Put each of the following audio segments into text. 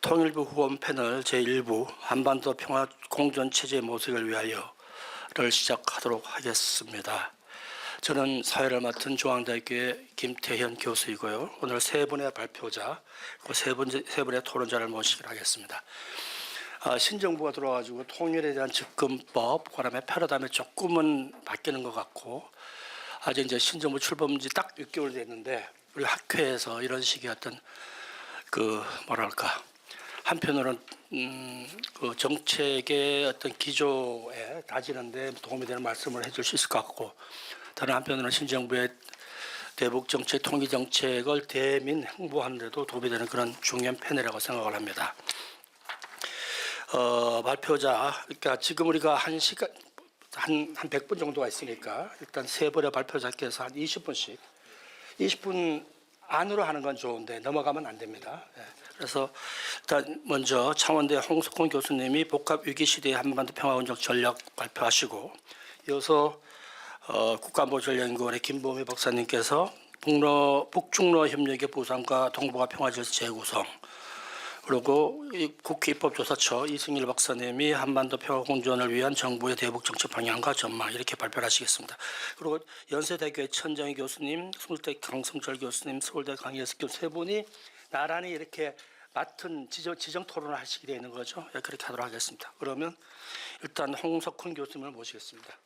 통일부 후원 패널 제1부 한반도 평화 공존 체제 모색을 위하여를 시작하도록 하겠습니다. 저는 사회를 맡은 중앙대학교의 김태현 교수이고요. 오늘 세 분의 발표자, 세 분의 토론자를 모시기로 하겠습니다. 신정부가 들어와가지고 통일에 대한 접근법, 그다음에 패러다임에 조금은 바뀌는 것 같고, 아직 이제 신정부 출범 지 딱 6개월 됐는데 우리 학회에서 이런 식의 어떤 한편으로는 그 정책의 어떤 기조에 다지는데 도움이 되는 말씀을 해줄 수 있을 것 같고, 다른 한편으로는 신정부의 대북 정책, 통일 정책을 대민 홍보하는 데도 도움이 되는 그런 중요한 패널이라고 생각을 합니다. 발표자, 그러니까 지금 우리가 한 100분 정도가 있으니까 일단 세 분의 발표자께서 한 20분씩 20분 안으로 하는 건 좋은데 넘어가면 안 됩니다. 그래서 일단 먼저 창원대 홍석훈 교수님이 복합위기시대의 한반도 평화운동 전략 발표하시고, 이어서 국가안보전략연구원의 김보미 박사님께서 북중러 협력의 보상과 동북아 평화질서 재구성, 그리고 국회 입법조사처 이승일 박사님이 한반도 평화공존을 위한 정부의 대북 정책 방향과 전망, 이렇게 발표를 하시겠습니다. 그리고 연세대교의 천정희 교수님, 서울대 강성철 교수님, 서울대 강예석 교수 세 분이 나란히 이렇게 맡은 지정 토론을 하시게 되어 있는 거죠. 그렇게 하도록 하겠습니다. 그러면 일단 홍석훈 교수님을 모시겠습니다.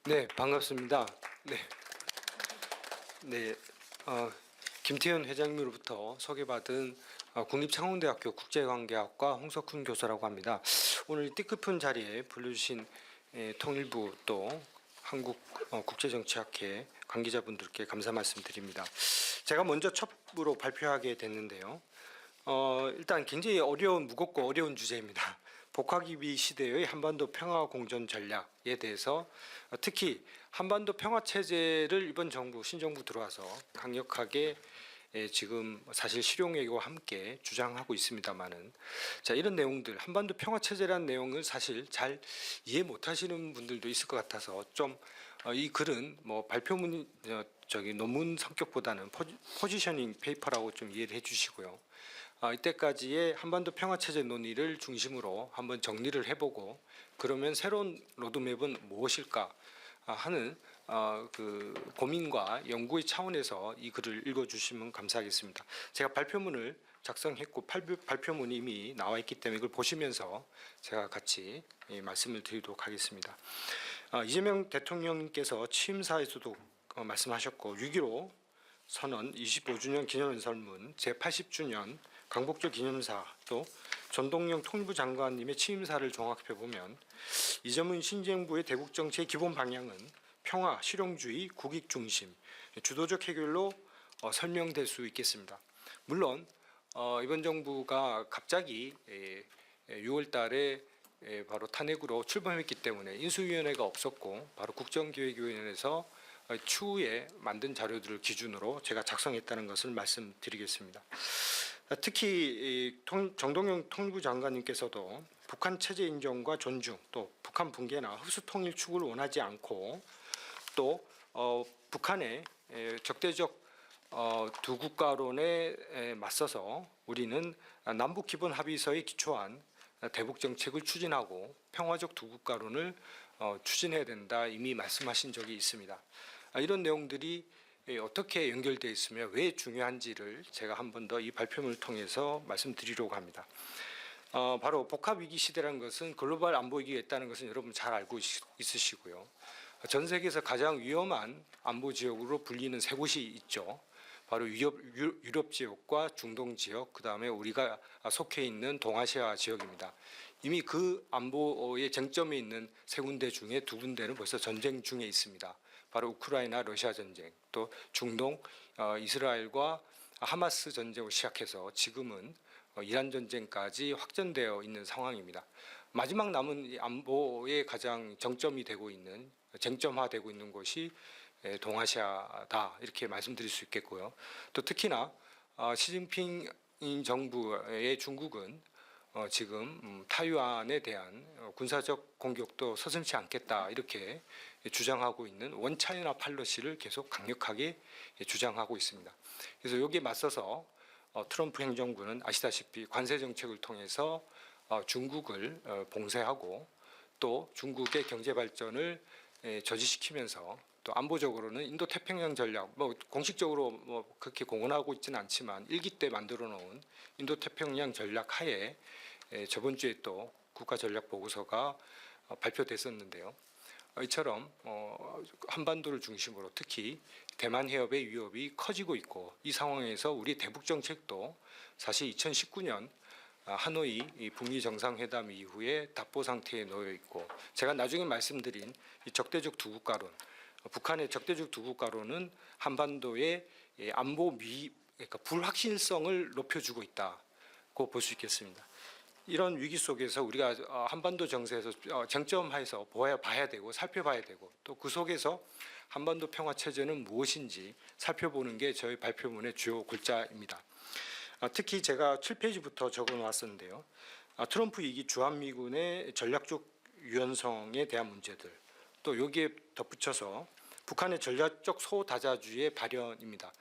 네, 반갑습니다. 김태현 회장님으로부터 소개받은 국립창원대학교 국제관계학과 홍석훈 교수라고 합니다. 오늘 뜻깊은 자리에 불러주신 통일부 또 한국국제정치학회 관계자분들께 감사 말씀드립니다. 제가 먼저 첩으로 발표하게 됐는데요. 일단 굉장히 무겁고 어려운 주제입니다. 복합위기 시대의 한반도 평화공존 전략에 대해서 특히 한반도 평화체제를 이번 정부, 신정부 들어와서 강력하게 지금 사실 실용외교와 함께 주장하고 있습니다만은, 자, 이런 내용들, 한반도 평화체제라는 내용을 사실 잘 이해 못하시는 분들도 있을 것 같아서 좀 이 글은 뭐 발표문 논문 성격보다는 포지셔닝 페이퍼라고 좀 이해를 해주시고요. 이때까지의 한반도 평화체제 논의를 중심으로 한번 정리를 해보고, 그러면 새로운 로드맵은 무엇일까 하는 그 고민과 연구의 차원에서 이 글을 읽어주시면 감사하겠습니다. 제가 발표문을 작성했고 발표문이 이미 나와 있기 때문에 이걸 보시면서 제가 같이 말씀을 드리도록 하겠습니다. 이재명 대통령님께서 취임사에서도 말씀하셨고, 6.15 선언 25주년 기념연설문 제80주년 광복절 기념사, 또 전동영 통일부 장관님의 취임사를 종합해 보면 이재명 신정부의 대북 정책의 기본 방향은 평화, 실용주의, 국익 중심, 주도적 해결로 설명될 수 있겠습니다. 물론 이번 정부가 갑자기 6월 달에 바로 탄핵으로 출범했기 때문에 인수위원회가 없었고, 바로 국정기획위원회에서 추후에 만든 자료들을 기준으로 제가 작성했다는 것을 말씀드리겠습니다. 특히 정동영 통일부 장관님께서도 북한 체제 인정과 존중, 또 북한 붕괴나 흡수 통일 추구를 원하지 않고, 또 북한의 적대적 두 국가론에 맞서서 우리는 남북 기본 합의서에 기초한 대북 정책을 추진하고 평화적 두 국가론을 추진해야 된다, 이미 말씀하신 적이 있습니다. 이런 내용들이 어떻게 연결되어 있으며 왜 중요한지를 제가 한 번 더 이 발표문을 통해서 말씀드리려고 합니다. 바로 복합위기 시대라는 것은 글로벌 안보 위기가 있다는 것은 여러분 잘 알고 있으시고요. 전 세계에서 가장 위험한 안보 지역으로 불리는 세 곳이 있죠. 바로 유럽 지역과 중동 지역, 그 다음에 우리가 속해 있는 동아시아 지역입니다. 이미 그 안보의 쟁점에 있는 세 군데 중에 두 군데는 벌써 전쟁 중에 있습니다. 바로 우크라이나 러시아 전쟁, 또 중동 이스라엘과 하마스 전쟁을 시작해서 지금은 이란 전쟁까지 확전되어 있는 상황입니다. 마지막 남은 안보의 가장 정점이 되고 있는, 쟁점화되고 있는 곳이 동아시아다, 이렇게 말씀드릴 수 있겠고요. 또 특히나 시진핑 정부의 중국은 지금 타이완에 대한 군사적 공격도 서슴지 않겠다, 이렇게 주장하고 있는 원차이나 팔러시를 계속 강력하게 주장하고 있습니다. 그래서 여기에 맞서서 트럼프 행정부는 아시다시피 관세 정책을 통해서 중국을 봉쇄하고 또 중국의 경제 발전을 저지시키면서 또 안보적으로는 인도 태평양 전략, 뭐 공식적으로 뭐 그렇게 공언하고 있지는 않지만 일기 때 만들어 놓은 인도 태평양 전략 하에 저번 주에 또 국가 전략 보고서가 발표됐었는데요. 이처럼 한반도를 중심으로 특히 대만 해협의 위협이 커지고 있고, 이 상황에서 우리 대북 정책도 사실 2019년 하노이 이 북미 정상회담 이후에 답보 상태에 놓여 있고, 제가 나중에 말씀드린 이 적대적 두 국가론, 북한의 적대적 두 국가론은 한반도의 안보 그러니까 불확실성을 높여주고 있다고 볼 수 있겠습니다. 이런 위기 속에서 우리가 한반도 정세에서 쟁점하에서 봐야 되고 살펴봐야 되고, 또 그 속에서 한반도 평화 체제는 무엇인지 살펴보는 게 저희 발표문의 주요 골자입니다. 특히 제가 7페이지부터 적어놓았었는데요. 트럼프 2기 주한미군의 전략적 유연성에 대한 문제들, 또 여기에 덧붙여서 북한의 전략적 소다자주의 발현입니다.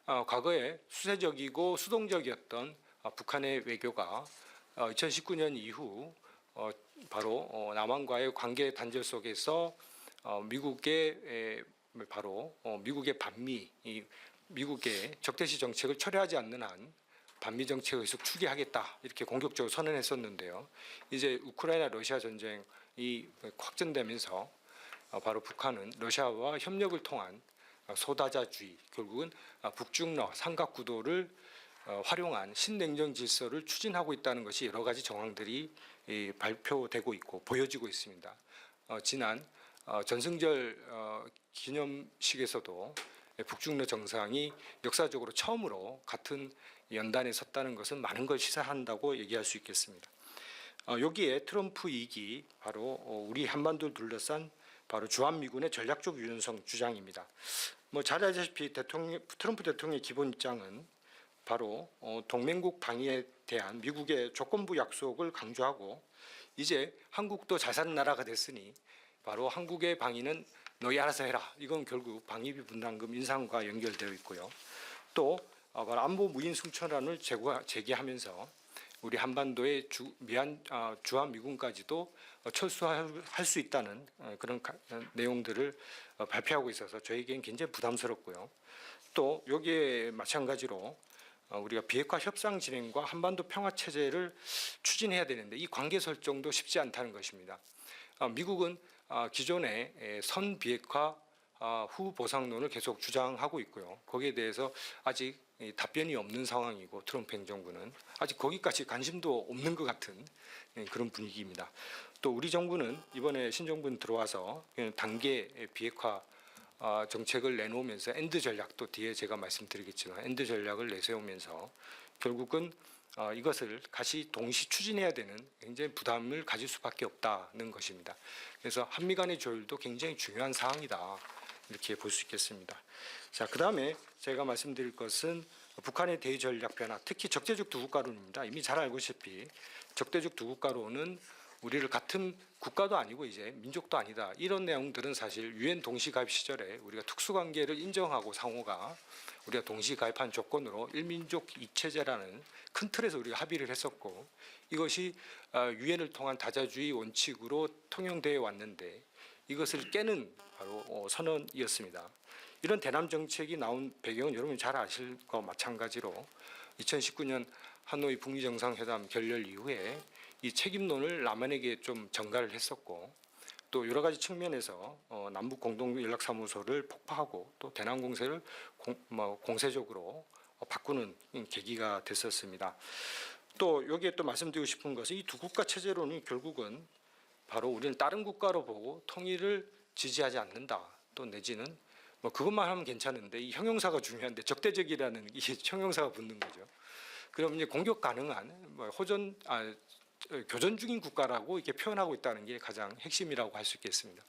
과거에 수세적이고 수동적이었던 북한의 외교가 2019년 이후 바로 남한과의 관계 단절 속에서 미국의 반미, 미국의 적대시 정책을 철회하지 않는 한 반미 정책을 계속 추계하겠다, 이렇게 공격적으로 선언했었는데요. 이제 우크라이나 러시아 전쟁이 확전되면서 바로 북한은 러시아와 협력을 통한 소다자주의, 결국은 북중러 삼각구도를 활용한 신냉전 질서를 추진하고 있다는 것이 여러 가지 정황들이 발표되고 있고 보여지고 있습니다. 지난 전승절 기념식에서도 북중러 정상이 역사적으로 처음으로 같은 연단에 섰다는 것은 많은 걸 시사한다고 얘기할 수 있겠습니다. 여기에 트럼프 2기 바로 우리 한반도를 둘러싼 바로 주한미군의 전략적 유연성 주장입니다. 뭐 잘 아시다시피 트럼프 대통령의 기본 입장은 바로 동맹국 방위에 대한 미국의 조건부 약속을 강조하고, 이제 한국도 잘 사는 나라가 됐으니 바로 한국의 방위는 너희 알아서 해라. 이건 결국 방위비 분담금 인상과 연결되어 있고요. 또 바로 안보 무인 승천안을 제기하면서 우리 한반도의 주한미군까지도 철수할 수 있다는 그런 내용들을 발표하고 있어서 저에게는 굉장히 부담스럽고요. 또 여기에 마찬가지로 우리가 비핵화 협상 진행과 한반도 평화 체제를 추진해야 되는데 이 관계 설정도 쉽지 않다는 것입니다. 미국은 기존의 선 비핵화 후 보상론을 계속 주장하고 있고요. 거기에 대해서 아직 답변이 없는 상황이고, 트럼프 행정부는 아직 거기까지 관심도 없는 것 같은 그런 분위기입니다. 또 우리 정부는 이번에 신정부는 들어와서 단계 비핵화 정책을 내놓으면서 엔드 전략도 뒤에 제가 말씀드리겠지만 엔드 전략을 내세우면서 결국은 이것을 같이 동시 추진해야 되는 굉장히 부담을 가질 수밖에 없다는 것입니다. 그래서 한미 간의 조율도 굉장히 중요한 사항이다, 이렇게 볼 수 있겠습니다. 자, 그다음에 제가 말씀드릴 것은 북한의 대외 전략 변화, 특히 적대적 두 국가론입니다. 이미 잘 알고 있다시피 적대적 두 국가론은 우리를 같은 국가도 아니고 이제 민족도 아니다, 이런 내용들은 사실 유엔 동시 가입 시절에 우리가 특수관계를 인정하고 상호가 우리가 동시 가입한 조건으로 일민족 이체제라는 큰 틀에서 우리가 합의를 했었고, 이것이 유엔을 통한 다자주의 원칙으로 통용되어 왔는데 이것을 깨는 바로 선언이었습니다. 이런 대남 정책이 나온 배경은 여러분이 잘 아실 것과 마찬가지로 2019년 하노이 북미 정상회담 결렬 이후에 이 책임론을 남한에게 좀 전가를 했었고, 또 여러 가지 측면에서 남북 공동 연락사무소를 폭파하고 또 대남 공세를 공세적으로 바꾸는 계기가 됐었습니다. 또 여기에 또 말씀드리고 싶은 것은 이 두 국가 체제론이 결국은 바로 우리는 다른 국가로 보고 통일을 지지하지 않는다, 또 내지는 뭐 그것만 하면 괜찮은데 이 형용사가 중요한데 적대적이라는 이 형용사가 붙는 거죠. 그럼 이제 공격 가능한 교전 중인 국가라고 이렇게 표현하고 있다는 게 가장 핵심이라고 할 수 있겠습니다.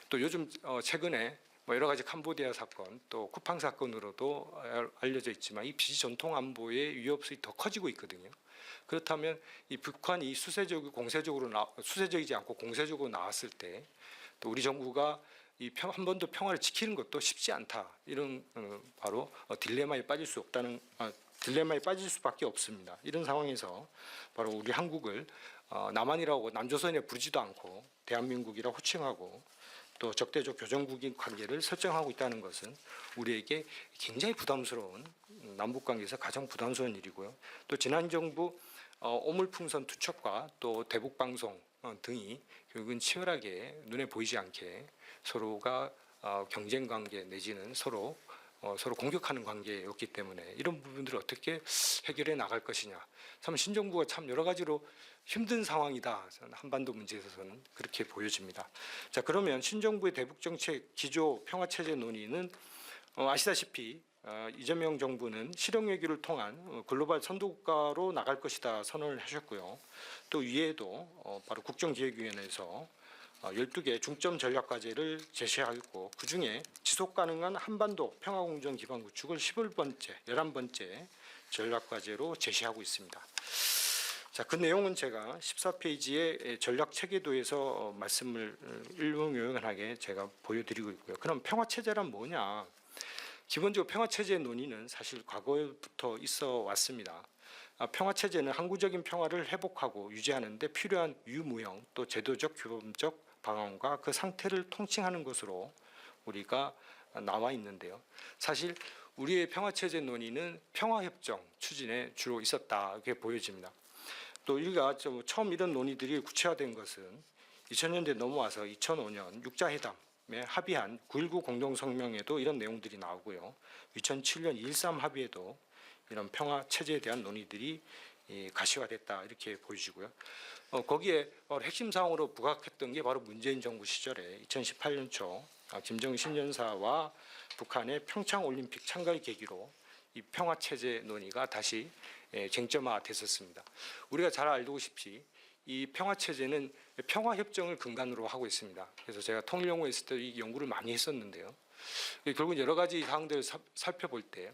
또 요즘 최근에 여러 가지 캄보디아 사건, 또 쿠팡 사건으로도 알려져 있지만 이 비전통 안보의 위협성이 더 커지고 있거든요. 그렇다면 이 북한이 수세적이지 않고 공세적으로 나왔을 때 또 우리 정부가 이 한반도 평화를 지키는 것도 쉽지 않다, 이런 바로 딜레마에 빠질 수 없다는 딜레마에 빠질 수밖에 없습니다. 이런 상황에서 바로 우리 한국을 남한이라고 남조선에 부르지도 않고 대한민국이라고 호칭하고 또 적대적 교전국인 관계를 설정하고 있다는 것은 우리에게 굉장히 부담스러운 남북 관계에서 가장 부담스러운 일이고요. 또 지난 정부 오물풍선 투척과 또 대북 방송 등이 결국은 치열하게 눈에 보이지 않게 서로가 경쟁 관계 내지는 서로 공격하는 관계였기 때문에 이런 부분들을 어떻게 해결해 나갈 것이냐. 참 신정부가 참 여러 가지로 힘든 상황이다. 저는 한반도 문제에 있어서는 그렇게 보여집니다. 자, 그러면 신정부의 대북 정책 기조 평화 체제 논의는 아시다시피 이재명 정부는 실용 외교를 통한 글로벌 선도국가로 나갈 것이다 선언을 하셨고요. 또 위에도 바로 국정기획위원회에서 12개 중점 전략 과제를 제시하고 그중에 지속 가능한 한반도 평화공정 기반 구축을 11번째 전략 과제로 제시하고 있습니다. 자, 그 내용은 제가 14페이지의 전략 체계도에서 말씀을 일목요연하게 제가 보여드리고 있고요. 그럼 평화 체제란 뭐냐? 기본적으로 평화 체제의 논의는 사실 과거부터 있어 왔습니다. 평화 체제는 항구적인 평화를 회복하고 유지하는 데 필요한 유무형 또 제도적 규범적 방안과 그 상태를 통칭하는 것으로 우리가 나와 있는데요. 사실 우리의 평화 체제 논의는 평화 협정 추진에 주로 있었다 이렇게 보여집니다. 또 우리가 처음 이런 논의들이 구체화된 것은 2000년대 넘어와서 2005년 육자회담에 합의한 9.19 공동성명에도 이런 내용들이 나오고요. 2007년 2.13 합의에도 이런 평화 체제에 대한 논의들이 가시화됐다 이렇게 보여지고요. 거기에 바로 핵심 사항으로 부각했던 게 바로 문재인 정부 시절에 2018년 초 김정일 신년사와 북한의 평창 올림픽 참가를 계기로 이 평화 체제 논의가 다시 쟁점화됐었습니다. 우리가 잘 알다시피 이 평화 체제는 평화 협정을 근간으로 하고 있습니다. 그래서 제가 통일연구에 있을 때 이 연구를 많이 했었는데요. 결국 여러 가지 사항들을 살펴볼 때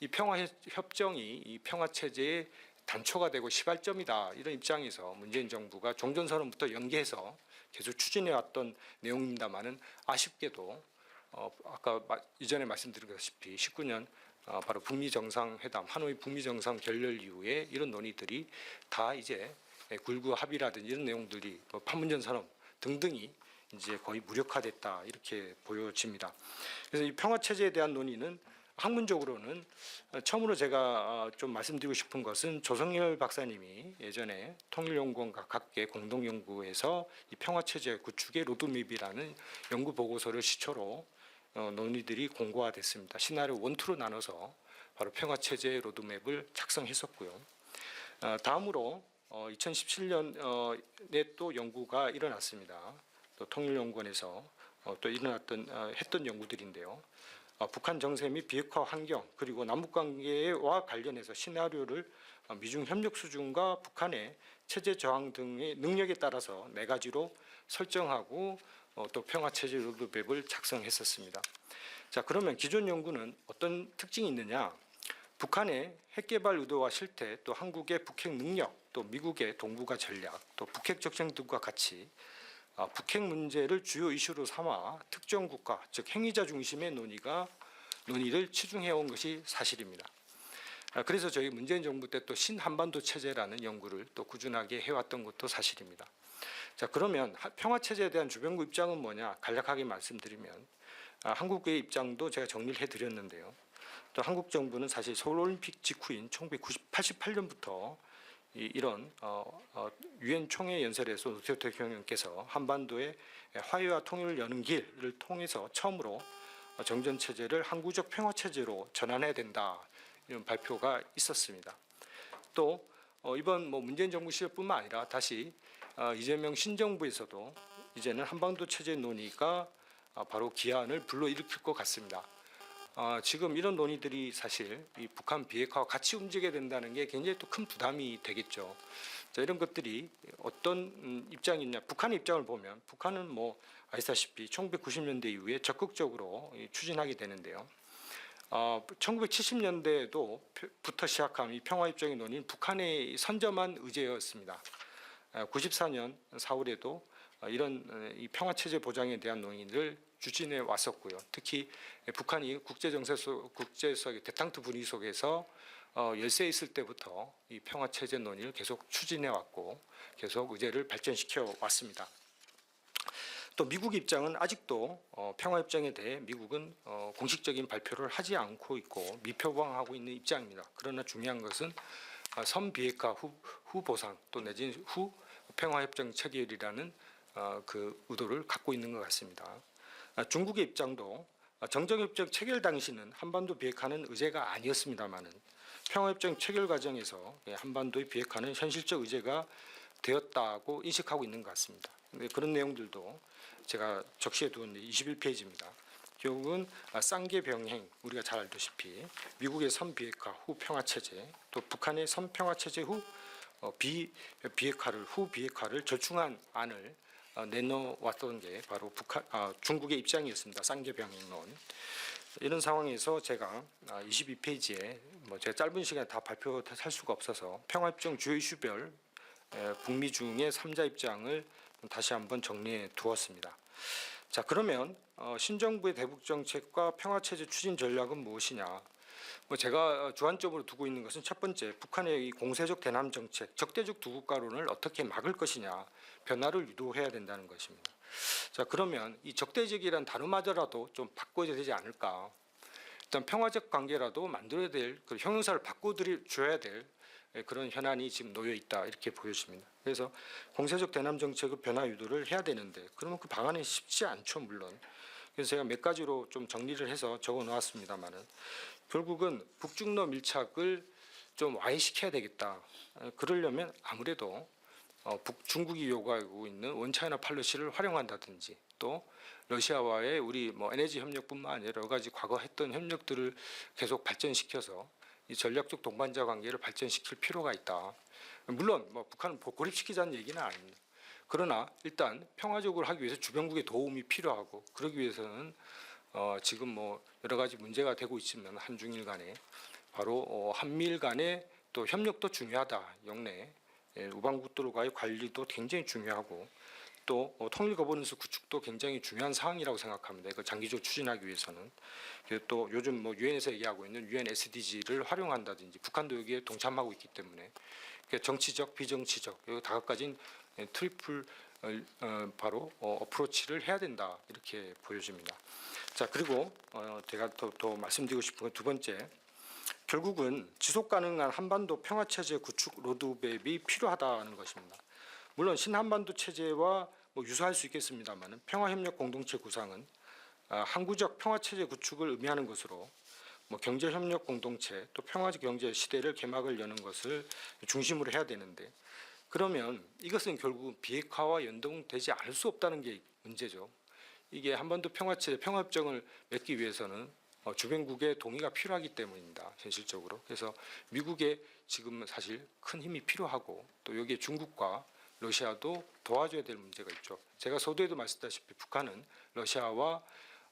이 평화 협정이 이 평화 체제의 단초가 되고 시발점이다 이런 입장에서 문재인 정부가 종전선언부터 연계해서 계속 추진해 왔던 내용입니다만은 아쉽게도 아까 이전에 말씀드렸다시피 19년 바로 북미 정상회담 하노이 북미 정상 결렬 이후에 이런 논의들이 다 이제 9.19 합의라든지 이런 내용들이 판문점 선언 등등이 이제 거의 무력화됐다 이렇게 보여집니다. 그래서 이 평화 체제에 대한 논의는 학문적으로는 처음으로 제가 좀 말씀드리고 싶은 것은 조성열 박사님이 예전에 통일연구원과 각계 공동연구에서 이 평화체제 구축의 로드맵이라는 연구 보고서를 시초로 논의들이 공고화됐습니다. 시나리오 1, 2로 나눠서 바로 평화체제 로드맵을 작성했었고요. 다음으로 2017년에 또 연구가 일어났습니다. 또 통일연구원에서 또 했던 연구들인데요. 북한 정세 및 비핵화 환경 그리고 남북관계와 관련해서 시나리오를 미중 협력 수준과 북한의 체제 저항 등의 능력에 따라서 4가지로 설정하고 또 평화체제 로드맵을 작성했었습니다. 자, 그러면 기존 연구는 어떤 특징이 있느냐? 북한의 핵개발 의도와 실태, 또 한국의 북핵 능력, 또 미국의 동북아 전략, 또 북핵 적정 등과 같이 북핵 문제를 주요 이슈로 삼아 특정 국가, 즉 행위자 중심의 논의를 치중해온 것이 사실입니다. 그래서 저희 문재인 정부 때 또 신한반도 체제라는 연구를 또 꾸준하게 해왔던 것도 사실입니다. 자, 그러면 평화 체제에 대한 주변국 입장은 뭐냐? 간략하게 말씀드리면 한국의 입장도 제가 정리를 해드렸는데요. 또 한국 정부는 사실 서울올림픽 직후인 1988년부터 이런 유엔 총회 연설에서 노태우 대통령께서 한반도의 화해와 통일을 여는 길을 통해서 처음으로 정전 체제를 항구적 평화 체제로 전환해야 된다 이런 발표가 있었습니다. 또 이번 문재인 정부 시절뿐만 아니라 다시 이재명 신정부에서도 이제는 한반도 체제 논의가 바로 기한을 불러일으킬 것 같습니다. 지금 이런 논의들이 사실 이 북한 비핵화와 같이 움직여야 된다는 게 굉장히 또 큰 부담이 되겠죠. 자, 이런 것들이 어떤 입장이냐? 북한의 입장을 보면 북한은 아시다시피 1990년대 이후에 적극적으로 추진하게 되는데요. 1970년대부터 시작한 이 평화 입장의 논의는 북한의 선점한 의제였습니다. 94년 4월에도 이런 이 평화 체제 보장에 대한 논의를 추진해 왔었고요. 특히 북한이 국제정세 속 대탕트 분위기 속에서 열세에 있을 때부터 이 평화 체제 논의를 계속 추진해 왔고 계속 의제를 발전시켜 왔습니다. 또 미국 입장은 아직도 평화 협정에 대해 미국은 공식적인 발표를 하지 않고 있고 미표방하고 있는 입장입니다. 그러나 중요한 것은 선비핵화 후 보상 또 내지는 후 평화 협정 체결이라는 그 의도를 갖고 있는 것 같습니다. 중국의 입장도 정정협정 체결 당시는 한반도 비핵화는 의제가 아니었습니다마는 평화협정 체결 과정에서 한반도의 비핵화는 현실적 의제가 되었다고 인식하고 있는 것 같습니다. 그런 내용들도 제가 적시해 두은 21페이지입니다. 결국은 쌍계 병행, 우리가 잘 알다시피 미국의 선비핵화 후 평화체제, 또 북한의 선평화체제 후 비핵화를 절충한 안을 내놓았던 게 바로 중국의 입장이었습니다. 쌍계 병행론. 이런 상황에서 제가 22페이지에 제가 짧은 시간에 다 발표할 수가 없어서 평화협정 주요 이슈별 북미 중의 3자 입장을 다시 한번 정리해 두었습니다. 자, 그러면 신정부의 대북 정책과 평화체제 추진 전략은 무엇이냐? 제가 주안점으로 두고 있는 것은 첫 번째, 북한의 이 공세적 대남 정책, 적대적 두 국가론을 어떻게 막을 것이냐, 변화를 유도해야 된다는 것입니다. 자, 그러면 이 적대적이라는 단어마저라도 좀 바꿔야 되지 않을까? 일단 평화적 관계라도 만들어야 될 그 형용사를 바꿔줘야 될 그런 현안이 지금 놓여 있다 이렇게 보여집니다. 그래서 공세적 대남 정책의 변화 유도를 해야 되는데 그러면 그 방안이 쉽지 않죠, 물론. 그래서 제가 몇 가지로 좀 정리를 해서 적어 놓았습니다만은 결국은 북중러 밀착을 좀 와해시켜야 되겠다. 그러려면 아무래도 중국이 요구하고 있는 원차이나 팔러시를 활용한다든지 또 러시아와의 우리 에너지 협력뿐만 아니라 여러 가지 과거 했던 협력들을 계속 발전시켜서 이 전략적 동반자 관계를 발전시킬 필요가 있다. 물론 북한을 고립시키자는 얘기는 아닙니다. 그러나 일단 평화적으로 하기 위해서 주변국의 도움이 필요하고 그러기 위해서는 지금 여러 가지 문제가 되고 있지만 한중일 간에 바로 한미일 간의 또 협력도 중요하다. 영내 우방국들과의 관리도 굉장히 중요하고 또 통일 거버넌스 구축도 굉장히 중요한 사항이라고 생각합니다. 이걸 장기적으로 추진하기 위해서는. 그리고 또 요즘 유엔에서 얘기하고 있는 유엔 SDG를 활용한다든지 북한도 여기에 동참하고 있기 때문에 정치적, 비정치적 이 다각가진 트리플 바로 어프로치를 해야 된다 이렇게 보여집니다. 자, 그리고 제가 더 말씀드리고 싶은 건 두 번째, 결국은 지속 가능한 한반도 평화 체제 구축 로드맵이 필요하다는 것입니다. 물론 신한반도 체제와 유사할 수 있겠습니다만 평화협력 공동체 구상은 항구적 평화체제 구축을 의미하는 것으로 경제협력 공동체 또 평화적 경제 시대를 개막을 여는 것을 중심으로 해야 되는데 그러면 이것은 결국 비핵화와 연동되지 않을 수 없다는 게 문제죠. 이게 한반도 평화체제 평화협정을 맺기 위해서는 주변국의 동의가 필요하기 때문입니다. 현실적으로. 그래서 미국의 지금 사실 큰 힘이 필요하고 또 여기에 중국과 러시아도 도와줘야 될 문제가 있죠. 제가 서두에도 말씀드렸다시피 북한은 러시아와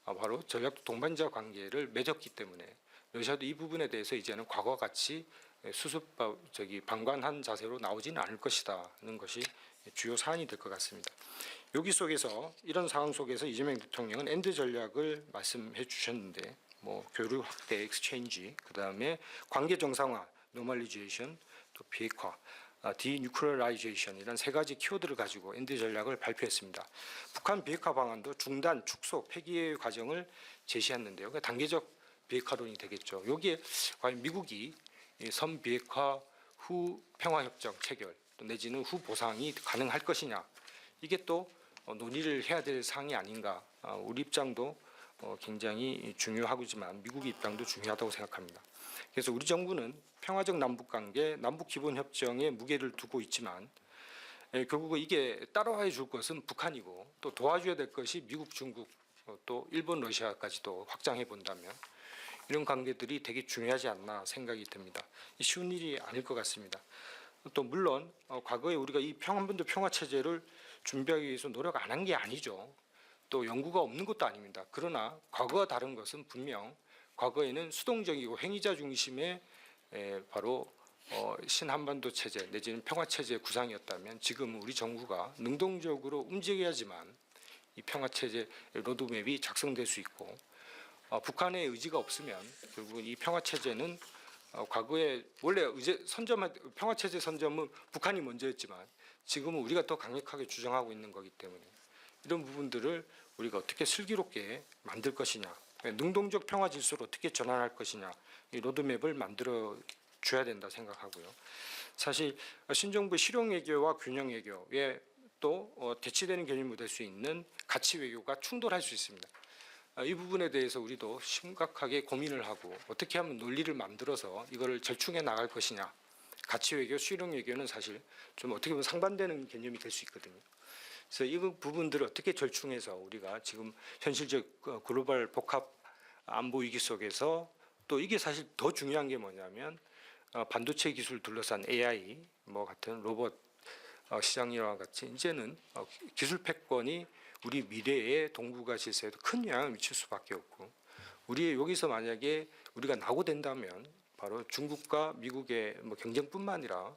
바로 전략 동반자 관계를 맺었기 때문에 러시아도 이 부분에 대해서 이제는 과거와 같이 방관한 자세로 나오지는 않을 것이다는 것이 주요 사안이 될 것 같습니다. 여기 속에서 이런 상황 속에서 이재명 대통령은 엔드 전략을 말씀해 주셨는데 교류 확대, 엑스체인지, 그다음에 관계 정상화, 노멀리제이션, 또 비핵화, 디뉴클리어라이제이션 이런 세 가지 키워드를 가지고 엔드 전략을 발표했습니다. 북한 비핵화 방안도 중단, 축소, 폐기의 과정을 제시했는데요. 그러니까 단계적 비핵화론이 되겠죠. 여기에 과연 미국이 선비핵화 후 평화협정 체결 또 내지는 후 보상이 가능할 것이냐, 이게 또 논의를 해야 될 사항이 아닌가. 우리 입장도 굉장히 중요하지만 미국의 입장도 중요하다고 생각합니다. 그래서 우리 정부는 평화적 남북관계, 남북기본협정에 무게를 두고 있지만 결국은 이게 따라와 줄 것은 북한이고 또 도와줘야 될 것이 미국, 중국, 또 일본, 러시아까지도 확장해 본다면 이런 관계들이 되게 중요하지 않나 생각이 듭니다. 쉬운 일이 아닐 것 같습니다. 또 물론 과거에 우리가 이 한반도 평화체제를 준비하기 위해서 노력 안 한 게 아니죠. 또 연구가 없는 것도 아닙니다. 그러나 과거와 다른 것은 분명 과거에는 수동적이고 행위자 중심의 바로 신한반도 체제 내지는 평화체제 구상이었다면 지금 우리 정부가 능동적으로 움직여야지만 이 평화체제 로드맵이 작성될 수 있고 북한의 의지가 없으면 결국은 이 평화체제는 과거에 원래 평화 체제 선점은 북한이 먼저였지만 지금은 우리가 더 강력하게 주장하고 있는 거기 때문에 이런 부분들을 우리가 어떻게 슬기롭게 만들 것이냐, 능동적 평화 질서로 어떻게 전환할 것이냐, 이 로드맵을 만들어 줘야 된다 생각하고요. 사실 신정부 실용 외교와 균형 외교에 또 대치되는 개념이 될 수 있는 가치 외교가 충돌할 수 있습니다. 이 부분에 대해서 우리도 심각하게 고민을 하고 어떻게 하면 논리를 만들어서 이거를 절충해 나갈 것이냐. 가치 외교, 실용 외교는 사실 좀 어떻게 보면 상반되는 개념이 될 수 있거든요. 그래서 이 부분들을 어떻게 절충해서 우리가 지금 현실적 글로벌 복합 안보 위기 속에서 또 이게 사실 더 중요한 게 뭐냐면 반도체 기술 둘러싼 AI 뭐 같은 로봇 시장이와 같이 이제는 기술 패권이 우리 미래의 동북아 질서에도 큰 영향을 미칠 수밖에 없고 우리 여기서 만약에 우리가 낙오된다면 바로 중국과 미국의 뭐 경쟁뿐만 아니라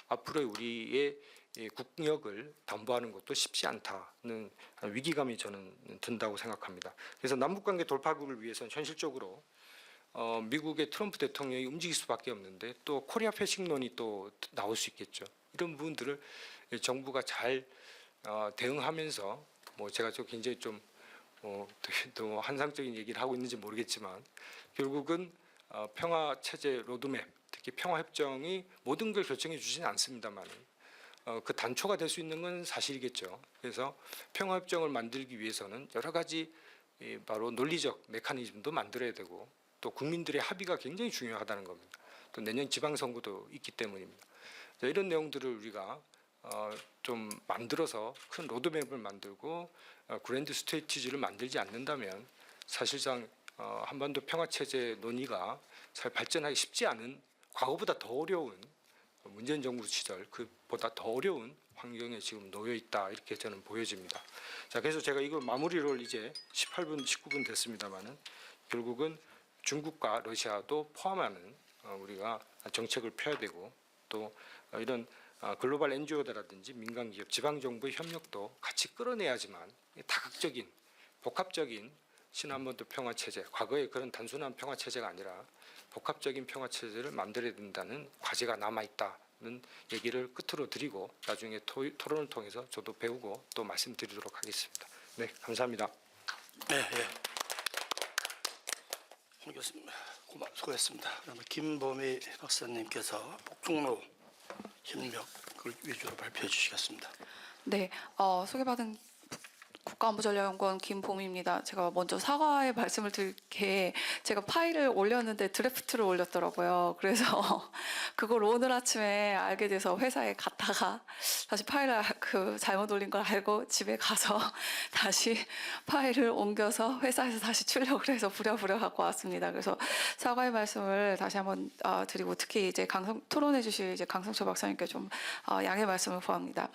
앞으로의 우리의 국력을 담보하는 것도 쉽지 않다는 위기감이 저는 든다고 생각합니다. 그래서 남북관계 돌파구를 위해서는 현실적으로 미국의 트럼프 대통령이 움직일 수밖에 없는데 또 코리아 패싱론이 또 나올 수 있겠죠. 이런 부분들을 정부가 잘 대응하면서 뭐 제가 좀 굉장히 또 환상적인 얘기를 하고 있는지 모르겠지만 결국은 평화 체제 로드맵, 특히 평화 협정이 모든 걸 결정해 주지는 않습니다만 그 단초가 될 수 있는 건 사실이겠죠. 그래서 평화 협정을 만들기 위해서는 여러 가지 바로 논리적 메커니즘도 만들어야 되고 또 국민들의 합의가 굉장히 중요하다는 겁니다. 또 내년 지방선거도 있기 때문입니다. 이런 내용들을 우리가 좀 만들어서 큰 로드맵을 만들고 그랜드 스트래티지를 만들지 않는다면 사실상 한반도 평화체제 논의가 잘 발전하기 쉽지 않은 과거보다 더 어려운 문재인 정부 시절 그보다 더 어려운 환경에 지금 놓여 있다 이렇게 저는 보여집니다. 자, 그래서 제가 이걸 마무리를 이제 18분, 19분 됐습니다만은 결국은 중국과 러시아도 포함하는 우리가 정책을 펴야 되고 또 이런 글로벌 NGO라든지 민간기업, 지방정부의 협력도 같이 끌어내야지만 다각적인 복합적인 신한반도 평화체제, 과거의 그런 단순한 평화체제가 아니라 복합적인 평화체제를 만들어야 된다는 과제가 남아있다는 얘기를 끝으로 드리고 나중에 토론을 통해서 저도 배우고 또 말씀드리도록 하겠습니다. 네, 감사합니다. 네, 예. 홍 교수님, 수고했습니다. 그러면 김보미 박사님께서 북중로 협력을 위주로 발표해 주시겠습니다. 네, 소개받은 국가안보전략연구원 김보미입니다. 제가 먼저 사과의 말씀을 드릴게 제가 파일을 올렸는데 드래프트를 올렸더라고요. 그래서 그걸 오늘 아침에 알게 돼서 회사에 갔다가 다시 파일을 잘못 올린 걸 알고 집에 가서 다시 파일을 옮겨서 회사에서 다시 출력을 해서 부랴부랴 갖고 왔습니다. 그래서 사과의 말씀을 다시 한번 드리고 특히 이제 토론해 주실 이제 강성철 박사님께 좀 양해 말씀을 구합니다.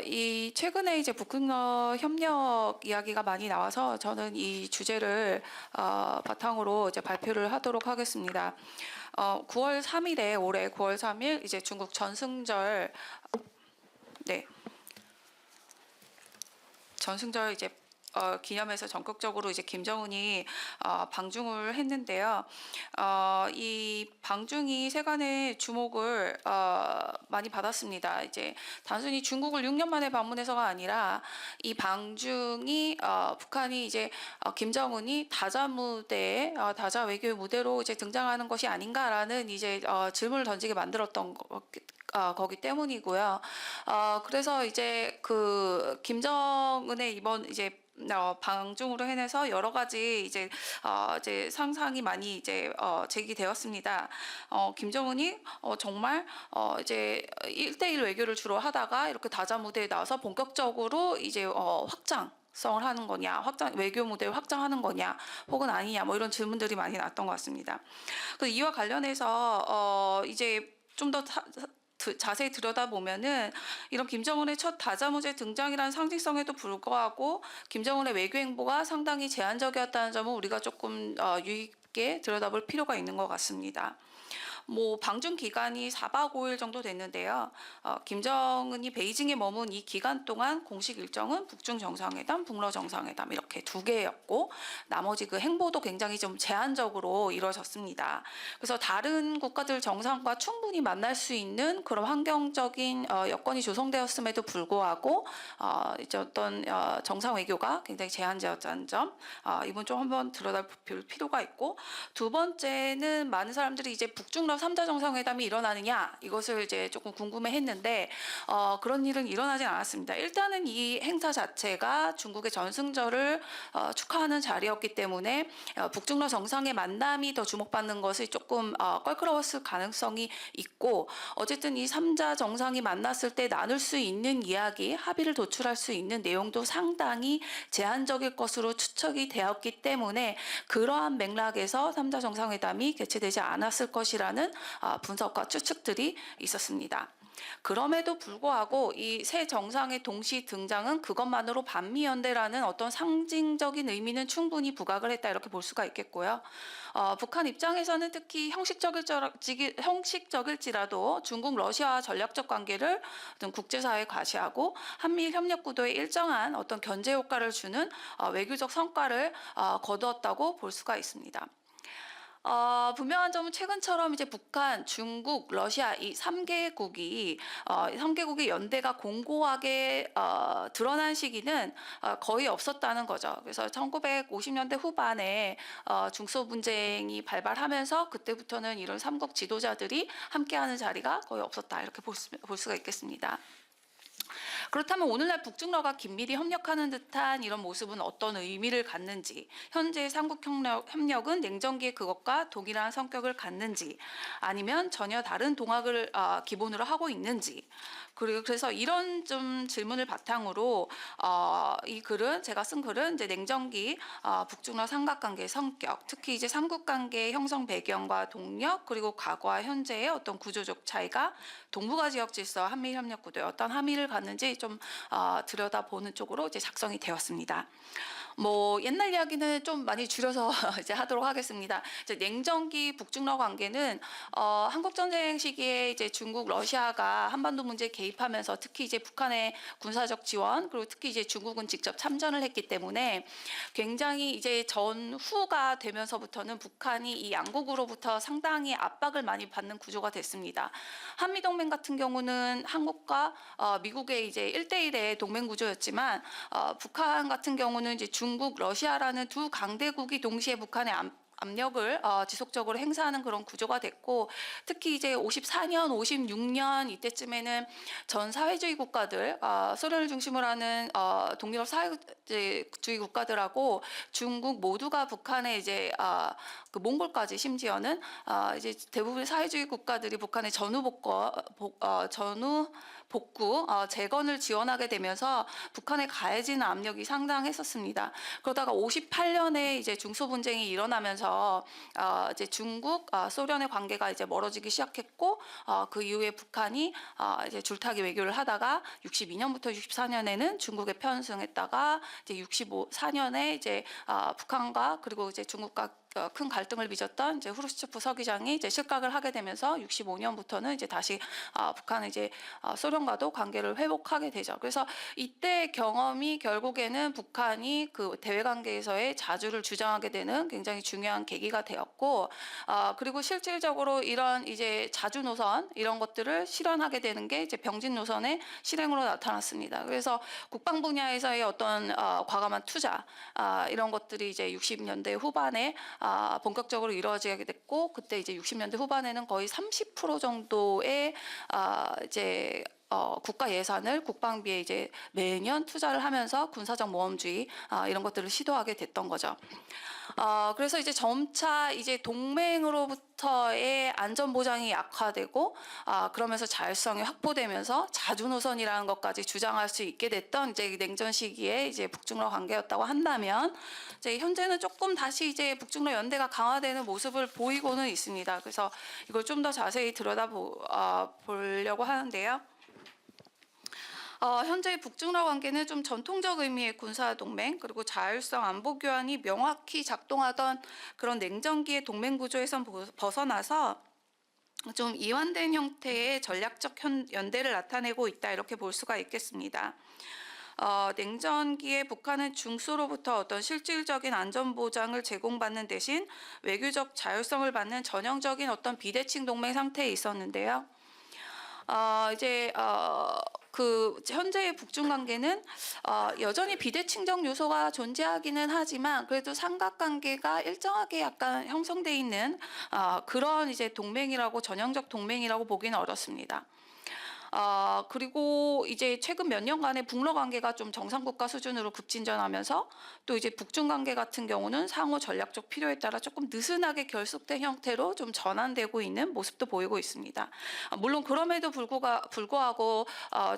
이 최근에 이제 북극러 협력 이야기가 많이 나와서 저는 이 주제를 바탕으로 이제 발표를 하도록 하겠습니다. 9월 3일에 올해 9월 3일 이제 중국 전승절 전승절 이제 기념해서 전격적으로 이제 김정은이 방중을 했는데요. 이 방중이 세간의 주목을 많이 받았습니다. 이제 단순히 중국을 6년 만에 방문해서가 아니라 이 방중이 북한이 이제 김정은이 다자 무대에 다자 외교 무대로 이제 등장하는 것이 아닌가라는 이제 질문을 던지게 만들었던 거기 때문이고요. 그래서 이제 그 김정은의 이번 이제 방중으로 해내서 여러 가지 이제 상상이 많이 이제 제기되었습니다. 김정은이 정말 이제 1대1 외교를 주로 하다가 이렇게 다자 무대에 나와서 본격적으로 이제 확장성을 하는 거냐, 외교 무대를 확장하는 거냐, 혹은 아니냐, 뭐 이런 질문들이 많이 났던 것 같습니다. 그래서 이와 관련해서 이제 좀 더 자세히 들여다보면은 이런 김정은의 첫 다자무제 등장이라는 상징성에도 불구하고 김정은의 외교 행보가 상당히 제한적이었다는 점은 우리가 조금 유의 깊게 들여다볼 필요가 있는 것 같습니다. 뭐 방중 기간이 4박 5일 정도 됐는데요. 김정은이 베이징에 머문 이 기간 동안 공식 일정은 북중 정상회담, 북러 정상회담 이렇게 두 개였고 나머지 그 행보도 굉장히 좀 제한적으로 이루어졌습니다. 그래서 다른 국가들 정상과 충분히 만날 수 있는 그런 환경적인 여건이 조성되었음에도 불구하고 이제 어떤 정상 외교가 굉장히 제한적이었다는 점, 이번 좀 한번 들여다볼 필요가 있고, 두 번째는 많은 사람들이 이제 북중러 3자 정상회담이 일어나느냐 이것을 이제 조금 궁금해했는데 그런 일은 일어나진 않았습니다. 일단은 이 행사 자체가 중국의 전승절을 축하하는 자리였기 때문에 북중러 정상의 만남이 더 주목받는 것이 조금 껄끄러웠을 가능성이 있고, 어쨌든 이 3자 정상이 만났을 때 나눌 수 있는 이야기, 합의를 도출할 수 있는 내용도 상당히 제한적일 것으로 추측이 되었기 때문에 그러한 맥락에서 3자 정상회담이 개최되지 않았을 것이라는 분석과 추측들이 있었습니다. 그럼에도 불구하고 이 새 정상의 동시 등장은 그것만으로 반미연대라는 어떤 상징적인 의미는 충분히 부각을 했다 이렇게 볼 수가 있겠고요. 북한 입장에서는 특히 형식적일지라도 중국 러시아와 전략적 관계를 어떤 국제사회에 과시하고 한미일 협력 구도에 일정한 어떤 견제 효과를 주는 외교적 성과를 거두었다고 볼 수가 있습니다. 분명한 점은 최근처럼 이제 북한, 중국, 러시아 이 3개국이 연대가 공고하게 드러난 시기는 거의 없었다는 거죠. 그래서 1950년대 후반에 중소 분쟁이 발발하면서 그때부터는 이런 삼국 지도자들이 함께하는 자리가 거의 없었다 이렇게 볼 수가 있겠습니다. 그렇다면 오늘날 북중러가 긴밀히 협력하는 듯한 이런 모습은 어떤 의미를 갖는지, 현재 삼국 협력은 냉전기의 그것과 동일한 성격을 갖는지, 아니면 전혀 다른 동학을 기본으로 하고 있는지, 그리고 그래서 이런 좀 질문을 바탕으로 이 글은 제가 쓴 글은 이제 냉전기 북중러 삼각관계의 성격, 특히 이제 삼국관계의 형성 배경과 동력, 그리고 과거와 현재의 어떤 구조적 차이가 동북아 지역 질서 한미 협력 구도에 어떤 함의를 갖는지 좀 들여다보는 쪽으로 이제 작성이 되었습니다. 뭐 옛날 이야기는 좀 많이 줄여서 이제 하도록 하겠습니다. 이제 냉전기 북중러 관계는 한국 전쟁 시기에 이제 중국, 러시아가 한반도 문제에 개입하면서 특히 이제 북한의 군사적 지원, 그리고 특히 이제 중국은 직접 참전을 했기 때문에 굉장히 이제 전후가 되면서부터는 북한이 이 양국으로부터 상당히 압박을 많이 받는 구조가 됐습니다. 한미 동맹 같은 경우는 한국과 미국의 이제 1대1의 동맹 구조였지만 북한 같은 경우는 이제 중국, 러시아라는 두 강대국이 동시에 북한의 압력을 지속적으로 행사하는 그런 구조가 됐고, 특히 이제 54년, 56년 이때쯤에는 전 사회주의 국가들, 소련을 중심으로 하는 동유럽 사회주의 국가들하고 중국 모두가 북한의 이제 그 몽골까지 심지어는 이제 대부분의 사회주의 국가들이 북한의 전후 복구, 재건을 지원하게 되면서 북한에 가해지는 압력이 상당했었습니다. 그러다가 58년에 이제 중소 분쟁이 일어나면서 이제 중국, 소련의 관계가 이제 멀어지기 시작했고, 그 이후에 북한이 이제 줄타기 외교를 하다가 62년부터 64년에는 중국에 편승했다가 이제 64년에 이제 북한과 그리고 이제 중국과 큰 갈등을 빚었던 이제 후르시초프 서기장이 이제 실각을 하게 되면서 65년부터는 이제 다시 북한은 이제 소련과도 관계를 회복하게 되죠. 그래서 이때 경험이 결국에는 북한이 그 대외 관계에서의 자주를 주장하게 되는 굉장히 중요한 계기가 되었고, 그리고 실질적으로 이런 이제 자주 노선 이런 것들을 실현하게 되는 게 이제 병진 노선의 실행으로 나타났습니다. 그래서 국방 분야에서의 어떤 과감한 투자 이런 것들이 이제 60년대 후반에 본격적으로 이루어지게 됐고, 그때 이제 60년대 후반에는 거의 30% 정도의 이제 국가 예산을 국방비에 이제 매년 투자를 하면서 군사적 모험주의 이런 것들을 시도하게 됐던 거죠. 그래서 이제 점차 이제 동맹으로부터의 안전 보장이 약화되고 그러면서 자율성이 확보되면서 자주 노선이라는 것까지 주장할 수 있게 됐던 이제 냉전 시기에 이제 북중러 관계였다고 한다면, 이제 현재는 조금 다시 이제 북중러 연대가 강화되는 모습을 보이고는 있습니다. 그래서 이걸 좀 더 자세히 보려고 하는데요. 현재 북중러 관계는 좀 전통적 의미의 군사 동맹, 그리고 자율성 안보 교환이 명확히 작동하던 그런 냉전기의 동맹 구조에선 벗어나서 좀 이완된 형태의 전략적 연대를 나타내고 있다 이렇게 볼 수가 있겠습니다. 냉전기에 북한은 중소로부터 어떤 실질적인 안전 보장을 제공받는 대신 외교적 자율성을 받는 전형적인 어떤 비대칭 동맹 상태에 있었는데요. 그 현재의 북중 관계는 여전히 비대칭적 요소가 존재하기는 하지만 그래도 삼각관계가 일정하게 약간 형성돼 있는 그런 이제 동맹이라고 전형적 동맹이라고 보기는 어렵습니다. 그리고 이제 최근 몇 년간의 북러 관계가 좀 정상국가 수준으로 급진전하면서 또 이제 북중 관계 같은 경우는 상호 전략적 필요에 따라 조금 느슨하게 결속된 형태로 좀 전환되고 있는 모습도 보이고 있습니다. 물론 그럼에도 불구하고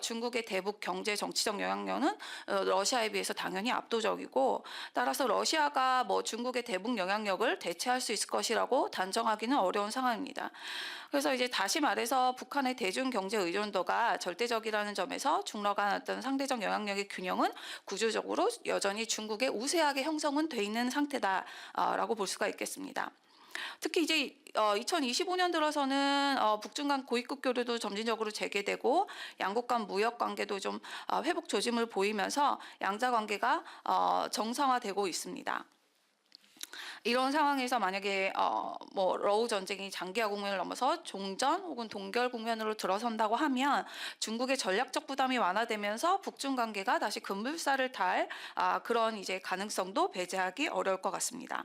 중국의 대북 경제 정치적 영향력은 러시아에 비해서 당연히 압도적이고 따라서 러시아가 뭐 중국의 대북 영향력을 대체할 수 있을 것이라고 단정하기는 어려운 상황입니다. 그래서 이제 다시 말해서 북한의 대중 경제 의존도가 절대적이라는 점에서 중러 간 어떤 상대적 영향력의 균형은 구조적으로 여전히 중국에 우세하게 형성은 돼 있는 상태다라고 볼 수가 있겠습니다. 특히 이제 2025년 들어서는 북중 간 고위급 교류도 점진적으로 재개되고 양국 간 무역 관계도 좀 회복 조짐을 보이면서 양자 관계가 정상화되고 있습니다. 이런 상황에서 만약에 뭐 러우 전쟁이 장기화 국면을 넘어서 종전 혹은 동결 국면으로 들어선다고 하면 중국의 전략적 부담이 완화되면서 북중 관계가 다시 급물살을 탈 그런 이제 가능성도 배제하기 어려울 것 같습니다.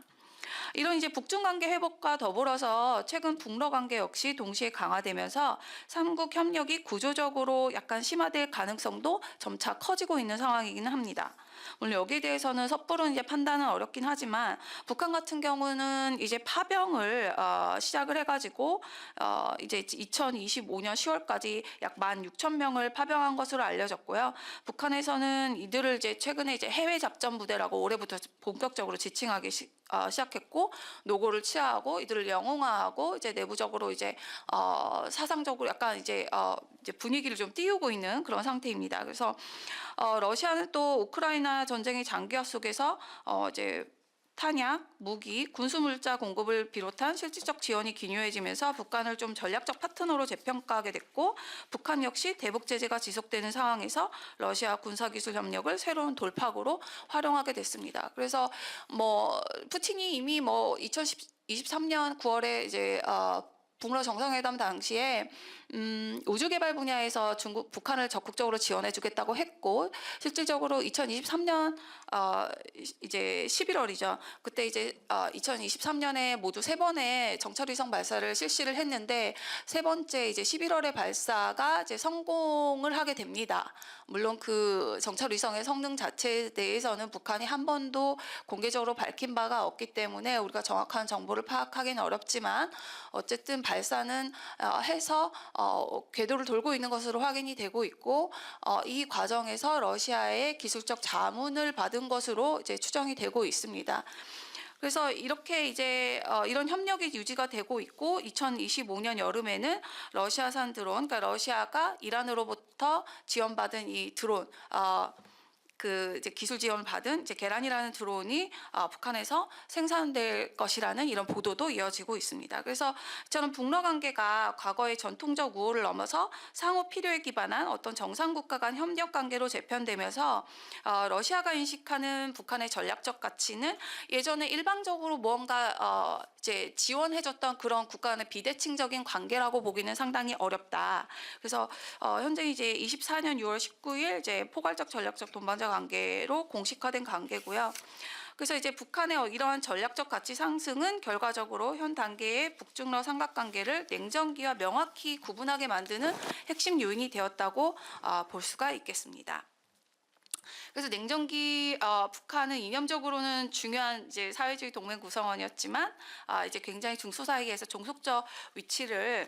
이런 이제 북중 관계 회복과 더불어서 최근 북러 관계 역시 동시에 강화되면서 삼국 협력이 구조적으로 약간 심화될 가능성도 점차 커지고 있는 상황이기는 합니다. 물론 여기에 대해서는 섣부른 이제 판단은 어렵긴 하지만 북한 같은 경우는 이제 파병을 시작을 해가지고 이제 2025년 10월까지 약 16,000명을 파병한 것으로 알려졌고요. 북한에서는 이들을 이제 최근에 이제 해외 작전 부대라고 올해부터 본격적으로 지칭하기 시작했고 노고를 취하하고 이들을 영웅화하고 이제 내부적으로 이제 사상적으로 약간 이제 분위기를 좀 띄우고 있는 그런 상태입니다. 그래서 러시아는 또 우크라이나 전쟁의 장기화 속에서 이제 탄약, 무기, 군수물자 공급을 비롯한 실질적 지원이 기묘해지면서 북한을 좀 전략적 파트너로 재평가하게 됐고 북한 역시 대북 제재가 지속되는 상황에서 러시아 군사기술 협력을 새로운 돌파구로 활용하게 됐습니다. 그래서 뭐 푸틴이 이미 뭐 2023년 9월에 이제 북러 정상회담 당시에 우주 개발 분야에서 북한을 적극적으로 지원해주겠다고 했고 실질적으로 2023년 이제 11월이죠. 그때 이제 2023년에 모두 3번의 정찰위성 발사를 실시를 했는데 세 번째 이제 11월의 발사가 이제 성공을 하게 됩니다. 물론 그 정찰위성의 성능 자체에 대해서는 북한이 한 번도 공개적으로 밝힌 바가 없기 때문에 우리가 정확한 정보를 파악하기는 어렵지만 어쨌든 발사는 해서 궤도를 돌고 있는 것으로 확인이 되고 있고 이 과정에서 러시아의 기술적 자문을 받은 것으로 이제 추정이 되고 있습니다. 그래서 이렇게 이제 이런 협력이 유지가 되고 있고 2025년 여름에는 러시아산 드론, 그러니까 러시아가 이란으로부터 지원받은 이 드론 그 이제 기술 지원을 받은 이제 계란이라는 드론이 북한에서 생산될 것이라는 이런 보도도 이어지고 있습니다. 그래서 저는 북러 관계가 과거의 전통적 우호를 넘어서 상호 필요에 기반한 어떤 정상국가 간 협력 관계로 재편되면서 러시아가 인식하는 북한의 전략적 가치는 예전에 일방적으로 무언가 이제 지원해줬던 그런 국가 간의 비대칭적인 관계라고 보기는 상당히 어렵다. 그래서 현재 이제 24년 6월 19일 이제 포괄적 전략적 동반자 관계로 공식화된 관계고요. 그래서 이제 북한의 이러한 전략적 가치 상승은 결과적으로 현 단계의 북중러 삼각관계를 냉전기와 명확히 구분하게 만드는 핵심 요인이 되었다고 볼 수가 있겠습니다. 그래서 냉전기 북한은 이념적으로는 중요한 이제 사회주의 동맹 구성원이었지만 이제 굉장히 중소사회에서 종속적 위치를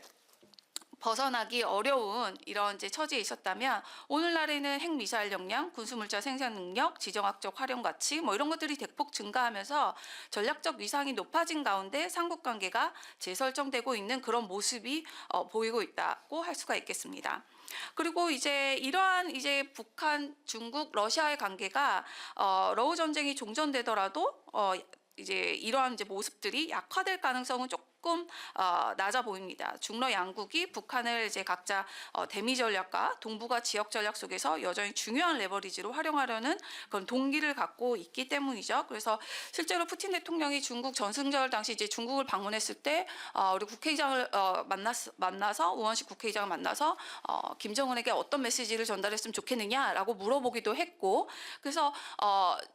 벗어나기 어려운 이런 이제 처지에 있었다면 오늘날에는 핵미사일 역량, 군수물자 생산 능력, 지정학적 활용 가치 뭐 이런 것들이 대폭 증가하면서 전략적 위상이 높아진 가운데 삼국 관계가 재설정되고 있는 그런 모습이 보이고 있다고 할 수가 있겠습니다. 그리고 이제 이러한 이제 북한, 중국, 러시아의 관계가 러우 전쟁이 종전되더라도 이제 이러한 이제 모습들이 약화될 가능성은 조금 조금 낮아 보입니다. 중러 양국이 북한을 이제 각자 대미 전략과 동북아 지역 전략 속에서 여전히 중요한 레버리지로 활용하려는 그런 동기를 갖고 있기 때문이죠. 그래서 실제로 푸틴 대통령이 중국 전승절 당시 이제 중국을 방문했을 때 우리 국회의장을 만나서 우원식 국회의장을 만나서 김정은에게 어떤 메시지를 전달했으면 좋겠느냐라고 물어보기도 했고, 그래서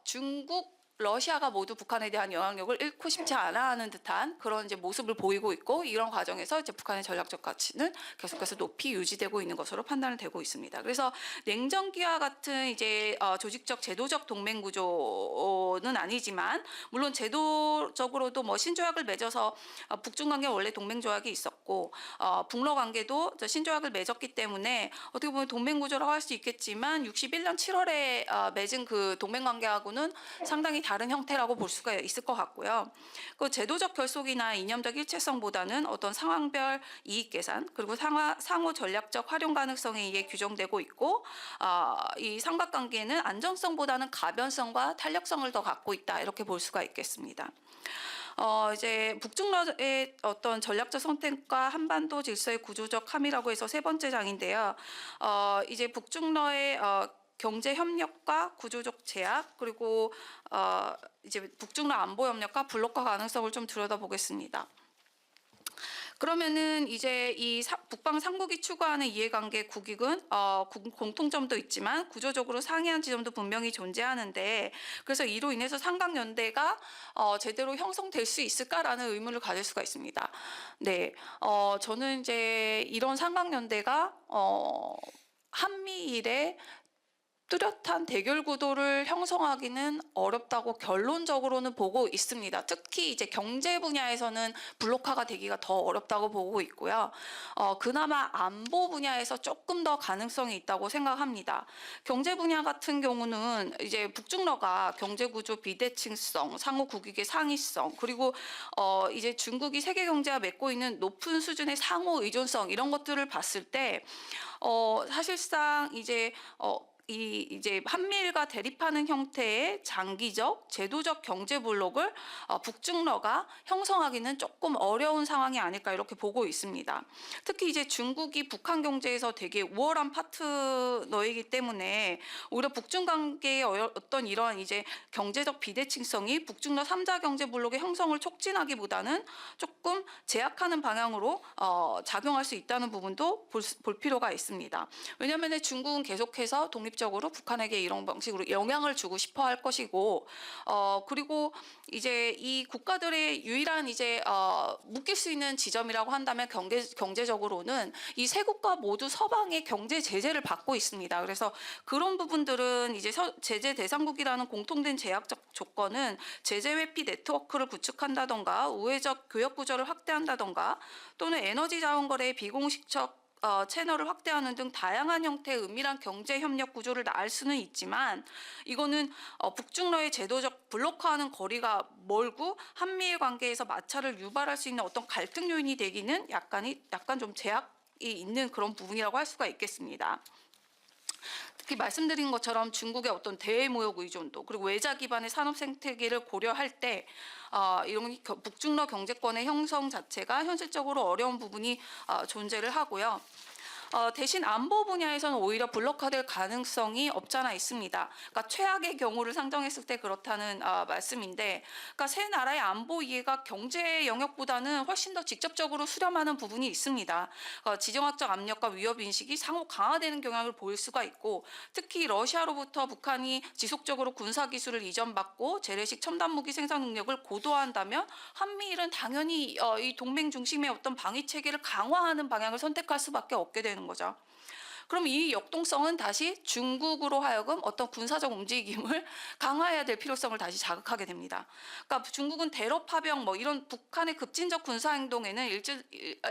중국 러시아가 모두 북한에 대한 영향력을 잃고 싶지 않아 하는 듯한 그런 이제 모습을 보이고 있고, 이런 과정에서 이제 북한의 전략적 가치는 계속해서 높이 유지되고 있는 것으로 판단이 되고 있습니다. 그래서 냉전기와 같은 이제 조직적 제도적 동맹 구조는 아니지만, 물론 제도적으로도 뭐 신조약을 맺어서 북중 관계 원래 동맹 조약이 있었고 북러 관계도 신조약을 맺었기 때문에 어떻게 보면 동맹 구조라고 할 수 있겠지만 61년 7월에 맺은 그 동맹 관계하고는 상당히 다른 형태라고 볼 수가 있을 것 같고요. 그 제도적 결속이나 이념적 일체성보다는 어떤 상황별 이익 계산, 그리고 상호 전략적 활용 가능성에 의해 규정되고 있고, 이 삼각관계는 안정성보다는 가변성과 탄력성을 더 갖고 있다, 이렇게 볼 수가 있겠습니다. 이제 북중러의 어떤 전략적 선택과 한반도 질서의 구조적 함의라고 해서 세 번째 장인데요. 이제 북중러의 경제 협력과 구조적 제약, 그리고 이제 북중러 안보 협력과 블록화 가능성을 좀 들여다보겠습니다. 그러면은 이제 이 북방 삼국이 추구하는 이해관계 국익은 공통점도 있지만 구조적으로 상이한 지점도 분명히 존재하는데, 그래서 이로 인해서 삼각연대가 제대로 형성될 수 있을까라는 의문을 가질 수가 있습니다. 네, 저는 이제 이런 삼각연대가 한미일의 뚜렷한 대결 구도를 형성하기는 어렵다고 결론적으로는 보고 있습니다. 특히 이제 경제 분야에서는 블록화가 되기가 더 어렵다고 보고 있고요. 그나마 안보 분야에서 조금 더 가능성이 있다고 생각합니다. 경제 분야 같은 경우는 이제 북중러가 경제 구조 비대칭성, 상호 국익의 상이성, 그리고 이제 중국이 세계 경제와 맺고 있는 높은 수준의 상호 의존성, 이런 것들을 봤을 때 사실상 이제 이제 한미일과 대립하는 형태의 장기적 제도적 경제 블록을 북중러가 형성하기는 조금 어려운 상황이 아닐까, 이렇게 보고 있습니다. 특히 이제 중국이 북한 경제에서 되게 우월한 파트너이기 때문에 오히려 북중 관계의 어떤 이러한 이제 경제적 비대칭성이 북중러 3자 경제 블록의 형성을 촉진하기보다는 조금 제약하는 방향으로 작용할 수 있다는 부분도 볼 필요가 있습니다. 왜냐하면 중국은 계속해서 독립적으로 북한에게 이런 방식으로 영향을 주고 싶어 할 것이고, 그리고 이제 이 국가들의 유일한 이제 묶일 수 있는 지점이라고 한다면 경제적으로는 이 세 국가 모두 서방의 경제 제재를 받고 있습니다. 그래서 그런 부분들은 이제 제재 대상국이라는 공통된 제약적 조건은 제재 회피 네트워크를 구축한다던가 우회적 교역 구조를 확대한다던가 또는 에너지 자원 거래의 비공식적 채널을 확대하는 등 다양한 형태의 은밀한 경제 협력 구조를 낳을 수는 있지만, 이거는 북중러의 제도적 블록화하는 거리가 멀고 한미일 관계에서 마찰을 유발할 수 있는 어떤 갈등 요인이 되기는 약간 좀 제약이 있는 그런 부분이라고 할 수가 있겠습니다. 특히 말씀드린 것처럼 중국의 어떤 대외무역 의존도, 그리고 외자 기반의 산업 생태계를 고려할 때 이런 북중러 경제권의 형성 자체가 현실적으로 어려운 부분이 존재를 하고요. 대신 안보 분야에서는 오히려 블록화될 가능성이 없잖아 있습니다. 그러니까 최악의 경우를 상정했을 때 그렇다는 말씀인데, 그러니까 세 나라의 안보 이해가 경제 영역보다는 훨씬 더 직접적으로 수렴하는 부분이 있습니다. 지정학적 압력과 위협 인식이 상호 강화되는 경향을 보일 수가 있고, 특히 러시아로부터 북한이 지속적으로 군사 기술을 이전받고 재래식 첨단 무기 생산 능력을 고도화한다면 한미일은 당연히 이 동맹 중심의 어떤 방위 체계를 강화하는 방향을 선택할 수밖에 없게 되는 거죠. 그럼 이 역동성은 다시 중국으로 하여금 어떤 군사적 움직임을 강화해야 될 필요성을 다시 자극하게 됩니다. 그러니까 중국은 대러 파병 뭐 이런 북한의 급진적 군사 행동에는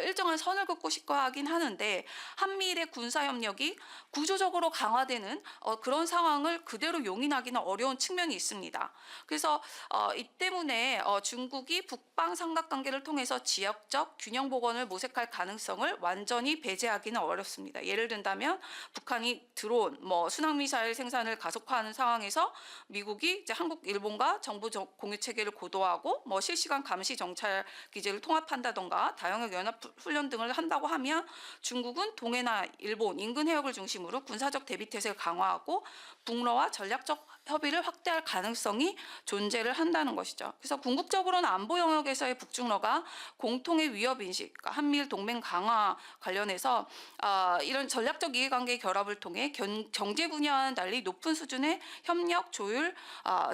일정한 선을 긋고 싶어 하긴 하는데, 한미일의 군사 협력이 구조적으로 강화되는 그런 상황을 그대로 용인하기는 어려운 측면이 있습니다. 그래서 이 때문에 중국이 북방 삼각관계를 통해서 지역적 균형 복원을 모색할 가능성을 완전히 배제하기는 어렵습니다. 예를 든다면 뭐냐면 북한이 드론, 뭐 순항미사일 생산을 가속화하는 상황에서 미국이 이제 한국, 일본과 정보 공유 체계를 고도화하고 뭐 실시간 감시 정찰 기제를 통합한다던가 다영역 연합 훈련 등을 한다고 하면 중국은 동해나 일본 인근 해역을 중심으로 군사적 대비 태세를 강화하고 북러와 전략적 협의를 확대할 가능성이 존재를 한다는 것이죠. 그래서 궁극적으로는 안보 영역에서의 북중러가 공통의 위협 인식, 그러니까 한미일 동맹 강화 관련해서 이런 전략적 이해관계의 결합을 통해 경제 분야와는 달리 높은 수준의 협력, 조율,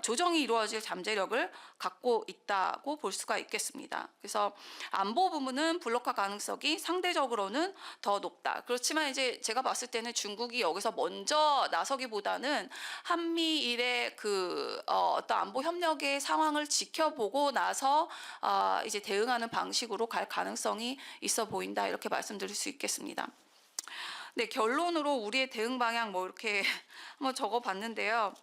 조정이 이루어질 잠재력을 갖고 있다고 볼 수가 있겠습니다. 그래서 안보 부문은 블록화 가능성이 상대적으로는 더 높다. 그렇지만 이제 제가 봤을 때는 중국이 여기서 먼저 나서기보다는 한미일의 어떤 안보 협력의 상황을 지켜보고 나서 이제 대응하는 방식으로 갈 가능성이 있어 보인다, 이렇게 말씀드릴 수 있겠습니다. 네, 결론으로 우리의 대응 방향 뭐 이렇게 한번 적어봤는데요.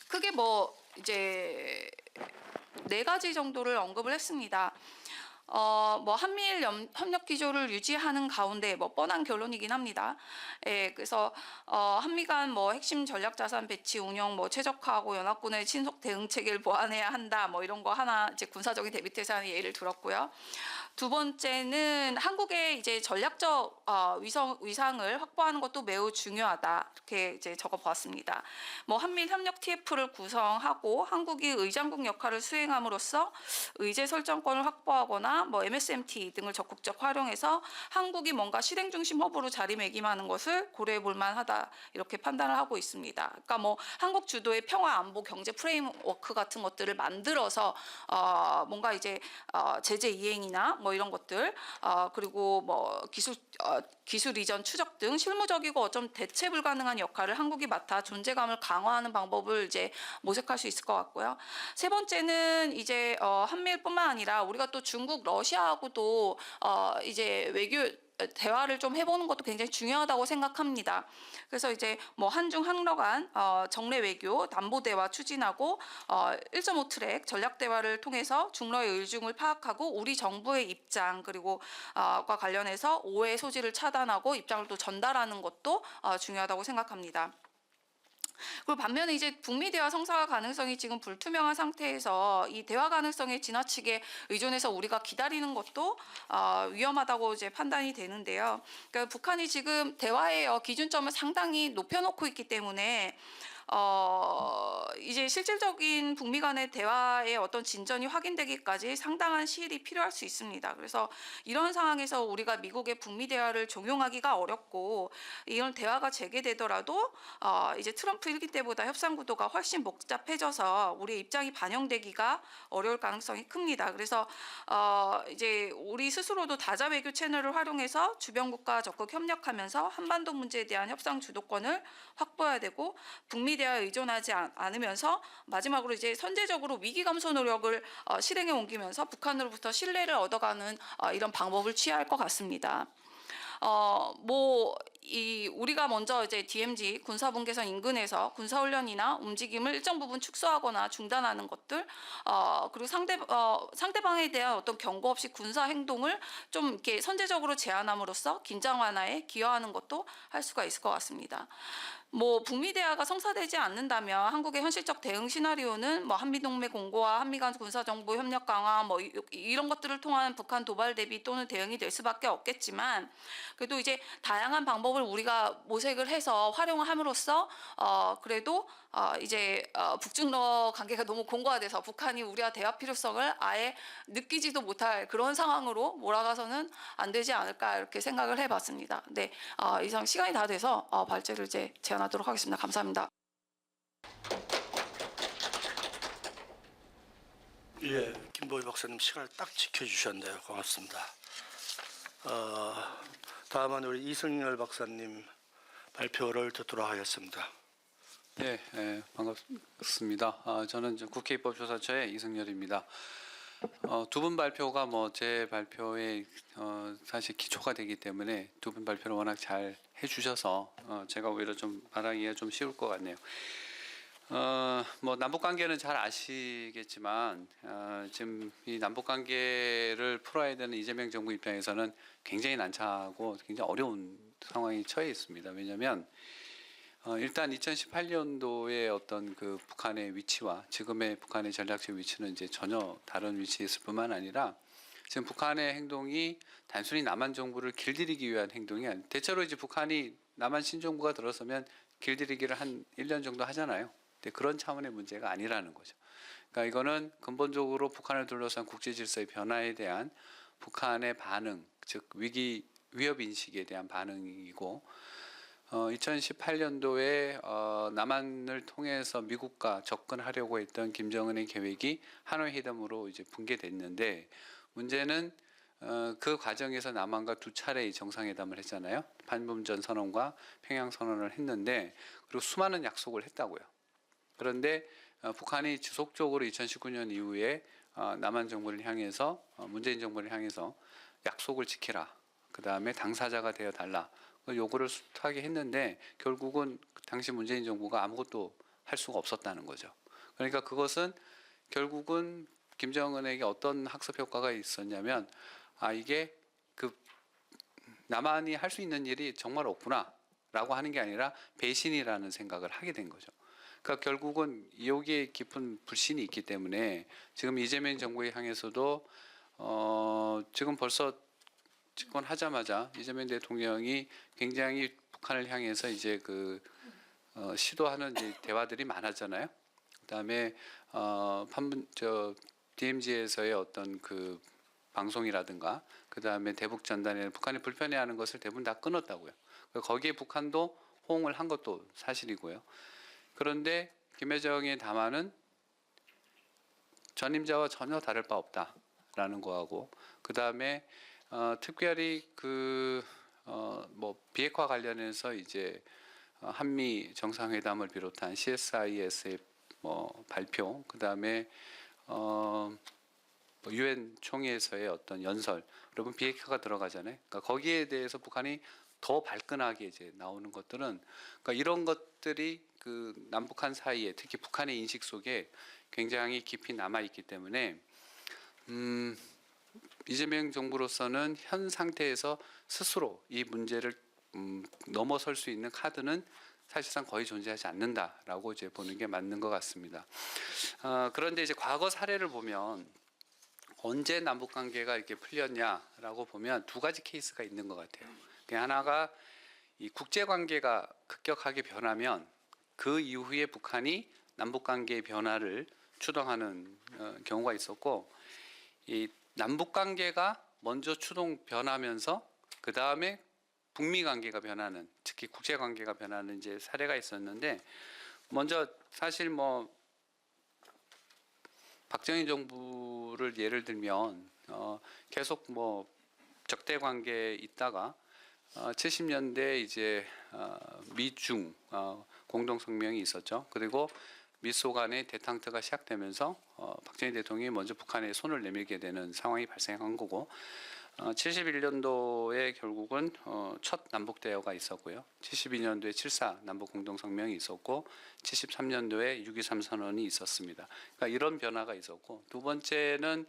크게 뭐 이제 4가지 정도를 언급을 했습니다. 뭐 한미일 협력 기조를 유지하는 가운데 뭐 뻔한 결론이긴 합니다. 예, 그래서 한미 간 뭐 핵심 전략 자산 배치 운영 뭐 최적화하고 연합군의 신속 대응 체계를 보완해야 한다, 뭐 이런 거 하나 이제 군사적인 대비 태세의 예를 들었고요. 두 번째는 한국의 이제 전략적 위상을 확보하는 것도 매우 중요하다, 이렇게 이제 적어보았습니다. 뭐 한미일 협력 TF를 구성하고 한국이 의장국 역할을 수행함으로써 의제 설정권을 확보하거나 뭐 MSMT 등을 적극적 활용해서 한국이 뭔가 실행 중심 허브로 자리매김하는 것을 고려해 볼 만하다, 이렇게 판단을 하고 있습니다. 그러니까 뭐 한국 주도의 평화 안보 경제 프레임워크 같은 것들을 만들어서 뭔가 이제 제재 이행이나 뭐 이런 것들, 그리고 뭐 기술 이전 추적 등 실무적이고 어쩜 대체 불가능한 역할을 한국이 맡아 존재감을 강화하는 방법을 이제 모색할 수 있을 것 같고요. 세 번째는 이제 한미일뿐만 아니라 우리가 또 중국, 러시아하고도 이제 외교 대화를 좀 해보는 것도 굉장히 중요하다고 생각합니다. 그래서 이제 뭐 한중 한러 간 정례 외교 담보 대화 추진하고 1.5 트랙 전략 대화를 통해서 중러의 의중을 파악하고 우리 정부의 입장 그리고 과 관련해서 오해 소지를 차단하고 입장을 또 전달하는 것도 중요하다고 생각합니다. 그리고 반면에 이제 북미 대화 성사 가능성이 지금 불투명한 상태에서 이 대화 가능성에 지나치게 의존해서 우리가 기다리는 것도 위험하다고 이제 판단이 되는데요. 그러니까 북한이 지금 대화의 기준점을 상당히 높여놓고 있기 때문에 이제 실질적인 북미 간의 대화의 어떤 진전이 확인되기까지 상당한 시일이 필요할 수 있습니다. 그래서 이런 상황에서 우리가 미국의 북미 대화를 종용하기가 어렵고 이런 대화가 재개되더라도 이제 트럼프 1기 때보다 협상 구도가 훨씬 복잡해져서 우리의 입장이 반영되기가 어려울 가능성이 큽니다. 그래서 이제 우리 스스로도 다자 외교 채널을 활용해서 주변 국가와 적극 협력하면서 한반도 문제에 대한 협상 주도권을 확보해야 되고 북미 대화에 의존하지 않으면서 마지막으로 이제 선제적으로 위기 감소 노력을 실행에 옮기면서 북한으로부터 신뢰를 얻어가는 이런 방법을 취해야 할 것 같습니다. 우리가 먼저 이제 DMZ 군사분계선 인근에서 군사훈련이나 움직임을 일정 부분 축소하거나 중단하는 것들, 그리고 상대방에 대한 어떤 경고 없이 군사 행동을 좀 이렇게 선제적으로 제한함으로써 긴장 완화에 기여하는 것도 할 수가 있을 것 같습니다. 뭐 북미 대화가 성사되지 않는다면 한국의 현실적 대응 시나리오는 뭐 한미동맹 공고화, 한미 간 군사정보 협력 강화, 뭐 이런 것들을 통한 북한 도발 대비 또는 대응이 될 수밖에 없겠지만, 그래도 이제 다양한 방법을 우리가 모색을 해서 활용을 함으로써 그래도 이제 북중러 관계가 너무 공고화돼서 북한이 우리와 대화 필요성을 아예 느끼지도 못할 그런 상황으로 몰아가서는 안 되지 않을까, 이렇게 생각을 해봤습니다. 네, 이상 시간이 다 돼서 발제를 이제 제안하도록 하겠습니다. 감사합니다. 예, 김보희 박사님 시간을 딱 지켜주셨네요. 고맙습니다. 다음은 우리 이승열 박사님 발표를 듣도록 하겠습니다. 네, 반갑습니다. 저는 국회 입법조사처의 이승열입니다. 두 분 발표가 뭐 제 발표에 사실 기초가 되기 때문에 두 분 발표를 워낙 잘 해주셔서 제가 오히려 좀 말하기가 좀 쉬울 것 같네요. 뭐 남북 관계는 잘 아시겠지만 지금 이 남북 관계를 풀어야 되는 이재명 정부 입장에서는 굉장히 난처하고 굉장히 어려운 상황에 처해 있습니다. 왜냐하면 일단 2018년도에 어떤 그 북한의 위치와 지금의 북한의 전략적 위치는 이제 전혀 다른 위치에 있을 뿐만 아니라 지금 북한의 행동이 단순히 남한 정부를 길들이기 위한 행동이 아니라 대체로 이제 북한이 남한 신정부가 들어서면 길들이기를 한 1년 정도 하잖아요. 근데 그런 차원의 문제가 아니라는 거죠. 그러니까 이거는 근본적으로 북한을 둘러싼 국제 질서의 변화에 대한 북한의 반응, 즉 위협 인식에 대한 반응이고 2018년도에 남한을 통해서 미국과 접근하려고 했던 김정은의 계획이 하노이 회담으로 이제 붕괴됐는데 문제는 그 과정에서 남한과 두 차례 정상회담을 했잖아요. 판문점 선언과 평양 선언을 했는데 그리고 수많은 약속을 했다고요. 그런데 북한이 지속적으로 2019년 이후에 남한 정부를 향해서 문재인 정부를 향해서 약속을 지키라. 그 다음에 당사자가 되어 달라. 요구를 숱하게 했는데 결국은 당시 문재인 정부가 아무것도 할 수가 없었다는 거죠. 그러니까 그것은 결국은 김정은에게 어떤 학습 효과가 있었냐면 이게 그 남한이 할 수 있는 일이 정말 없구나라고 하는 게 아니라 배신이라는 생각을 하게 된 거죠. 그러니까 결국은 여기에 깊은 불신이 있기 때문에 지금 이재명 정부에 향해서도 지금 벌써 집권하자마자 이재명 대통령이 굉장히 북한을 향해서 이제 시도하는 이제 대화들이 많았잖아요. 그다음에 DMZ에서의 어떤 그 방송이라든가 그다음에 대북 전단에 북한이 불편해하는 것을 대부분 다 끊었다고요. 거기에 북한도 호응을 한 것도 사실이고요. 그런데 김여정의 담화는 전임자와 전혀 다를 바 없다라는 거하고 그다음에 특별히 뭐 비핵화 관련해서 이제 한미 정상회담을 비롯한 CSIS의 뭐 발표, 그다음에 유엔 총회에서의 어떤 연설, 여러분 비핵화가 들어가잖아요. 그러니까 거기에 대해서 북한이 더 발끈하게 이제 나오는 것들은 그러니까 이런 것들이 그 남북한 사이에 특히 북한의 인식 속에 굉장히 깊이 남아 있기 때문에 이재명 정부로서는 현 상태에서 스스로 이 문제를 넘어설 수 있는 카드는 사실상 거의 존재하지 않는다라고 이제 보는 게 맞는 것 같습니다. 그런데 이제 과거 사례를 보면 언제 남북 관계가 이렇게 풀렸냐라고 보면 두 가지 케이스가 있는 것 같아요. 하나가 이 국제 관계가 급격하게 변하면 그 이후에 북한이 남북 관계의 변화를 추동하는 경우가 있었고, 이 남북 관계가 먼저 변하면서 그 다음에 북미 관계가 변하는, 특히 국제 관계가 변하는 이제 사례가 있었는데, 먼저 사실 뭐 박정희 정부를 예를 들면 계속 뭐 적대 관계에 있다가 70년대 이제 미중 공동 성명이 있었죠. 그리고 미소 간의 대탕트가 시작되면서 박정희 대통령이 먼저 북한에 손을 내밀게 되는 상황이 발생한 거고, 71년도에 결국은 첫 남북 대화가 있었고요. 72년도에 7.4 남북 공동 성명이 있었고, 73년도에 6.23 선언이 있었습니다. 그러니까 이런 변화가 있었고, 두 번째는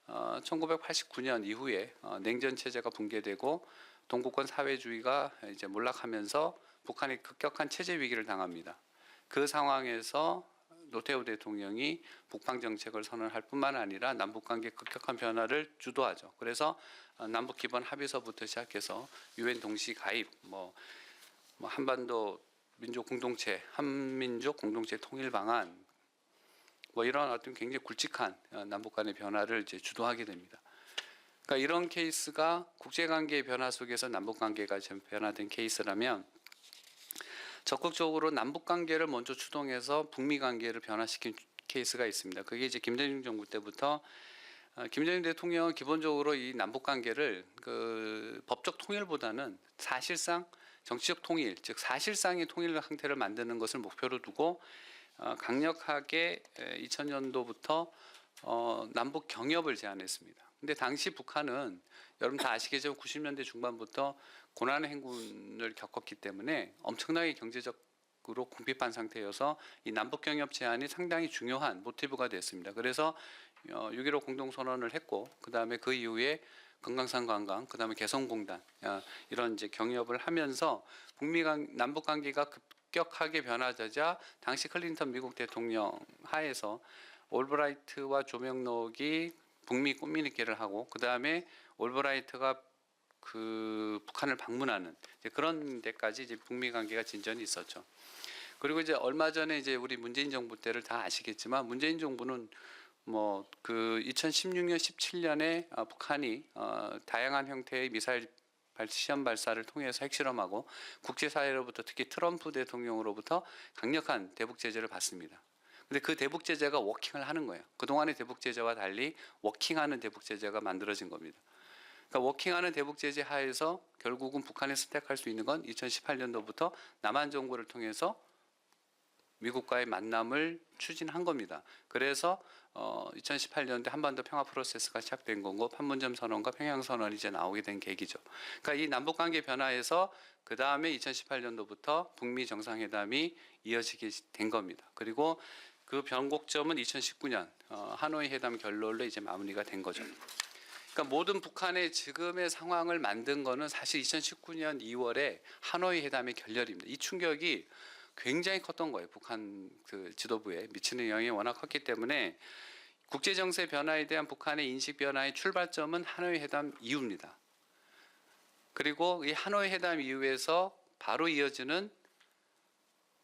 1989년 이후에 냉전 체제가 붕괴되고 동북권 사회주의가 이제 몰락하면서 북한이 급격한 체제 위기를 당합니다. 그 상황에서 노태우 대통령이 북방 정책을 선언할 뿐만 아니라 남북 관계 급격한 변화를 주도하죠. 그래서 남북 기본 합의서부터 시작해서 유엔 동시 가입, 뭐 한반도 민족 공동체, 한민족 공동체 통일 방안, 뭐 이런 어떤 굉장히 굵직한 남북 간의 변화를 이제 주도하게 됩니다. 그러니까 이런 케이스가 국제관계의 변화 속에서 남북관계가 변화된 케이스라면, 적극적으로 남북관계를 먼저 추동해서 북미관계를 변화시킨 케이스가 있습니다. 그게 이제 김대중 정부 때부터 김대중 대통령은 기본적으로 이 남북관계를 그 법적 통일보다는 사실상 정치적 통일, 즉 사실상의 통일 상태를 만드는 것을 목표로 두고 강력하게 2000년도부터 남북 경협을 제안했습니다. 근데 당시 북한은 여러분 다 아시겠지만 90년대 중반부터 고난의 행군을 겪었기 때문에 엄청나게 경제적 으로 궁핍한 상태여서 이 남북 경협 제한이 상당히 중요한 모티브가 됐습니다. 그래서 6.15 공동선언을 했고 그다음에 그 이후에 금강산 관광, 그다음에 개성공단 이런 이제 경협을 하면서 남북 관계가 급격하게 변화되자 당시 클린턴 미국 대통령 하에서 올브라이트와 조명록이 북미 꽃미니케를 하고 그다음에 올브라이트가 그 북한을 방문하는 이제 그런 데까지 이제 북미 관계가 진전이 있었죠. 그리고 이제 얼마 전에 이제 우리 문재인 정부 때를 다 아시겠지만 문재인 정부는 뭐 그 2016년 17년에 북한이 다양한 형태의 미사일 시험 발사를 통해서 핵실험하고 국제사회로부터 특히 트럼프 대통령으로부터 강력한 대북 제재를 받습니다. 근데 그 대북 제재가 워킹을 하는 거예요. 그동안의 대북 제재와 달리 워킹하는 대북 제재가 만들어진 겁니다. 그러니까 워킹하는 대북 제재 하에서 결국은 북한이 선택할 수 있는 건 2018년도부터 남한 정부를 통해서 미국과의 만남을 추진한 겁니다. 그래서 2018년도에 한반도 평화 프로세스가 시작된 거고 판문점 선언과 평양 선언이 이제 나오게 된 계기죠. 그러니까 이 남북 관계 변화에서 그 다음에 2018년도부터 북미 정상회담이 이어지게 된 겁니다. 그리고 그 변곡점은 2019년 하노이 회담 결론로 이제 마무리가 된 거죠. 그러니까 모든 북한의 지금의 상황을 만든 거는 사실 2019년 2월에 하노이 회담의 결렬입니다. 이 충격이 굉장히 컸던 거예요. 북한 그 지도부에 미치는 영향이 워낙 컸기 때문에 국제 정세 변화에 대한 북한의 인식 변화의 출발점은 하노이 회담 이후입니다. 그리고 이 하노이 회담 이후에서 바로 이어지는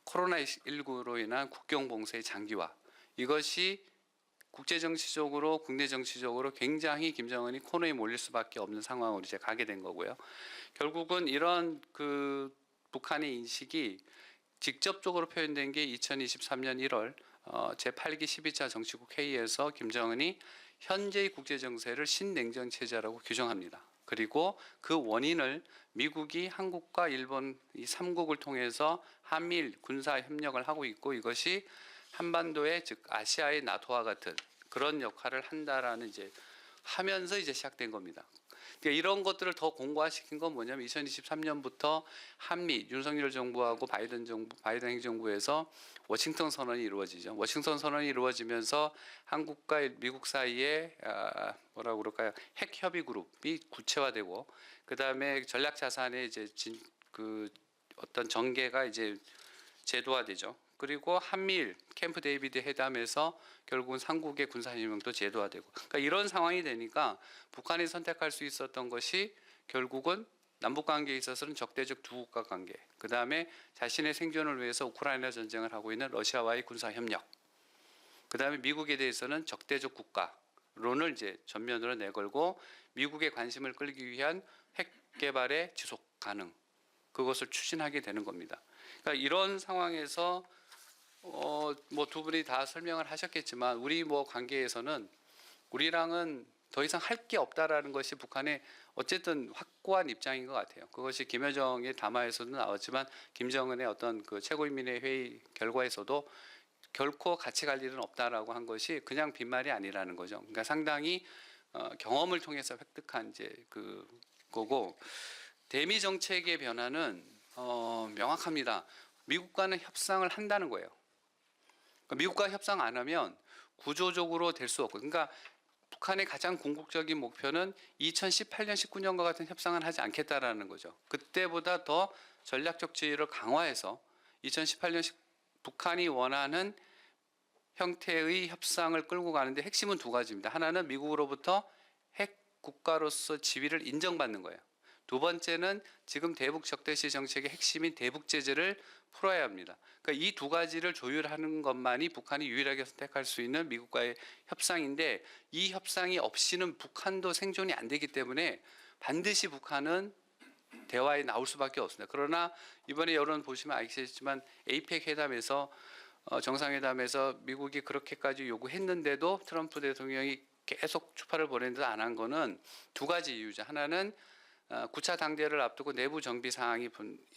코로나19로 인한 국경 봉쇄의 장기화, 이것이 국제 정치적으로 국내 정치적으로 굉장히 김정은이 코너에 몰릴 수밖에 없는 상황으로 이제 가게 된 거고요. 결국은 이런 그 북한의 인식이 직접적으로 표현된 게 2023년 1월 제8기 12차 정치국 회의에서 김정은이 현재의 국제 정세를 신냉전 체제라고 규정합니다. 그리고 그 원인을 미국이 한국과 일본 이 3국을 통해서 한미일 군사 협력을 하고 있고 이것이 한반도의 즉 아시아의 나토와 같은 그런 역할을 한다라는 이제 하면서 이제 시작된 겁니다. 그러니까 이런 것들을 더 공고화시킨 건 뭐냐면 2023년부터 한미 윤석열 정부하고 바이든 행정부에서 워싱턴 선언이 이루어지죠. 워싱턴 선언이 이루어지면서 한국과 미국 사이에 뭐라고 그럴까요? 핵 협의 그룹이 구체화되고 그다음에 전략 자산의 이제 그 어떤 전개가 이제 제도화되죠. 그리고 한미일 캠프 데이비드 회담에서 결국은 삼국의 군사협력도 제도화되고 그러니까 이런 상황이 되니까 북한이 선택할 수 있었던 것이 결국은 남북 관계에 있어서는 적대적 두 국가 관계, 그 다음에 자신의 생존을 위해서 우크라이나 전쟁을 하고 있는 러시아와의 군사협력, 그 다음에 미국에 대해서는 적대적 국가론을 이제 전면으로 내걸고 미국의 관심을 끌기 위한 핵 개발의 지속 가능, 그것을 추진하게 되는 겁니다. 그러니까 이런 상황에서 뭐 두 분이 다 설명을 하셨겠지만 우리 뭐 관계에서는 우리랑은 더 이상 할 게 없다라는 것이 북한의 어쨌든 확고한 입장인 것 같아요. 그것이 김여정의 담화에서도 나왔지만 김정은의 어떤 그 최고인민회 회의 결과에서도 결코 같이 갈 일은 없다라고 한 것이 그냥 빈말이 아니라는 거죠. 그러니까 상당히 경험을 통해서 획득한 이제 그 거고 대미 정책의 변화는 명확합니다. 미국과는 협상을 한다는 거예요. 그러니까 미국과 협상 안 하면 구조적으로 될 수 없고, 그러니까 북한의 가장 궁극적인 목표는 2018년, 19년과 같은 협상은 하지 않겠다라는 거죠. 그때보다 더 전략적 지위를 강화해서 2018년 북한이 원하는 형태의 협상을 끌고 가는데 핵심은 두 가지입니다. 하나는 미국으로부터 핵 국가로서 지위를 인정받는 거예요. 두 번째는 지금 대북 적대시 정책의 핵심인 대북 제재를 풀어야 합니다. 그러니까 이 두 가지를 조율하는 것만이 북한이 유일하게 선택할 수 있는 미국과의 협상인데 이 협상이 없이는 북한도 생존이 안 되기 때문에 반드시 북한은 대화에 나올 수밖에 없습니다. 그러나 이번에 여론 보시면 아시겠지만 에이펙 회담에서 정상회담에서 미국이 그렇게까지 요구했는데도 트럼프 대통령이 계속 추파를 보낸 듯 안 한 거는 두 가지 이유죠. 하나는 9차 당대를 앞두고 내부 정비 사항이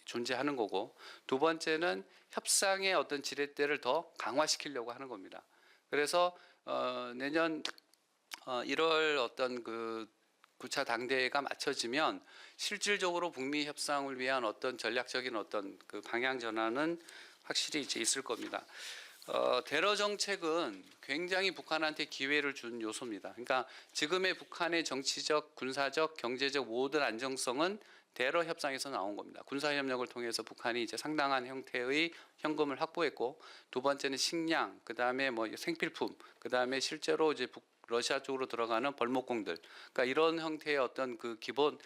존재하는 거고, 두 번째는 협상의 어떤 지렛대를 더 강화시키려고 하는 겁니다. 그래서 내년 1월 어떤 그 9차 당대가 맞춰지면 실질적으로 북미 협상을 위한 어떤 전략적인 어떤 그 방향 전환은 확실히 이제 있을 겁니다. 대러 정책은 굉장히 북한한테 기회를 준 요소입니다. 그러니까 지금의 북한의 정치적, 군사적, 경제적 모든 안정성은 대러 협상에서 나온 겁니다. 군사 협력을 통해서 북한이 이제 상당한 형태의 현금을 확보했고, 두 번째는 식량, 그다음에 뭐 생필품, 그다음에 실제로 이제 러시아 쪽으로 들어가는 벌목공들, 그러니까 이런 형태의 어떤 그 기본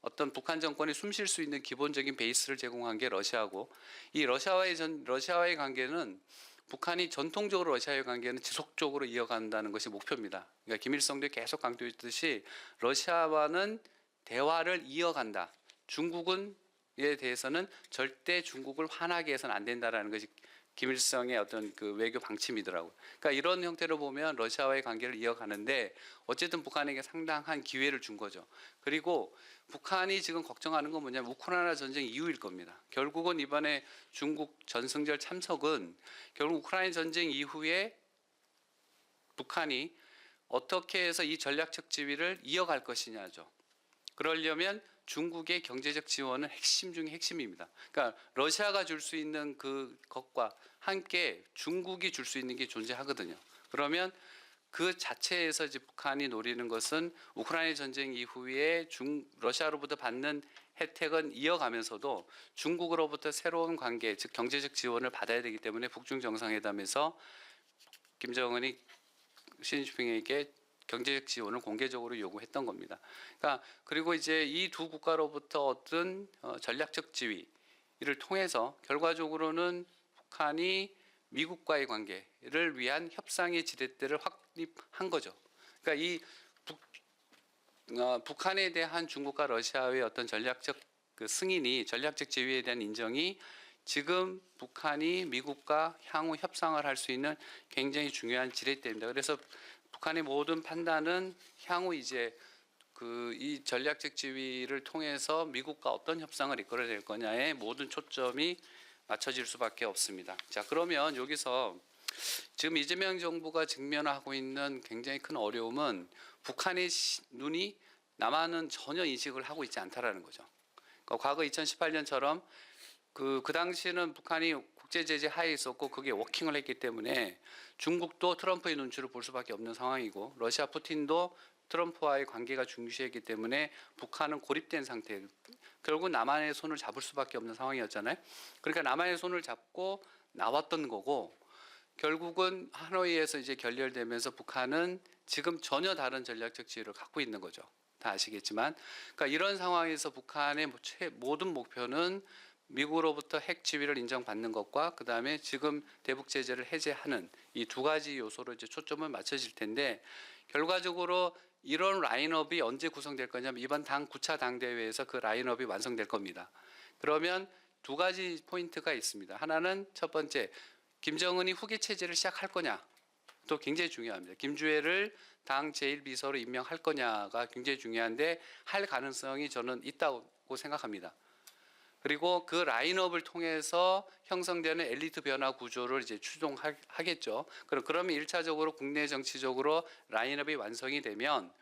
어떤 북한 정권이 숨 쉴 수 있는 기본적인 베이스를 제공한 게 러시아고, 이 러시아와의 관계는 북한이 전통적으로 러시아와의 관계는 지속적으로 이어간다는 것이 목표입니다. 그러니까 김일성도 계속 강조했듯이 러시아와는 대화를 이어간다. 중국에 대해서는 절대 중국을 화나게 해서는 안 된다라는 것이 김일성의 어떤 그 외교 방침이더라고요. 그러니까 이런 형태로 보면 러시아와의 관계를 이어가는데 어쨌든 북한에게 상당한 기회를 준 거죠. 그리고 북한이 지금 걱정하는 건 뭐냐면 우크라이나 전쟁 이후일 겁니다. 결국은 이번에 중국 전승절 참석은 결국 우크라이나 전쟁 이후에 북한이 어떻게 해서 이 전략적 지위를 이어갈 것이냐죠. 그러려면 중국의 경제적 지원은 핵심 중의 핵심입니다. 그러니까 러시아가 줄 수 있는 그것과 함께 중국이 줄 수 있는 게 존재하거든요. 그러면 그 자체에서 이제 북한이 노리는 것은 우크라이나 전쟁 이후에 러시아로부터 받는 혜택은 이어가면서도 중국으로부터 새로운 관계, 즉 경제적 지원을 받아야 되기 때문에 북중 정상회담에서 김정은이 시진핑에게 경제적 지원을 공개적으로 요구했던 겁니다. 그러니까 그리고 이제 이 두 국가로부터 얻은 전략적 지위를 통해서 결과적으로는 북한이 미국과의 관계를 위한 협상의 지렛대를 확립한 거죠. 그러니까 이 북한에 대한 중국과 러시아의 어떤 전략적 그 승인이 전략적 지위에 대한 인정이 지금 북한이 미국과 향후 협상을 할 수 있는 굉장히 중요한 지렛대입니다. 그래서 북한의 모든 판단은 향후 이제 이 전략적 지위를 통해서 미국과 어떤 협상을 이끌어낼 거냐에 모든 초점이 맞춰질 수밖에 없습니다. 자, 그러면 여기서 지금 이재명 정부가 직면하고 있는 굉장히 큰 어려움은 북한의 눈이 남한은 전혀 인식을 하고 있지 않다라는 거죠. 그러니까 과거 2018년처럼 그 당시에는 북한이 국제 제재 하에 있었고 그게 워킹을 했기 때문에 중국도 트럼프의 눈치를 볼 수밖에 없는 상황이고 러시아 푸틴도 트럼프와의 관계가 중시했기 때문에 북한은 고립된 상태. 결국 남한의 손을 잡을 수밖에 없는 상황이었잖아요. 그러니까 남한의 손을 잡고 나왔던 거고 결국은 하노이에서 이제 결렬되면서 북한은 지금 전혀 다른 전략적 지위를 갖고 있는 거죠. 다 아시겠지만, 그러니까 이런 상황에서 북한의 모든 목표는 미국으로부터 핵 지위를 인정받는 것과 그 다음에 지금 대북 제재를 해제하는 이 두 가지 요소로 이제 초점을 맞춰질 텐데 결과적으로 이런 라인업이 언제 구성될 거냐면 이번 당 9차 당대회에서 그 라인업이 완성될 겁니다. 그러면 두 가지 포인트가 있습니다. 하나는 첫 번째, 김정은이 후계 체제를 시작할 거냐. 또 굉장히 중요합니다. 김주애를 당 제1비서로 임명할 거냐가 굉장히 중요한데 할 가능성이 저는 있다고 생각합니다. 그리고 그 라인업을 통해서 형성되는 엘리트 변화 구조를 이제 추종하겠죠. 그러면 1차적으로 국내 정치적으로 라인업이 완성이 되면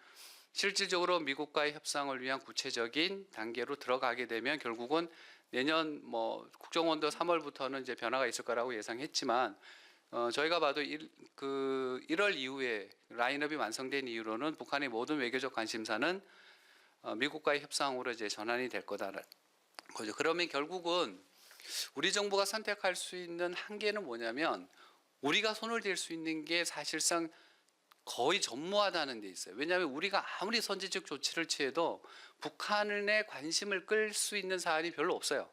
실질적으로 미국과의 협상을 위한 구체적인 단계로 들어가게 되면 결국은 내년 뭐 국정원도 3월부터는 이제 변화가 있을 거라고 예상했지만 저희가 봐도 1월 이후에 라인업이 완성된 이후로는 북한의 모든 외교적 관심사는 미국과의 협상으로 이제 전환이 될 거다라는 거죠. 그러면 결국은 우리 정부가 선택할 수 있는 한계는 뭐냐면 우리가 손을 댈 수 있는 게 사실상 거의 전무하다는 데 있어요. 왜냐하면 우리가 아무리 선제적 조치를 취해도 북한의 관심을 끌 수 있는 사안이 별로 없어요.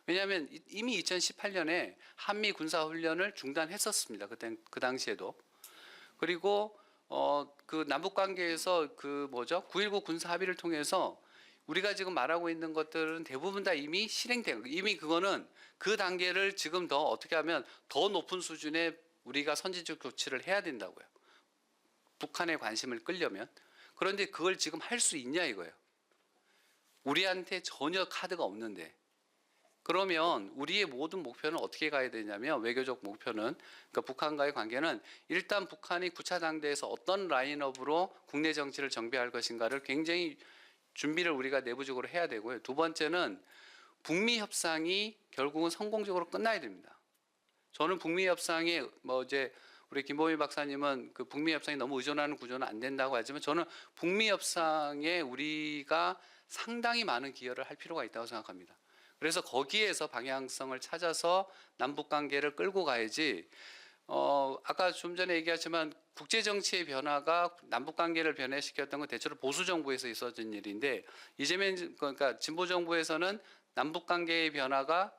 왜냐하면 이미 2018년에 한미 군사훈련을 중단했었습니다. 그 당시에도. 그리고 그 남북 관계에서 9.19 군사 합의를 통해서 우리가 지금 말하고 있는 것들은 대부분 다 이미 실행된 거예요. 이미 그거는 그 단계를 지금 더 어떻게 하면 더 높은 수준의 우리가 선제적 조치를 해야 된다고요. 북한의 관심을 끌려면. 그런데 그걸 지금 할 수 있냐 이거예요. 우리한테 전혀 카드가 없는데. 그러면 우리의 모든 목표는 어떻게 가야 되냐면 외교적 목표는 그러니까 북한과의 관계는 일단 북한이 9차 당대에서 어떤 라인업으로 국내 정치를 정비할 것인가를 굉장히 준비를 우리가 내부적으로 해야 되고요. 두 번째는 북미 협상이 결국은 성공적으로 끝나야 됩니다. 저는 북미 협상에 뭐 이제 우리 김보미 박사님은 그 북미 협상이 너무 의존하는 구조는 안 된다고 하지만 저는 북미 협상에 우리가 상당히 많은 기여를 할 필요가 있다고 생각합니다. 그래서 거기에서 방향성을 찾아서 남북 관계를 끌고 가야지. 아까 좀 전에 얘기했지만 국제 정치의 변화가 남북 관계를 변화시켰던 건 대체로 보수 정부에서 있어진 일인데 이재명 그러니까 진보 정부에서는 남북 관계의 변화가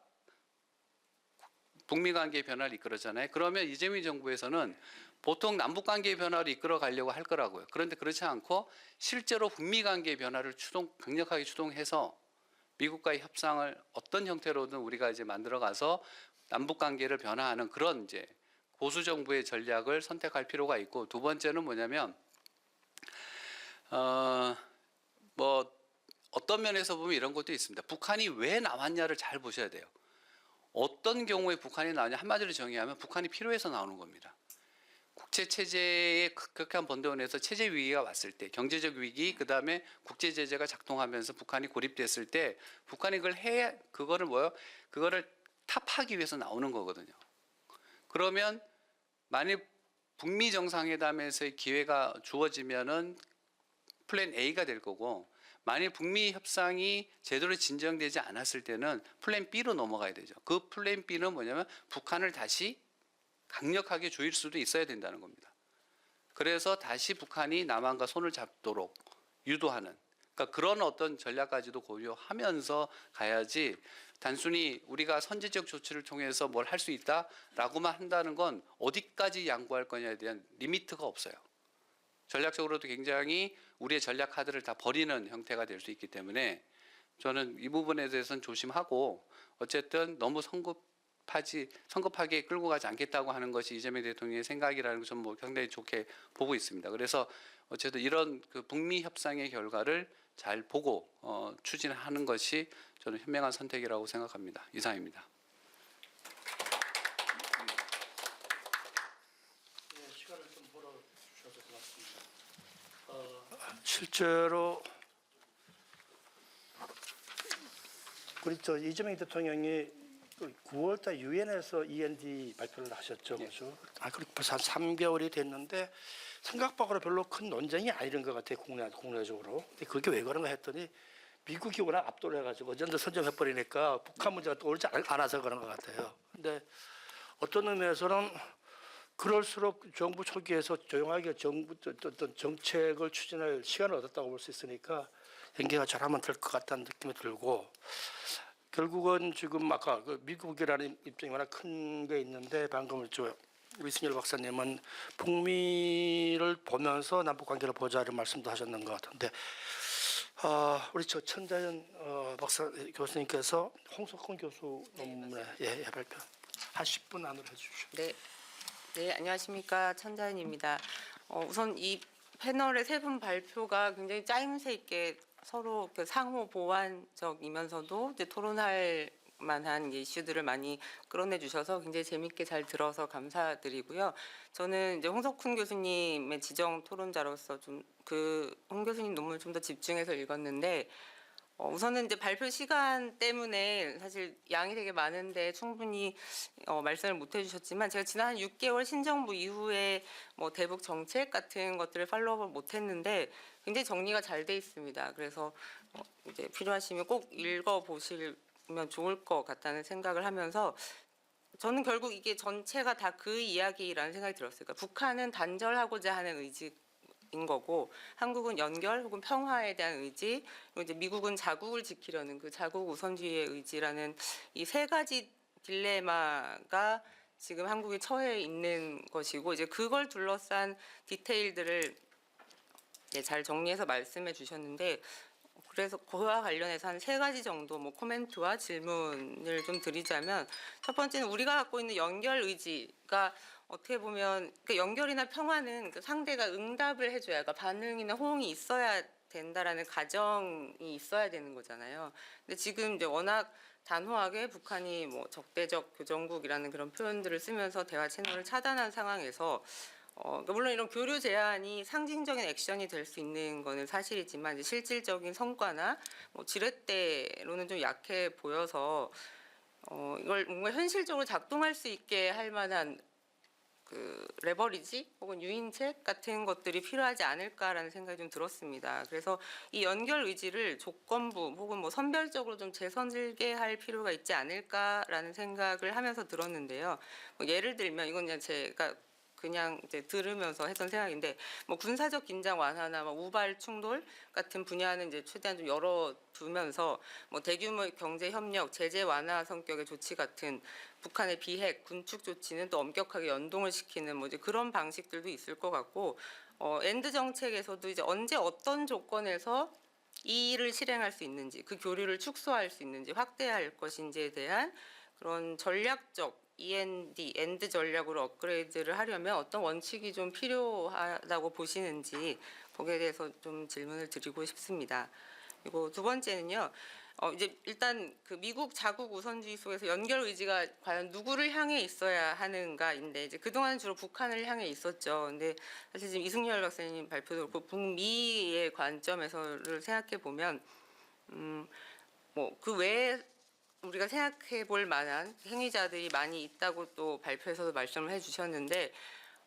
북미 관계의 변화를 이끌었잖아요. 그러면 이재명 정부에서는 보통 남북 관계의 변화를 이끌어 가려고 할 거라고요. 그런데 그렇지 않고 실제로 북미 관계의 변화를 강력하게 추동해서 미국과의 협상을 어떤 형태로든 우리가 이제 만들어 가서 남북 관계를 변화하는 그런 이제 보수 정부의 전략을 선택할 필요가 있고, 두 번째는 뭐냐면 뭐 어떤 면에서 보면 이런 것도 있습니다. 북한이 왜 나왔냐를 잘 보셔야 돼요. 어떤 경우에 북한이 나오냐, 한마디로 정의하면 북한이 필요해서 나오는 겁니다. 국제 체제의 급격한 번동에서 체제 위기가 왔을 때, 경제적 위기, 그 다음에 국제 제재가 작동하면서 북한이 고립됐을 때, 북한이 그거를 타파하기 위해서 나오는 거거든요. 그러면 만약 북미 정상회담에서의 기회가 주어지면은 플랜 A가 될 거고, 만약 북미 협상이 제대로 진정되지 않았을 때는 플랜 B로 넘어가야 되죠. 그 플랜 B는 뭐냐면 북한을 다시 강력하게 조일 수도 있어야 된다는 겁니다. 그래서 다시 북한이 남한과 손을 잡도록 유도하는, 그러니까 그런 어떤 전략까지도 고려하면서 가야지 단순히 우리가 선제적 조치를 통해서 뭘 할 수 있다라고만 한다는 건 어디까지 양보할 거냐에 대한 리미트가 없어요. 전략적으로도 굉장히 우리의 전략 카드를 다 버리는 형태가 될 수 있기 때문에 저는 이 부분에 대해서는 조심하고, 어쨌든 너무 성급하게 끌고 가지 않겠다고 하는 것이 이재명 대통령의 생각이라는 것은 뭐 상당히 좋게 보고 있습니다. 그래서 어쨌든 이런 그 북미 협상의 결과를 잘 보고 추진하는 것이 저는 현명한 선택이라고 생각합니다. 이상입니다. 시간을 좀 벌어 주셔서 고맙습니다. 실제로 우리 이재명 대통령이 9월달 유엔에서 END 발표를 하셨죠, 그렇죠? 그리고 벌써 한 3개월이 됐는데 생각보다 별로 큰 논쟁이 아니는 것 같아요, 국내적으로. 근데 그게 왜 그런가 했더니 미국이 워낙 압도를 해가지고 어젠도 선정해버리니까 북한 문제가 떠오르지 않아서 그런 것 같아요. 근데 어떤 의미에서는 그럴수록 정부 초기에서 조용하게 어떤 정책을 추진할 시간을 얻었다고 볼 수 있으니까 연계가 잘하면 될 것 같다는 느낌이 들고, 결국은 지금 아까 그 미국이라는 입장이 워낙 큰 게 있는데 방금 위승열 박사님은 북미를 보면서 남북 관계를 보자 이런 말씀도 하셨는 것 같은데, 우리 천자연 박사 교수님께서 홍석훈 교수 논문의 발표 한 10분 안으로 해주시죠. 네, 안녕하십니까, 천자연입니다. 우선 이 패널의 세 분 발표가 굉장히 짜임새 있게 서로 그 상호 보완적이면서도 이제 토론할 만한 이슈들을 많이 끌어내 주셔서 굉장히 재밌게 잘 들어서 감사드리고요. 저는 이제 홍석훈 교수님의 지정 토론자로서 좀 홍 교수님 논문을 좀 더 집중해서 읽었는데, 우선은 이제 발표 시간 때문에 사실 양이 되게 많은데 충분히 말씀을 못 해주셨지만, 제가 지난 한 6개월 신정부 이후에 뭐 대북 정책 같은 것들을 팔로우업을 못 했는데 굉장히 정리가 잘 돼 있습니다. 그래서 이제 필요하시면 꼭 읽어보시면 좋을 것 같다는 생각을 하면서, 저는 결국 이게 전체가 다 그 이야기라는 생각이 들었어요. 그러니까 북한은 단절하고자 하는 의지인 거고, 한국은 연결 혹은 평화에 대한 의지, 그리고 이제 미국은 자국을 지키려는 그 자국 우선주의의 의지라는 이 세 가지 딜레마가 지금 한국이 처해 있는 것이고, 이제 그걸 둘러싼 디테일들을 잘 정리해서 말씀해 주셨는데, 그래서 그와 관련해서 한 세 가지 정도 뭐 코멘트와 질문을 좀 드리자면, 첫 번째는 우리가 갖고 있는 연결 의지가 어떻게 보면 그 연결이나 평화는 그 상대가 응답을 해줘야, 그러니까 반응이나 호응이 있어야 된다라는 가정이 있어야 되는 거잖아요. 근데 지금 이제 워낙 단호하게 북한이 뭐 적대적 교정국이라는 그런 표현들을 쓰면서 대화 채널을 차단한 상황에서 그러니까 물론 이런 교류 제한이 상징적인 액션이 될 수 있는 거는 사실이지만, 이제 실질적인 성과나 뭐 지렛대로는 좀 약해 보여서 이걸 뭔가 현실적으로 작동할 수 있게 할 만한 그 레버리지 혹은 유인책 같은 것들이 필요하지 않을까라는 생각이 좀 들었습니다. 그래서 이 연결 의지를 조건부 혹은 뭐 선별적으로 좀 재선들게 할 필요가 있지 않을까라는 생각을 하면서 들었는데요. 뭐 예를 들면 이건 그냥 제가 그냥 이제 들으면서 했던 생각인데 뭐 군사적 긴장 완화나 뭐 우발 충돌 같은 분야는 이제 최대한 좀 열어두면서 뭐 대규모 경제 협력, 제재 완화 성격의 조치 같은 북한의 비핵, 군축 조치는 또 엄격하게 연동을 시키는 뭐 이제 그런 방식들도 있을 것 같고 엔드 정책에서도 이제 언제 어떤 조건에서 이 일을 실행할 수 있는지 그 교류를 축소할 수 있는지 확대할 것인지에 대한 그런 전략적 END, 엔드 전략으로 업그레이드를 하려면 어떤 원칙이 좀 필요하다고 보시는지 거기에 대해서 좀 질문을 드리고 싶습니다. 그리고 두 번째는요. 이제 일단 그 미국 자국 우선주의 속에서 연결 의지가 과연 누구를 향해 있어야 하는가인데 이제 그동안 주로 북한을 향해 있었죠. 근데 사실 지금 이승열 박사님 발표도 그렇고 북미의 관점에서를 생각해 보면 뭐 그 외에 우리가 생각해 볼 만한 행위자들이 많이 있다고 또 발표에서도 말씀을 해주셨는데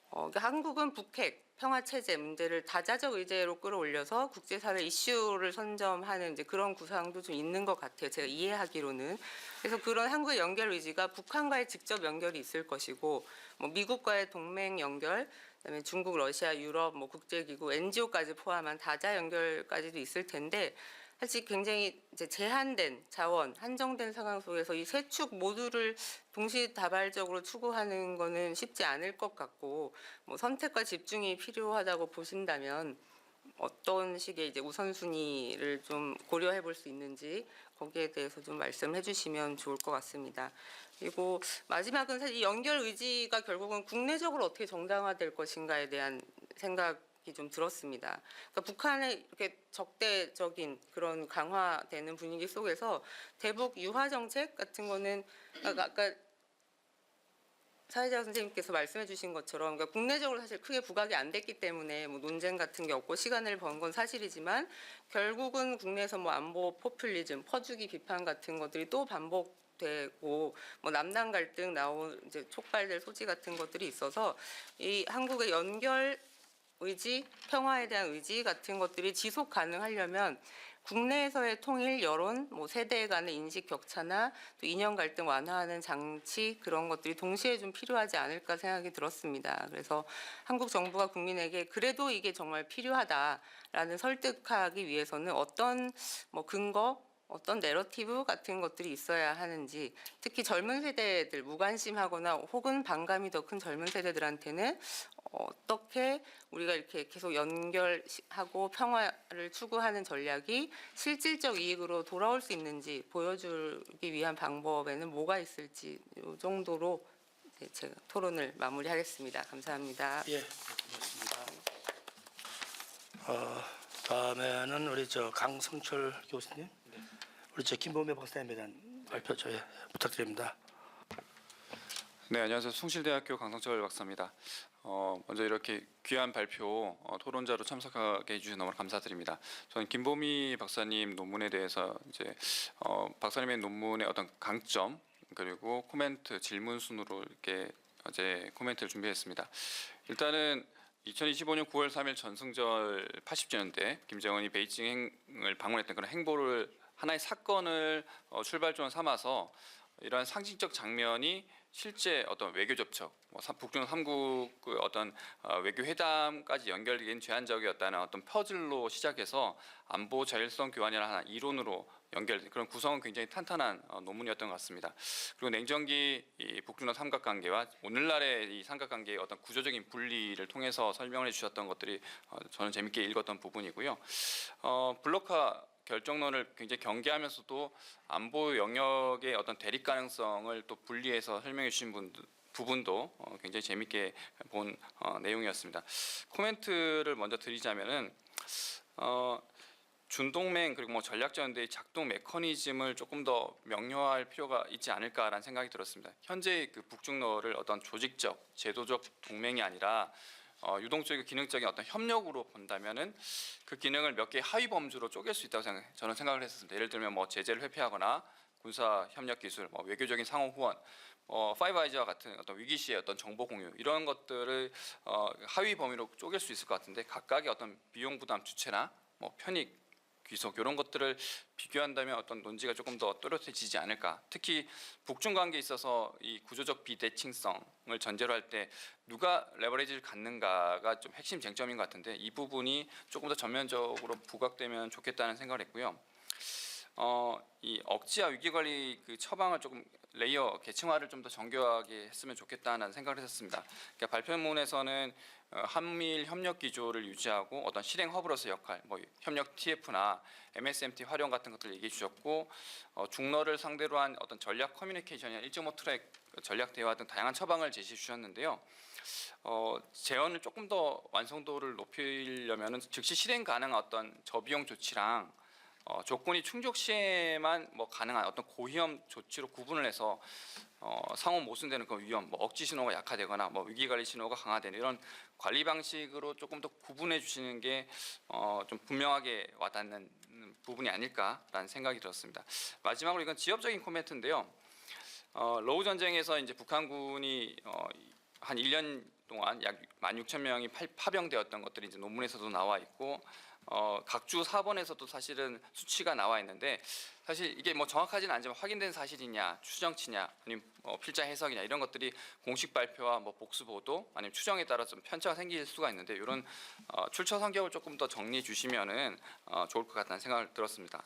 그러니까 한국은 북핵 평화 체제 문제를 다자적 의제로 끌어올려서 국제사회 이슈를 선점하는 이제 그런 구상도 좀 있는 것 같아요. 제가 이해하기로는. 그래서 그런 한국의 연결 의지가 북한과의 직접 연결이 있을 것이고, 뭐 미국과의 동맹 연결, 그다음에 중국, 러시아, 유럽, 뭐 국제기구, NGO까지 포함한 다자 연결까지도 있을 텐데. 사실 굉장히 이제 제한된 자원, 한정된 상황 속에서 이 세 축 모두를 동시다발적으로 추구하는 것은 쉽지 않을 것 같고, 뭐 선택과 집중이 필요하다고 보신다면 어떤 식의 이제 우선순위를 좀 고려해 볼 수 있는지 거기에 대해서 좀 말씀해 주시면 좋을 것 같습니다. 그리고 마지막은 사실 이 연결 의지가 결국은 국내적으로 어떻게 정당화될 것인가에 대한 생각이 좀 들었습니다. 그러니까 북한의 이렇게 적대적인 그런 강화되는 분위기 속에서 대북 유화 정책 같은 거는 아까 사회자 선생님께서 말씀해 주신 것처럼 그러니까 국내적으로 사실 크게 부각이 안 됐기 때문에 뭐 논쟁 같은 게 없고 시간을 번 건 사실이지만 결국은 국내에서 뭐 안보 포퓰리즘, 퍼주기 비판 같은 것들이 또 반복되고 뭐 남남 갈등 나온 이제 촉발될 소지 같은 것들이 있어서 이 한국의 연결 의지, 평화에 대한 의지 같은 것들이 지속 가능하려면 국내에서의 통일, 여론, 뭐 세대 간의 인식 격차나 또 이념 갈등 완화하는 장치 그런 것들이 동시에 좀 필요하지 않을까 생각이 들었습니다. 그래서 한국 정부가 국민에게 그래도 이게 정말 필요하다라는 설득하기 위해서는 어떤 뭐 근거 어떤 내러티브 같은 것들이 있어야 하는지 특히 젊은 세대들 무관심하거나 혹은 반감이 더 큰 젊은 세대들한테는 어떻게 우리가 이렇게 계속 연결하고 평화를 추구하는 전략이 실질적 이익으로 돌아올 수 있는지 보여주기 위한 방법에는 뭐가 있을지 이 정도로 제가 토론을 마무리하겠습니다. 감사합니다. 예, 고맙습니다. 다음에는 우리 강성철 교수님, 우리 김범배 박사님에 대한 발표 부탁드립니다. 네, 안녕하세요. 숭실대학교 강성철 박사입니다. 먼저 이렇게 귀한 발표 토론자로 참석하게 해주셔서 너무 감사드립니다. 저는 김보미 박사님 논문에 대해서 이제 박사님의 논문의 어떤 강점 그리고 코멘트 질문 순으로 이렇게 어제 코멘트를 준비했습니다. 일단은 2025년 9월 3일 전승절 80주년 때 김정은이 베이징을 방문했던 그런 행보를 하나의 사건을 출발점으로 삼아서 이러한 상징적 장면이 실제 어떤 외교 접촉, 북중 3국 어떤 외교 회담까지 연결된 제한적이었다는 어떤 퍼즐로 시작해서 안보 자율성 교환이라는 하나 이론으로 연결된 그런 구성은 굉장히 탄탄한 논문이었던 것 같습니다. 그리고 냉전기 이 북중러 삼각관계와 오늘날의 이 삼각관계의 어떤 구조적인 분리를 통해서 설명을 해주셨던 것들이 저는 재밌게 읽었던 부분이고요. 블록화 결정론을 굉장히 경계하면서도 안보 영역의 어떤 대립 가능성을 또 분리해서 설명해 주신 부분도 굉장히 재밌게 본 내용이었습니다. 코멘트를 먼저 드리자면은 준동맹 그리고 뭐 전략전대의 작동 메커니즘을 조금 더 명료화할 필요가 있지 않을까라는 생각이 들었습니다. 현재 그 북중러를 어떤 조직적, 제도적 동맹이 아니라 유동적이고 기능적인 어떤 협력으로 본다면은 그 기능을 몇 개의 하위 범주로 쪼갤 수 있다고 저는 생각을 했었습니다. 예를 들면 뭐 제재를 회피하거나 군사 협력 기술, 뭐 외교적인 상호 후원, 파이브 아이즈와 같은 어떤 위기 시의 어떤 정보 공유 이런 것들을 하위 범위로 쪼갤 수 있을 것 같은데 각각의 어떤 비용 부담 주체나 뭐 편익 귀속 이런 것들을 비교한다면 어떤 논지가 조금 더 또렷해지지 않을까. 특히 북중 관계에 있어서 이 구조적 비대칭성을 전제로 할 때 누가 레버리지를 갖는가가 좀 핵심 쟁점인 것 같은데 이 부분이 조금 더 전면적으로 부각되면 좋겠다는 생각을 했고요. 이 억지와 위기관리 그 처방을 조금 레이어 계층화를 좀 더 정교하게 했으면 좋겠다는 생각을 했었습니다. 그러니까 발표문에서는 한미일 협력 기조를 유지하고 어떤 실행 허브로서의 역할, 뭐 협력 TF나 MSMT 활용 같은 것들을 얘기해 주셨고 중러를 상대로 한 어떤 전략 커뮤니케이션이나 1.5 트랙 전략 대화 등 다양한 처방을 제시해 주셨는데요. 제언을 조금 더 완성도를 높이려면은 즉시 실행 가능한 어떤 저비용 조치랑 조건이 충족 시에만 뭐 가능한 어떤 고위험 조치로 구분을 해서 상호 모순되는 그 위험, 뭐 억지 신호가 약화되거나 뭐 위기 관리 신호가 강화되는 이런 관리 방식으로 조금 더 구분해 주시는 게 좀 분명하게 와닿는 부분이 아닐까라는 생각이 들었습니다. 마지막으로 이건 지역적인 코멘트인데요. 러우 전쟁에서 이제 북한군이 한 1년 동안 약 16,000명이 파병되었던 것들이 이제 논문에서도 나와 있고 각주 사본에서도 사실은 수치가 나와 있는데 사실 이게 뭐 정확하지는 않지만 확인된 사실이냐 추정치냐 아니면 필자 해석이냐 이런 것들이 공식 발표와 뭐 복수 보도 아니면 추정에 따라 좀 편차가 생길 수가 있는데 이런 출처 성격을 조금 더 정리해 주시면은 좋을 것 같다는 생각을 들었습니다.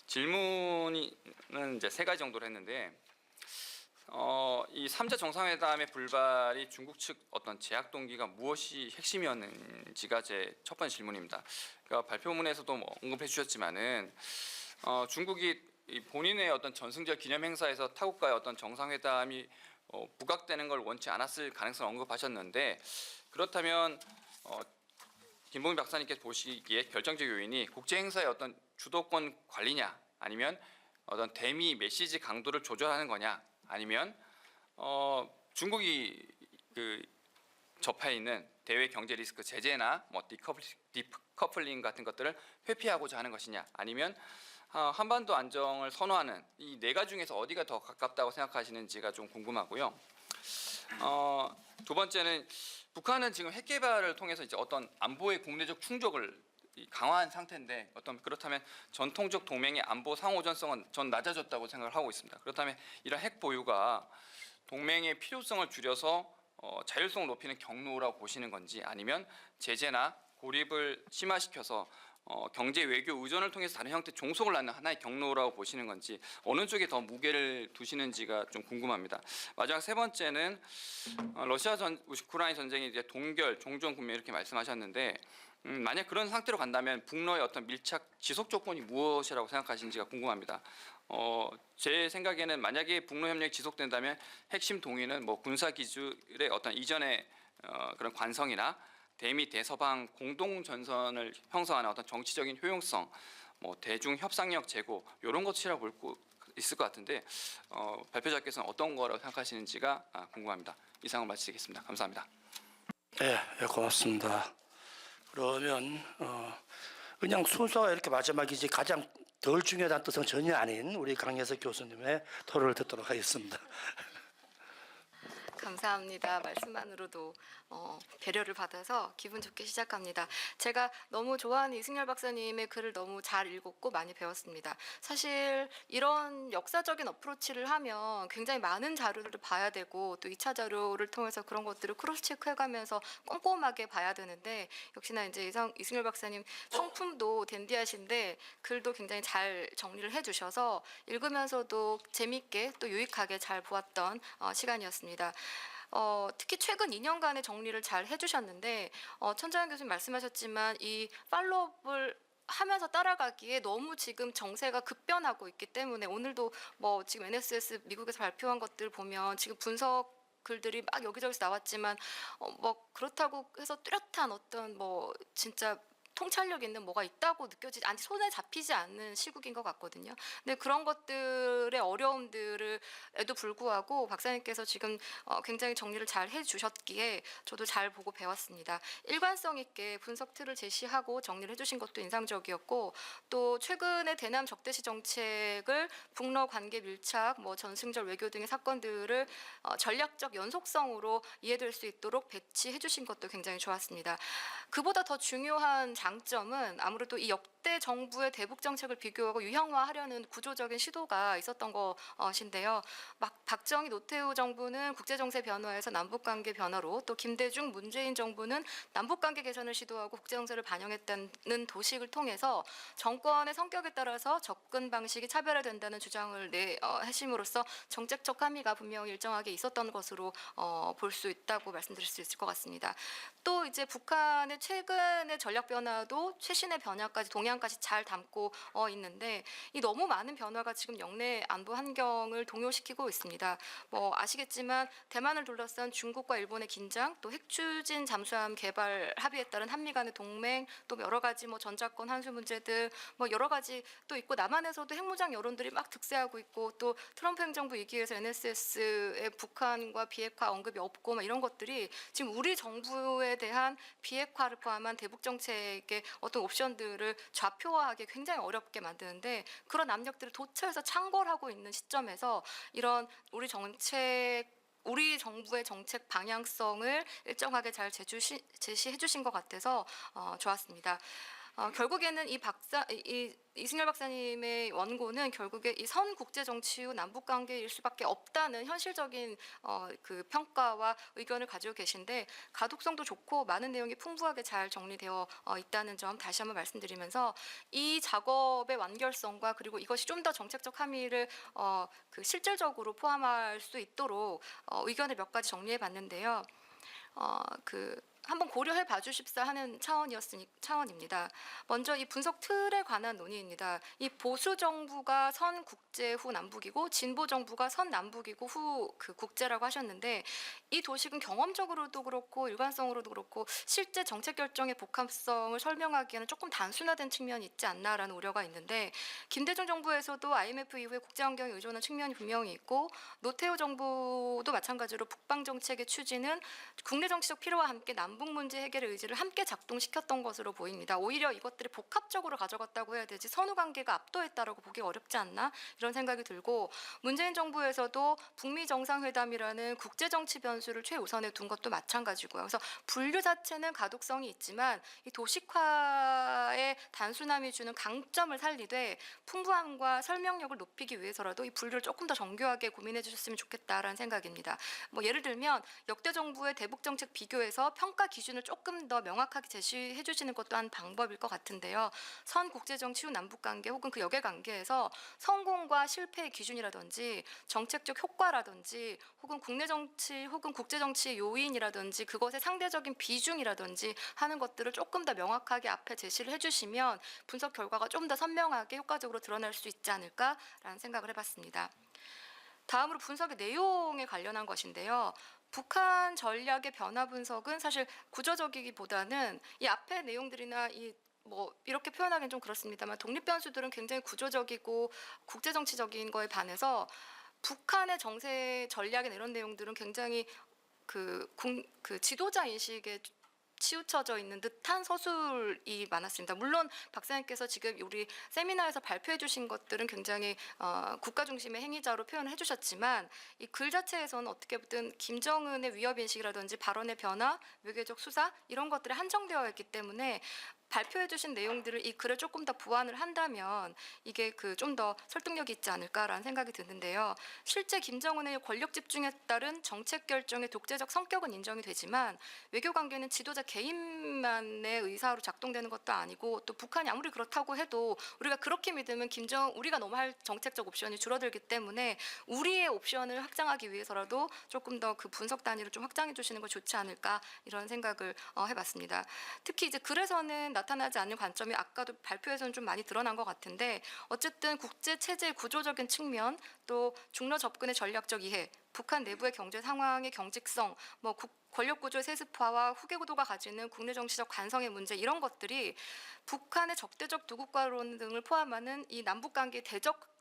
질문은 이제 3가지 정도로 했는데 이 3자 정상회담의 불발이 중국 측 어떤 제약 동기가 무엇이 핵심이었는지가 제 첫 번째 질문입니다. 그러니까 발표문에서도 뭐 언급해 주셨지만은 중국이 이 본인의 어떤 전승절 기념 행사에서 타국과의 어떤 정상회담이 부각되는 걸 원치 않았을 가능성을 언급하셨는데 그렇다면 김봉민 박사님께서 보시기에 결정적 요인이 국제 행사의 어떤 주도권 관리냐 아니면 어떤 대미 메시지 강도를 조절하는 거냐 아니면 중국이 그 접해 있는 대외 경제 리스크 제재나 뭐 디커플링 같은 것들을 회피하고자 하는 것이냐 아니면 한반도 안정을 선호하는 이 4가지 중에서 어디가 더 가깝다고 생각하시는지가 좀 궁금하고요. 두 번째는 북한은 지금 핵 개발을 통해서 이제 어떤 안보의 국내적 충족을 강화한 상태인데 그렇다면 전통적 동맹의 안보 상호전성은 전 낮아졌다고 생각을 하고 있습니다. 그렇다면 이런 핵 보유가 동맹의 필요성을 줄여서 자율성을 높이는 경로라고 보시는 건지 아니면 제재나 고립을 심화시켜서 경제 외교 의존을 통해서 다른 형태 종속을 낳는 하나의 경로라고 보시는 건지 어느 쪽에 더 무게를 두시는지가 좀 궁금합니다. 마지막 3번째는 러시아 우크라이나 전쟁이 이제 동결, 종전 국면 이렇게 말씀하셨는데 만약 그런 상태로 간다면 북러의 어떤 밀착 지속 조건이 무엇이라고 생각하시는지가 궁금합니다. 제 생각에는 만약에 북러 협력이 지속된다면 핵심 동의는 뭐 군사 기술의 어떤 이전의 그런 관성이나 대미 대서방 공동 전선을 형성하는 어떤 정치적인 효용성, 뭐 대중 협상력 제고 이런 것이라고 볼 수 있을 것 같은데 발표자께서는 어떤 거라고 생각하시는지가 궁금합니다. 이상을 마치겠습니다. 감사합니다. 네, 고맙습니다. 그러면 그냥 순서가 이렇게 마지막이지 가장 덜 중요하다는 뜻은 전혀 아닌 우리 강예석 교수님의 토론을 듣도록 하겠습니다. 감사합니다. 말씀만으로도 배려를 받아서 기분 좋게 시작합니다. 제가 너무 좋아하는 이승열 박사님의 글을 너무 잘 읽었고 많이 배웠습니다. 사실 이런 역사적인 어프로치를 하면 굉장히 많은 자료를 봐야 되고 또 2차 자료를 통해서 그런 것들을 크로스 체크해가면서 꼼꼼하게 봐야 되는데 역시나 이제 이승열 박사님 성품도 댄디하신데 글도 굉장히 잘 정리를 해주셔서 읽으면서도 재밌게 또 유익하게 잘 보았던 시간이었습니다. 특히 최근 2년간의 정리를 잘 해주셨는데 천장현 교수님 말씀하셨지만 이 팔로업을 하면서 따라가기에 너무 지금 정세가 급변하고 있기 때문에 오늘도 뭐 지금 NSS 미국에서 발표한 것들 보면 지금 분석 글들이 막 여기저기서 나왔지만 뭐 그렇다고 해서 뚜렷한 어떤 뭐 진짜 통찰력 있는 뭐가 있다고 느껴지지 않지 손에 잡히지 않는 시국인 것 같거든요. 근데 그런 것들의 어려움들에도 불구하고 박사님께서 지금 굉장히 정리를 잘 해주셨기에 저도 잘 보고 배웠습니다. 일관성 있게 분석 틀을 제시하고 정리를 해주신 것도 인상적이었고 또 최근에 대남 적대시 정책을 북러 관계 밀착, 뭐 전승절 외교 등의 사건들을 전략적 연속성으로 이해될 수 있도록 배치해 주신 것도 굉장히 좋았습니다. 그보다 더 중요한 장점은 아무래도 이 역대 정부의 대북 정책을 비교하고 유형화하려는 구조적인 시도가 있었던 것인데요. 박정희 노태우 정부는 국제정세 변화에서 남북관계 변화로 또 김대중 문재인 정부는 남북관계 개선을 시도하고 국제정세를 반영했다는 도식을 통해서 정권의 성격에 따라서 접근 방식이 차별화된다는 주장을 하심으로써 정책적 함의가 분명히 일정하게 있었던 것으로 볼 수 있다고 말씀드릴 수 있을 것 같습니다. 또 이제 북한의 최근의 전략 변화도 최신의 변화까지 동향까지 잘 담고 있는데 이 너무 많은 변화가 지금 영내 안보 환경을 동요시키고 있습니다. 뭐 아시겠지만 대만을 둘러싼 중국과 일본의 긴장, 또 핵추진 잠수함 개발 합의에 따른 한미 간의 동맹, 또 여러 가지 뭐 전자권 환수 문제들 뭐 여러 가지 또 있고 남한에서도 핵무장 여론들이 막 득세하고 있고 또 트럼프 행정부 이기에서 NSS의 북한과 비핵화 언급이 없고 막 이런 것들이 지금 우리 정부에 대한 비핵화를 포함한 대북 정책의 어떤 옵션들을 좌표화하기 굉장히 어렵게 만드는데 그런 압력들을 도처에서 창궐하고 있는 시점에서 이런 우리 정부의 정책 방향성을 일정하게 잘 제시해 주신 것 같아서 좋았습니다. 결국에는 이승열 박사님의 원고는 결국에 이 선 국제 정치 후 남북 관계일 수밖에 없다는 현실적인 그 평가와 의견을 가지고 계신데 가독성도 좋고 많은 내용이 풍부하게 잘 정리되어 있다는 점 다시 한번 말씀드리면서 이 작업의 완결성과 그리고 이것이 좀 더 정책적 함의를 그 실질적으로 포함할 수 있도록 의견을 몇 가지 정리해 봤는데요. 한번 고려해 봐주십사 하는 차원입니다. 먼저 이 분석 틀에 관한 논의입니다. 이 보수 정부가 선 국제 후 남북이고 진보 정부가 선 남북이고 후 그 국제라고 하셨는데 이 도식은 경험적으로도 그렇고 일관성으로도 그렇고 실제 정책 결정의 복합성을 설명하기에는 조금 단순화된 측면이 있지 않나라는 우려가 있는데 김대중 정부에서도 IMF 이후에 국제 환경에 의존한 측면이 분명히 있고 노태우 정부도 마찬가지로 북방 정책의 추진은 국내 정치적 필요와 함께 남북 문제 해결의 의지를 함께 작동시켰던 것으로 보입니다. 오히려 이것들이 복합적으로 가져갔다고 해야 되지 선후 관계가 압도했다라고 보기 어렵지 않나 이런 생각이 들고 문재인 정부에서도 북미 정상회담이라는 국제 정치 변수를 최우선에 둔 것도 마찬가지고요. 그래서 분류 자체는 가독성이 있지만 이 도식화의 단순함이 주는 강점을 살리되 풍부함과 설명력을 높이기 위해서라도 이 분류를 조금 더 정교하게 고민해 주셨으면 좋겠다라는 생각입니다. 뭐 예를 들면 역대 정부의 대북 정책 비교해서 평가 기준을 조금 더 명확하게 제시해 주시는 것도 한 방법일 것 같은데요. 선 국제정치 후 남북관계 혹은 그 역의 관계에서 성공과 실패의 기준이라든지 정책적 효과라든지 혹은 국내 정치 혹은 국제정치의 요인이라든지 그것의 상대적인 비중이라든지 하는 것들을 조금 더 명확하게 앞에 제시를 해주시면 분석 결과가 좀 더 선명하게 효과적으로 드러날 수 있지 않을까라는 생각을 해봤습니다. 다음으로 분석의 내용에 관련한 것인데요. 북한 전략의 변화 분석은 사실 구조적이기보다는 이 앞에 내용들이나 뭐 이렇게 표현하기는 좀 그렇습니다만 독립 변수들은 굉장히 구조적이고 국제 정치적인 거에 반해서 북한의 정세 전략이나 이런 내용들은 굉장히 그 지도자 인식에 치우쳐져 있는 듯한 서술이 많았습니다. 물론 박사님께서 지금 우리 세미나에서 발표해 주신 것들은 굉장히 국가 중심의 행위자로 표현을 해주셨지만 이 글 자체에서는 어떻게 보든 김정은의 위협 인식이라든지 발언의 변화, 외교적 수사 이런 것들이 한정되어 있기 때문에 발표해 주신 내용들을 이 글을 조금 더 보완을 한다면 이게 좀 더 설득력이 있지 않을까라는 생각이 드는데요. 실제 김정은의 권력 집중에 따른 정책 결정의 독재적 성격은 인정이 되지만 외교 관계는 지도자 개인만의 의사로 작동되는 것도 아니고 또 북한이 아무리 그렇다고 해도 우리가 그렇게 믿으면 우리가 너무 할 정책적 옵션이 줄어들기 때문에 우리의 옵션을 확장하기 위해서라도 조금 더 그 분석 단위를 좀 확장해 주시는 거 좋지 않을까 이런 생각을 해봤습니다. 특히 이제 글에서는 나타나지 않는 관점이 아까도 발표에서는 좀 많이 드러난 것 같은데 어쨌든 국제 체제의 구조적인 측면 또 중러 접근의 전략적 이해 북한 내부의 경제 상황의 경직성, 뭐 권력구조의 세습화와 후계구도가 가지는 국내 정치적 관성의 문제 이런 것들이 북한의 적대적 두국가론 등을 포함하는 이 남북관계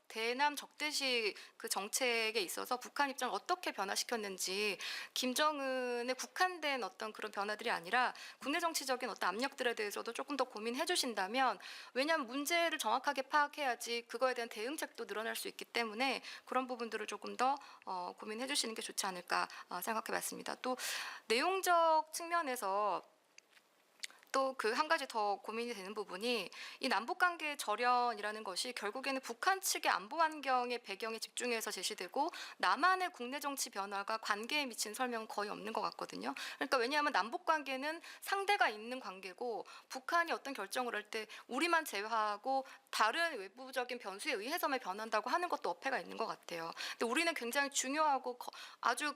대남 적대시 그 정책에 있어서 북한 입장을 어떻게 변화시켰는지 김정은의 국한된 어떤 그런 변화들이 아니라 국내 정치적인 어떤 압력들에 대해서도 조금 더 고민해 주신다면 왜냐하면 문제를 정확하게 파악해야지 그거에 대한 대응책도 늘어날 수 있기 때문에 그런 부분들을 조금 더 고민해 주시는 게 좋지 않을까 생각해 봤습니다. 또 내용적 측면에서 또 그 한 가지 더 고민이 되는 부분이 이 남북관계 절연이라는 것이 결국에는 북한 측의 안보 환경의 배경에 집중해서 제시되고 남한의 국내 정치 변화가 관계에 미친 설명은 거의 없는 것 같거든요. 그러니까 왜냐하면 남북관계는 상대가 있는 관계고 북한이 어떤 결정을 할 때 우리만 제외하고 다른 외부적인 변수에 의해서만 변한다고 하는 것도 어폐가 있는 것 같아요. 근데 우리는 굉장히 중요하고 아주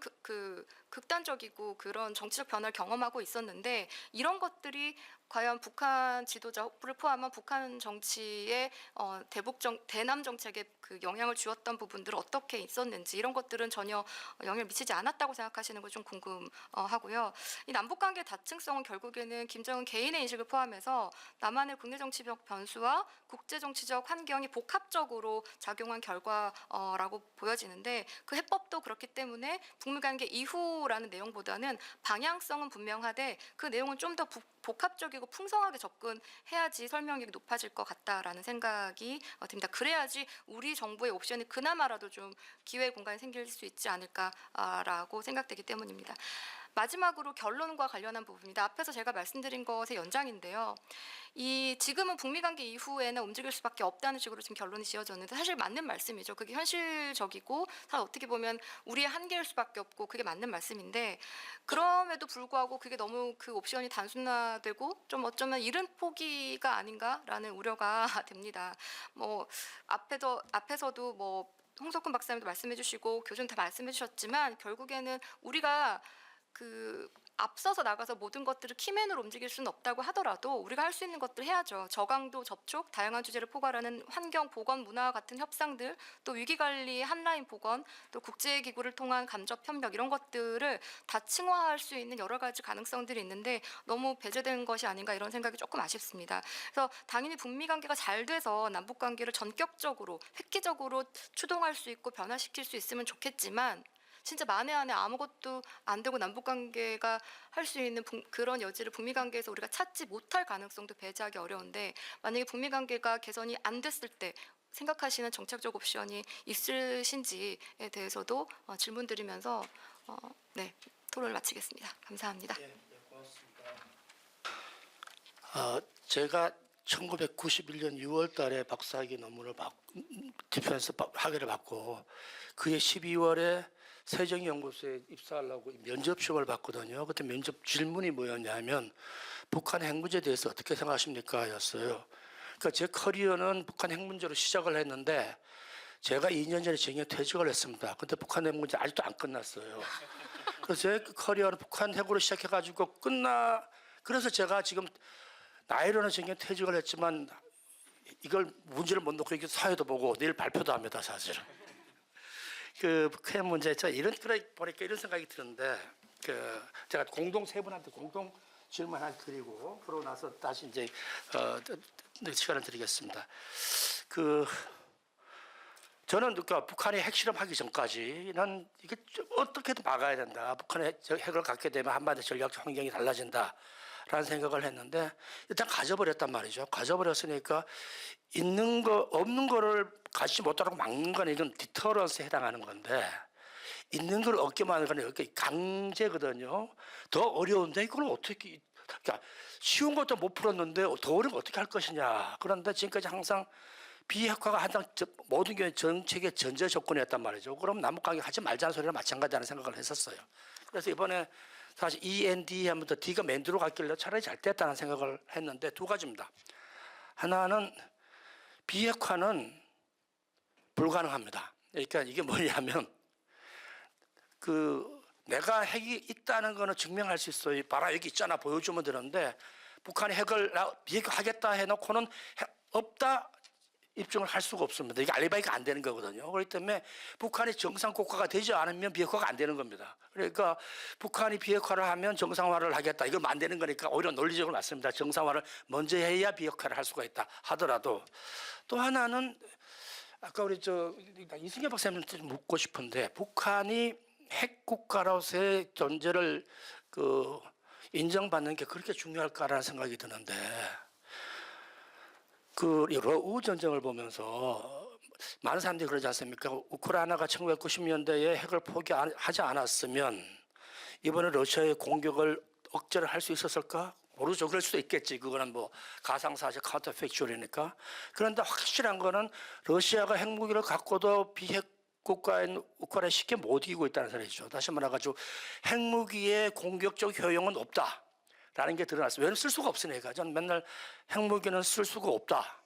극단적이고 그런 정치적 변화를 경험하고 있었는데 이런 것들이 과연 북한 지도자를 포함한 북한 정치의 대남 정책에 그 영향을 주었던 부분들은 어떻게 있었는지 이런 것들은 전혀 영향을 미치지 않았다고 생각하시는 거 좀 궁금하고요. 이 남북관계 다층성은 결국에는 김정은 개인의 인식을 포함해서 남한의 국내 정치적 변수와 국제 정치적 환경이 복합적으로 작용한 결과라고 보여지는데 그 해법도 그렇기 때문에 북미 관계 이후라는 내용보다는 방향성은 분명하되 그 내용은 좀 더 복합적이고 풍성하게 접근해야지 설명력이 높아질 것 같다라는 생각이 듭니다. 그래야지 우리 정부의 옵션이 그나마라도 좀 기회 공간이 생길 수 있지 않을까라고 생각되기 때문입니다. 마지막으로 결론과 관련한 부분입니다. 앞에서 제가 말씀드린 것의 연장인데요. 지금은 북미 관계 이후에는 움직일 수밖에 없다는 식으로 지금 결론이 지어졌는데 사실 맞는 말씀이죠. 그게 현실적이고 사실 어떻게 보면 우리의 한계일 수밖에 없고 그게 맞는 말씀인데 그럼에도 불구하고 그게 너무 그 옵션이 단순화되고 좀 어쩌면 이른 포기가 아닌가라는 우려가 됩니다. 뭐 앞에서도 뭐 홍석훈 박사님도 말씀해 주시고 교수님 다 말씀해 주셨지만 결국에는 우리가 앞서서 나가서 모든 것들을 키맨으로 움직일 수는 없다고 하더라도 우리가 할 수 있는 것들 해야죠. 저강도 접촉, 다양한 주제를 포괄하는 환경, 보건, 문화와 같은 협상들, 또 위기관리 한라인 보건, 또 국제기구를 통한 간접 협력 이런 것들을 다층화할 수 있는 여러 가지 가능성들이 있는데 너무 배제된 것이 아닌가 이런 생각이 조금 아쉽습니다. 그래서 당연히 북미 관계가 잘 돼서 남북 관계를 전격적으로 획기적으로 추동할 수 있고 변화시킬 수 있으면 좋겠지만 진짜 만에 안에 아무것도 안 되고 남북관계가 할 수 있는 그런 여지를 북미관계에서 우리가 찾지 못할 가능성도 배제하기 어려운데 만약에 북미관계가 개선이 안 됐을 때 생각하시는 정책적 옵션이 있으신지에 대해서도 질문드리면서 토론을 마치겠습니다. 감사합니다. 고맙습니다. 제가 1991년 6월 달에 박사학위 논문을 디펜스 학위를 받고 그해 12월에 세정연구소에 입사하려고 면접 시험을 봤거든요. 그때 면접 질문이 뭐였냐면 북한 핵 문제에 대해서 어떻게 생각하십니까? 였어요. 그러니까 제 커리어는 북한 핵 문제로 시작을 했는데 제가 2년 전에 정년 퇴직을 했습니다. 근데 북한 핵 문제 아직도 안 끝났어요. 그래서 제 커리어는 북한 핵으로 시작해가지고 그래서 제가 지금 나이로는 정년 퇴직을 했지만 이걸 문제를 못 놓고 이렇게 사회도 보고 내일 발표도 합니다, 사실은. 핵 문제 보니까 이런 생각이 드는데 제가 세 분한테 공동 질문 하나 드리고 그러고 나서 다시 이제 시간을 드리겠습니다. 저는 북한이 핵실험하기 전까지는 이게 어떻게든 막아야 된다. 북한이 핵을 갖게 되면 한반도 전략 환경이 달라진다라는 생각을 했는데 일단 가져버렸단 말이죠. 가져버렸으니까 있는 거 없는 거를 갖지 못하고 막는 건 이건 디터런스에 해당하는 건데 있는 걸 얻게만 하는 건 이렇게 강제거든요. 더 어려운데 이걸 어떻게 그러니까 쉬운 것도 못 풀었는데 더 어려운 거 어떻게 할 것이냐. 그런데 지금까지 항상 비핵화가 항상 모든 게 정책의 전제 조건이었단 말이죠. 그럼 남북관계 하지 말자는 소리랑 마찬가지라는 생각을 했었어요. 그래서 이번에 사실 END 하면서 D가 맨 뒤로 갔길래 차라리 잘 됐다는 생각을 했는데 두 가지입니다. 하나는 비핵화는 불가능합니다. 그러니까 이게 뭐냐면 내가 핵이 있다는 거는 증명할 수 있어요. 봐라 여기 있잖아 보여주면 되는데 북한이 핵을 비핵화하겠다 해놓고는 핵 없다 입증을 할 수가 없습니다. 이게 알리바이가 안 되는 거거든요. 그렇기 때문에 북한이 정상 국가가 되지 않으면 비핵화가 안 되는 겁니다. 그러니까 북한이 비핵화를 하면 정상화를 하겠다. 이건 안 되는 거니까 오히려 논리적으로 맞습니다. 정상화를 먼저 해야 비핵화를 할 수가 있다 하더라도 또 하나는 아까 우리 이승엽 박사님한테 좀 묻고 싶은데 북한이 핵 국가로서의 존재를 인정받는 게 그렇게 중요할까라는 생각이 드는데 러우 전쟁을 보면서 많은 사람들이 그러지 않습니까? 우크라이나가 1990년대에 핵을 포기하지 않았으면 이번에 러시아의 공격을 억제를 할 수 있었을까? 모르죠. 그럴 수도 있겠지. 그거는 뭐 가상사실 카운터 팩츄얼이니까. 그런데 확실한 거는 러시아가 핵무기를 갖고도 비핵 국가인 우크라이나 쉽게 못 이기고 있다는 사실이죠. 다시 말해가지고 핵무기의 공격적 효용은 없다라는 게 드러났어요. 왜냐하면 쓸 수가 없으니까. 저는 맨날 핵무기는 쓸 수가 없다.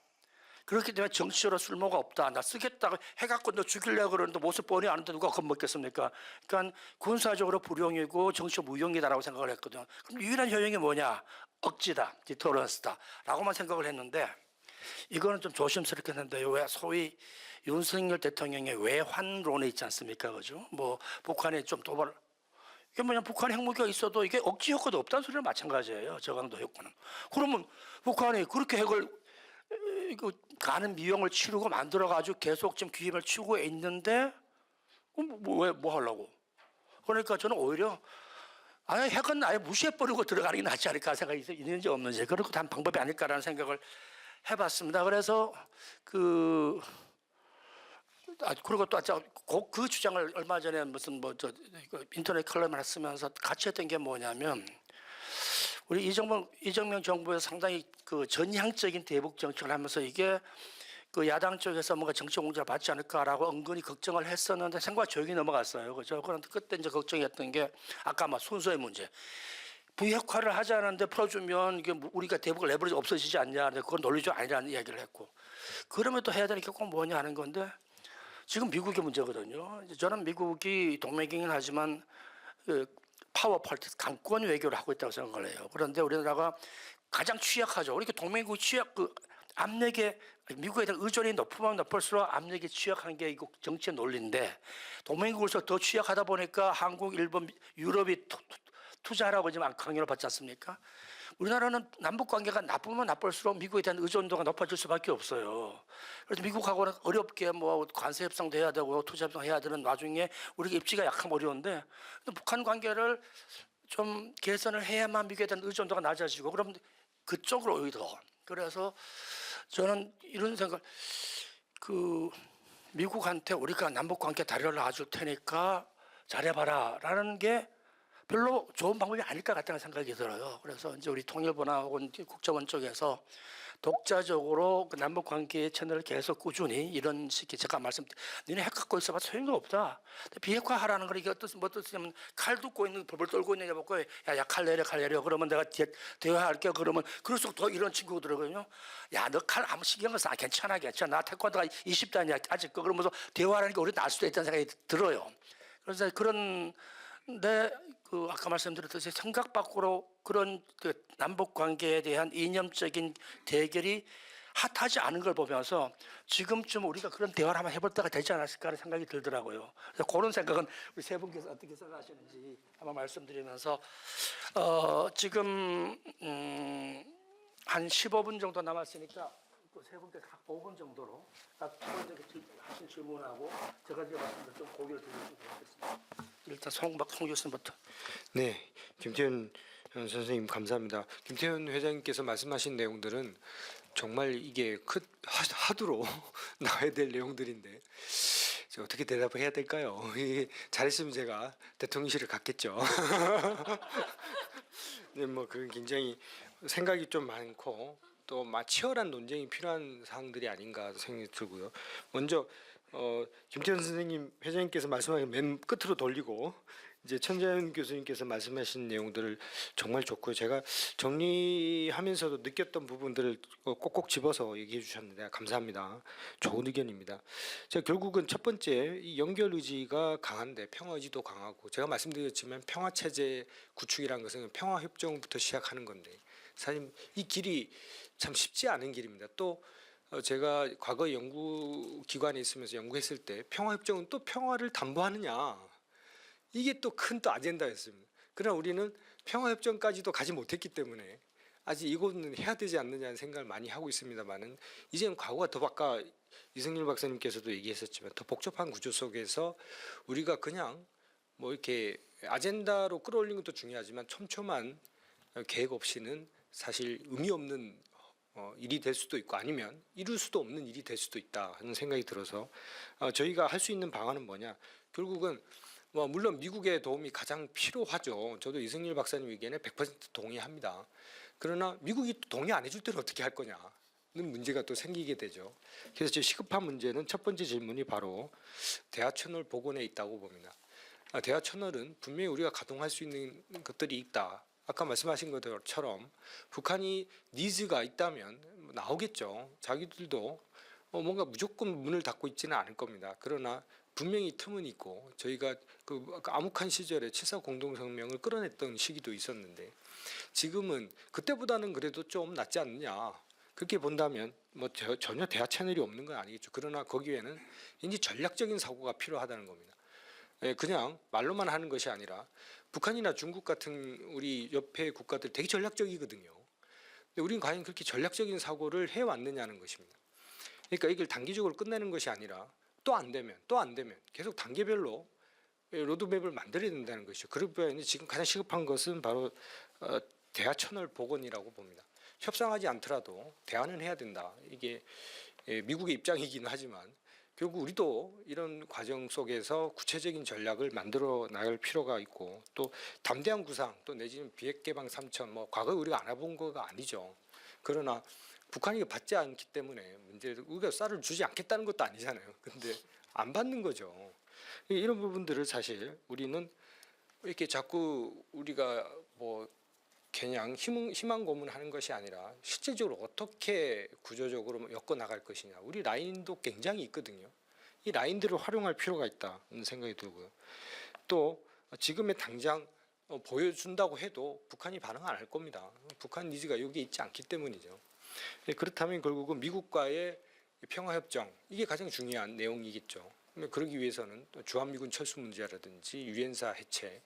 그렇기 때문에 정치적으로 쓸모가 없다. 나 쓰겠다고 해갖고 너 죽이려고 그러는데 모습 뻔히 아는데 누가 겁먹겠습니까? 그러니까 군사적으로 불용이고 정치적 무용이다라고 생각을 했거든요. 그럼 유일한 효용이 뭐냐? 억지다, 디터런스다 라고만 생각을 했는데 이거는 좀 조심스럽게 했는데요. 왜 소위 윤석열 대통령의 외환론에 있지 않습니까? 그죠? 뭐 북한에 좀 도발 이게 뭐냐 북한 핵무기가 있어도 이게 억지 효과도 없다는 소리랑 마찬가지예요. 저강도 효과는. 그러면 북한이 그렇게 핵을 가는 비용을 치르고 만들어가지고 계속 지금 기임을 치고 있는데 뭐 하려고? 그러니까 저는 오히려 아예 핵은 아예 무시해버리고 들어가는 게 낫지 않을까 생각이 있는지 없는지 그렇고 단 방법이 아닐까라는 생각을 해봤습니다. 그래서 그리고 또 그 주장을 얼마 전에 무슨 인터넷 칼럼을 쓰면서 같이 했던 게 뭐냐면 우리 이정명 정부에서 상당히 전향적인 대북 정책을 하면서 이게 야당 쪽에서 뭔가 정치 공작을 받지 않을까라고 은근히 걱정을 했었는데 생각보다 조용히 넘어갔어요. 그죠? 그런데 그때 이제 걱정했던 게 아까 순서의 문제. 비핵화를 하지 않았는데 풀어주면 이게 우리가 대북을 내버리지 없어지지 않냐. 그건 논리적 아니라는 이야기를 했고. 그러면 또 해야 되는 게 꼭 뭐냐 하는 건데 지금 미국의 문제거든요. 저는 미국이 동맹이긴 하지만 파워 폴티스 강권 외교를 하고 있다고 생각을 해요. 그런데 우리나라가 가장 취약하죠. 우리 동맹국 취약 압력에 미국에 대한 의존이 높으면 높을수록 압력이 취약한 게 이거 정치의 논리인데 동맹국으로서 더 취약하다 보니까 한국, 일본, 유럽이 투자하라고 지금 강요를 받지 않습니까? 우리나라는 남북 관계가 나쁘면 나쁠수록 미국에 대한 의존도가 높아질 수밖에 없어요. 그래서 미국하고는 어렵게 관세 협상도 해야 되고 투자 협상 해야 되는 와중에 우리가 입지가 약하면 어려운데 북한 관계를 좀 개선을 해야만 미국에 대한 의존도가 낮아지고 그럼 그쪽으로 오히려 그래서 저는 이런 생각 미국한테 우리가 남북 관계 다리를 놔줄 테니까 잘해봐라라는 게 별로 좋은 방법이 아닐 것 같다는 생각이 들어요. 그래서 이제 우리 통일부나 혹은 국정원 쪽에서 독자적으로 남북 관계의 채널을 계속 꾸준히 이런 식의 제가 니네 핵 갖고 있어봐 소용도 없다. 비핵화하라는 거 이게 어떻냐면 칼 듣고 있는 벌벌 떨고 있는 게 보고 야 칼 내려 그러면 내가 대화할게 그러면 그럴수록 더 이런 친구들이거든요. 야 너 칼 아무 신경을 써 괜찮아 나 태권도가 20단이야 아직 그러면서 대화하는 게 오히려 나을 수도 있다는 생각이 들어요. 그래서 그런데 아까 말씀드렸듯이 생각 밖으로 그런 남북 관계에 대한 이념적인 대결이 핫하지 않은 걸 보면서 지금쯤 우리가 그런 대화를 한번 해볼 때가 되지 않았을까 하는 생각이 들더라고요. 그래서 그런 생각은 우리 세 분께서 어떻게 생각하시는지 한번 말씀드리면서 지금 한 15분 정도 남았으니까 세 분께 각 5분 정도로 각 하신 질문하고 제가 이제 말씀드린 좀 고개를 들으시면 좋겠습니다. 일단 송 교수님부터. 네, 김태현 선생님 감사합니다. 김태현 회장님께서 말씀하신 내용들은 정말 이게 하두로 나와야 될 내용들인데 어떻게 대답을 해야 될까요? 잘했으면 제가 대통령실을 갔겠죠. 네, 그건 굉장히 생각이 좀 많고 또 치열한 논쟁이 필요한 사항들이 아닌가 생각이 들고요. 먼저 김태현 선생님 회장님께서 말씀하신 맨 끝으로 돌리고 이제 천자연 교수님께서 말씀하신 내용들을 정말 좋고요. 제가 정리하면서도 느꼈던 부분들을 꼭꼭 집어서 얘기해 주셨는데 감사합니다. 좋은 의견입니다. 제가 결국은 첫 번째 이 연결 의지가 강한데 평화 의지도 강하고 제가 말씀드렸지만 평화 체제 구축이라는 것은 평화 협정부터 시작하는 건데 사실 이 길이 참 쉽지 않은 길입니다. 또 제가 과거 연구기관에 있으면서 연구했을 때 평화협정은 또 평화를 담보하느냐, 이게 또 큰 또 아젠다였습니다. 그러나 우리는 평화협정까지도 가지 못했기 때문에 아직 이거는 해야 되지 않느냐는 생각을 많이 하고 있습니다만은, 이제는 과거가 더 아까 이승률 박사님께서도 얘기했었지만 더 복잡한 구조 속에서 우리가 그냥 뭐 이렇게 아젠다로 끌어올리는 것도 중요하지만 촘촘한 계획 없이는 사실 의미 없는 일이 될 수도 있고, 아니면 이룰 수도 없는 일이 될 수도 있다 하는 생각이 들어서 저희가 할 수 있는 방안은 뭐냐, 결국은 뭐 물론 미국의 도움이 가장 필요하죠. 저도 이승률 박사님 의견에 100% 동의합니다. 그러나 미국이 동의 안 해줄 때는 어떻게 할 거냐는 문제가 또 생기게 되죠. 그래서 제 시급한 문제는 첫 번째 질문이 바로 대하천을 복원에 있다고 봅니다. 대하천을은 분명히 우리가 가동할 수 있는 것들이 있다. 아까 말씀하신 것처럼 북한이 니즈가 있다면 나오겠죠. 자기들도 뭔가 무조건 문을 닫고 있지는 않을 겁니다. 그러나 분명히 틈은 있고, 저희가 그 암흑한 시절에 7.4 공동성명을 끌어냈던 시기도 있었는데 지금은 그때보다는 그래도 좀 낫지 않느냐, 그렇게 본다면 뭐 전혀 대화 채널이 없는 건 아니겠죠. 그러나 거기에는 이제 전략적인 사고가 필요하다는 겁니다. 그냥 말로만 하는 것이 아니라 북한이나 중국 같은 우리 옆에 국가들 되게 전략적이거든요. 근데 우리는 과연 그렇게 전략적인 사고를 해왔느냐는 것입니다. 그러니까 이걸 단기적으로 끝내는 것이 아니라 또 안 되면 계속 단계별로 로드맵을 만들어야 된다는 것이죠. 그럴 바에는 지금 가장 시급한 것은 바로 대하천을 복원이라고 봅니다. 협상하지 않더라도 대화는 해야 된다. 이게 미국의 입장이긴 하지만 결국 우리도 이런 과정 속에서 구체적인 전략을 만들어 나갈 필요가 있고, 또 담대한 구상, 또 내지는 비핵 개방 3천, 뭐 과거에 우리가 알아본 거가 아니죠. 그러나 북한이 받지 않기 때문에 문제를, 우리가 쌀을 주지 않겠다는 것도 아니잖아요. 근데 안 받는 거죠. 이런 부분들을 사실 우리는 이렇게 자꾸 우리가 뭐 그냥 희망 고문하는 것이 아니라 실질적으로 어떻게 구조적으로 엮어 나갈 것이냐. 우리 라인도 굉장히 있거든요. 이 라인들을 활용할 필요가 있다는 생각이 들고요. 또 지금의 당장 보여준다고 해도 북한이 반응 안 할 겁니다. 북한 니즈가 여기에 있지 않기 때문이죠. 그렇다면 결국은 미국과의 평화협정, 이게 가장 중요한 내용이겠죠. 그러기 위해서는 또 주한미군 철수 문제라든지 유엔사 해체,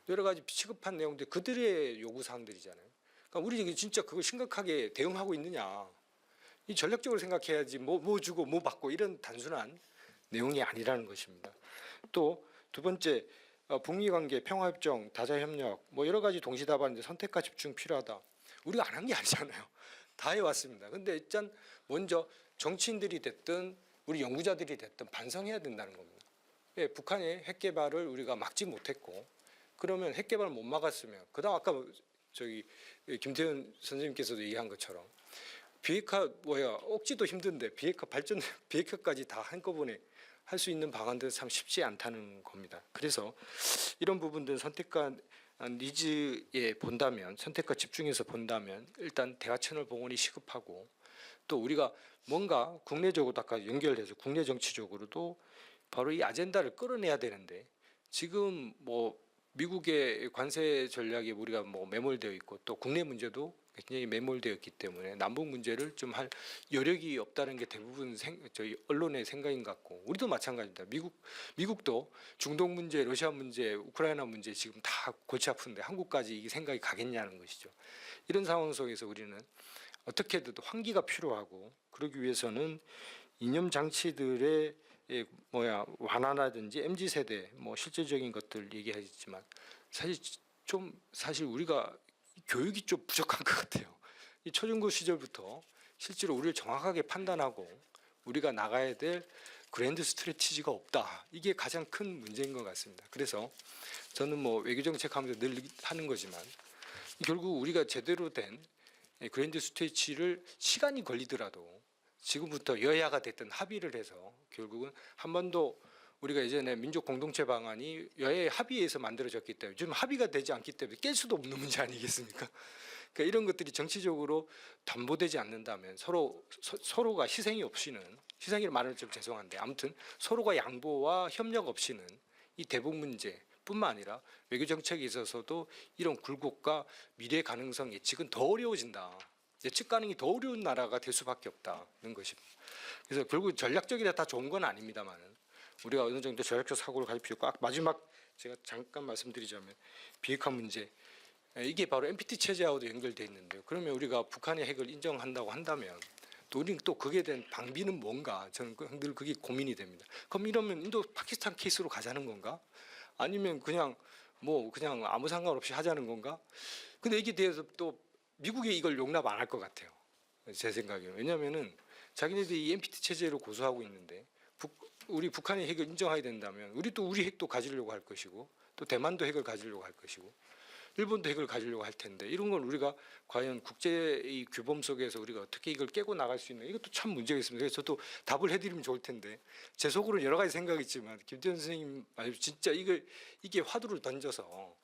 여러 가지 시급한 내용들, 그들의 요구 사항들이잖아요. 그러니까 우리 진짜 그걸 심각하게 대응하고 있느냐, 이 전략적으로 생각해야지 뭐 주고 뭐 받고 이런 단순한 내용이 아니라는 것입니다. 또 두 번째, 북미 관계, 평화협정, 다자협력, 뭐 여러 가지 동시다발인데 선택과 집중 필요하다. 우리가 안 한 게 아니잖아요. 다 해왔습니다. 근데 일단 먼저 정치인들이 됐든 우리 연구자들이 됐든 반성해야 된다는 겁니다. 북한의 핵 개발을 우리가 막지 못했고, 그러면 핵 개발을 못 막았으면, 그다음 아까 저기 김태현 선생님께서도 얘기한 것처럼 비핵화 억지도 힘든데 비핵화까지 다 한꺼번에 할 수 있는 방안들은 참 쉽지 않다는 겁니다. 그래서 이런 부분들은 선택과 니즈에 본다면, 선택과 집중해서 본다면 일단 대화 채널 복원이 시급하고, 또 우리가 뭔가 국내적으로도 아까 연결해서 국내 정치적으로도 바로 이 아젠다를 끌어내야 되는데, 지금 뭐 미국의 관세 전략에 우리가 뭐 매몰되어 있고, 또 국내 문제도 굉장히 매몰되어 있기 때문에 남북 문제를 좀 할 여력이 없다는 게 대부분 저희 언론의 생각인 것 같고, 우리도 마찬가지입니다. 미국도 중동 문제, 러시아 문제, 우크라이나 문제 지금 다 골치 아픈데 한국까지 이 생각이 가겠냐는 것이죠. 이런 상황 속에서 우리는 어떻게든 환기가 필요하고, 그러기 위해서는 이념 장치들의 완화라든지 MZ 세대 뭐 실질적인 것들 얘기하겠지만, 사실 우리가 교육이 좀 부족한 것 같아요. 이 초중고 시절부터 실제로 우리를 정확하게 판단하고 우리가 나가야 될 그랜드 스트래티지가 없다. 이게 가장 큰 문제인 것 같습니다. 그래서 저는 뭐 외교정책 하면서 늘 하는 거지만, 결국 우리가 제대로 된 그랜드 스트래티지를 시간이 걸리더라도 지금부터 여야가 됐든 합의를 해서, 결국은 한반도 우리가 예전에 민족 공동체 방안이 여야의 합의에서 만들어졌기 때문에 지금 합의가 되지 않기 때문에 깰 수도 없는 문제 아니겠습니까? 그러니까 이런 것들이 정치적으로 담보되지 않는다면 서로가 희생이 없이는, 희생이라 말하면 좀 죄송한데 아무튼 서로가 양보와 협력 없이는 이 대북 문제뿐만 아니라 외교 정책에 있어서도 이런 굴곡과 미래 가능성 예측은 더 어려워진다. 예측 가능이 더 어려운 나라가 될 수밖에 없다는 것입니다. 그래서 결국 전략적이라 다 좋은 건 아닙니다만은 우리가 어느 정도 전략적 사고를 가질 필요가 마지막 제가 잠깐 말씀드리자면 비핵화 문제 이게 바로 NPT 체제하고도 연결돼 있는데요. 그러면 우리가 북한의 핵을 인정한다고 한다면 또 우리는 또 그에 대한 방비는 뭔가 저는 늘 그게 고민이 됩니다. 그럼 이러면 인도 파키스탄 케이스로 가자는 건가? 아니면 그냥 그냥 아무 상관없이 하자는 건가? 근데 여기에 대해서 또 미국이 이걸 용납 안 할 것 같아요. 제 생각에. 왜냐하면은 자기네들이 이 NPT 체제로 고수하고 있는데 우리 북한의 핵을 인정해야 된다면 우리 핵도 가지려고 할 것이고 또 대만도 핵을 가지려고 할 것이고 일본도 핵을 가지려고 할 텐데 이런 걸 우리가 과연 국제의 규범 속에서 우리가 어떻게 이걸 깨고 나갈 수 있나 이것도 참 문제가 있습니다. 그래서 저도 답을 해드리면 좋을 텐데 제 속으로는 여러 가지 생각이 있지만 김태현 선생님 말 진짜 이게 화두를 던져서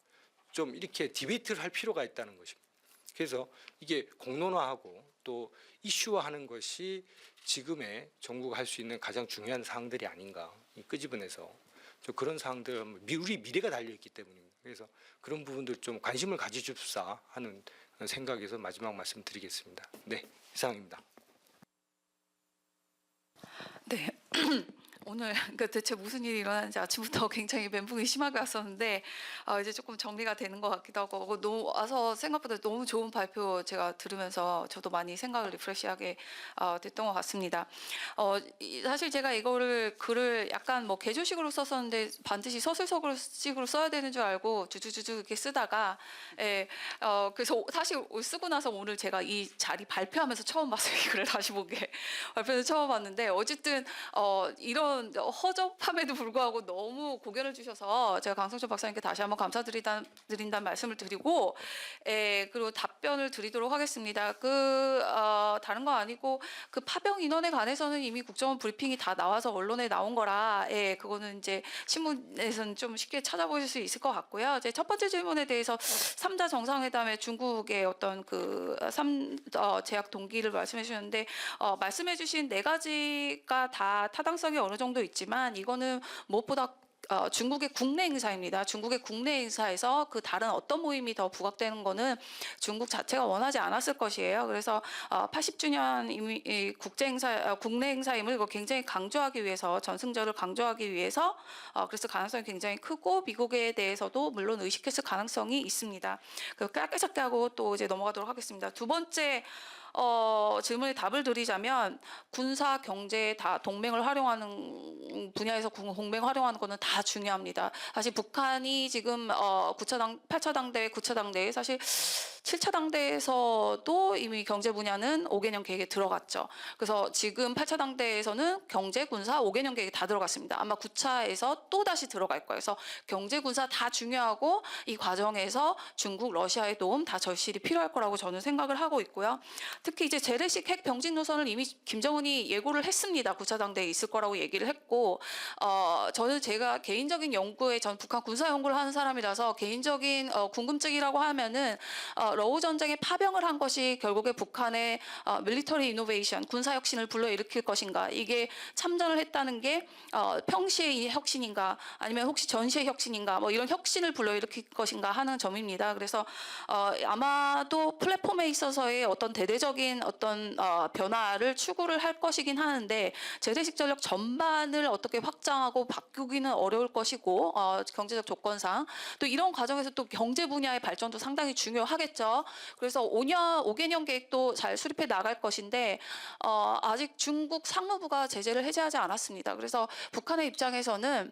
좀 이렇게 디베이트를 할 필요가 있다는 것입니다. 그래서 이게 공론화하고 또 이슈화하는 것이 지금의 정부가 할 수 있는 가장 중요한 사항들이 아닌가 끄집어내서 좀 그런 사항들 우리 미래가 달려 있기 때문입니다. 그래서 그런 부분들 좀 관심을 가지줍사 하는 생각에서 마지막 말씀드리겠습니다. 네, 이상입니다. 네. 오늘 대체 무슨 일이 일어나는지 아침부터 굉장히 멘붕이 심하게 왔었는데 이제 조금 정리가 되는 것 같기도 하고 너무 와서 생각보다 너무 좋은 발표 제가 들으면서 저도 많이 생각을 리프레시하게 됐던 것 같습니다. 사실 제가 이거를 글을 약간 개조식으로 썼었는데 반드시 서술식으로 써야 되는 줄 알고 주주주주 이렇게 쓰다가 그래서 사실 쓰고 나서 오늘 제가 이 자리 발표하면서 처음 봤어요. 이 글을 다시 보게 발표는 처음 봤는데 어쨌든 이런 허접함에도 불구하고 너무 고견을 주셔서 제가 강성철 박사님께 다시 한번 감사드린다는 말씀을 드리고 그리고 답변을 드리도록 하겠습니다. 다른 거 아니고 그 파병 인원에 관해서는 이미 국정원 브리핑이 다 나와서 언론에 나온 거라 그거는 이제 신문에서는 좀 쉽게 찾아보실 수 있을 것 같고요. 이제 첫 번째 질문에 대해서 3자 정상회담에 중국의 어떤 제약 동기를 말씀해 주셨는데 말씀해 주신 네 가지가 다 타당성이 어느 정도 있지만 이거는 무엇보다 중국의 국내 행사입니다. 중국의 국내 행사에서 그 다른 어떤 모임이 더 부각되는 거는 중국 자체가 원하지 않았을 것이에요. 그래서 80주년 국내 행사임을 이거 굉장히 강조하기 위해서 전승절을 강조하기 위해서 그래서 가능성이 굉장히 크고 미국에 대해서도 물론 의식했을 가능성이 있습니다. 짧게 하고 또 이제 넘어가도록 하겠습니다. 두 번째 질문에 답을 드리자면 군사 경제 다 동맹을 활용하는 분야에서 동맹 활용하는 거는 다 중요합니다. 사실 북한이 지금 8차 당대회, 9차 당대회 사실 7차 당대에서도 이미 경제 분야는 5개년 계획에 들어갔죠. 그래서 지금 8차 당대에서는 경제, 군사 5개년 계획에 다 들어갔습니다. 아마 9차에서 또 다시 들어갈 거예요. 그래서 경제, 군사 다 중요하고 이 과정에서 중국, 러시아의 도움 다 절실히 필요할 거라고 저는 생각을 하고 있고요. 특히 이제 재래식 핵 병진 노선을 이미 김정은이 예고를 했습니다. 9차 당대에 있을 거라고 얘기를 했고 저는 제가 개인적인 연구에 전 북한 군사 연구를 하는 사람이라서 개인적인 궁금증이라고 하면은 러우 전쟁에 파병을 한 것이 결국에 북한의 밀리터리 이노베이션, 군사 혁신을 불러일으킬 것인가? 이게 참전을 했다는 게 평시의 혁신인가? 아니면 혹시 전시의 혁신인가? 이런 혁신을 불러일으킬 것인가 하는 점입니다. 그래서 아마도 플랫폼에 있어서의 어떤 대대적인 어떤 변화를 추구를 할 것이긴 하는데 재래식 전력 전반을 어떻게 확장하고 바꾸기는 어려울 것이고 경제적 조건상 또 이런 과정에서 또 경제 분야의 발전도 상당히 중요하겠죠. 그래서 5개년 계획도 잘 수립해 나갈 것인데 아직 중국 상무부가 제재를 해제하지 않았습니다. 그래서 북한의 입장에서는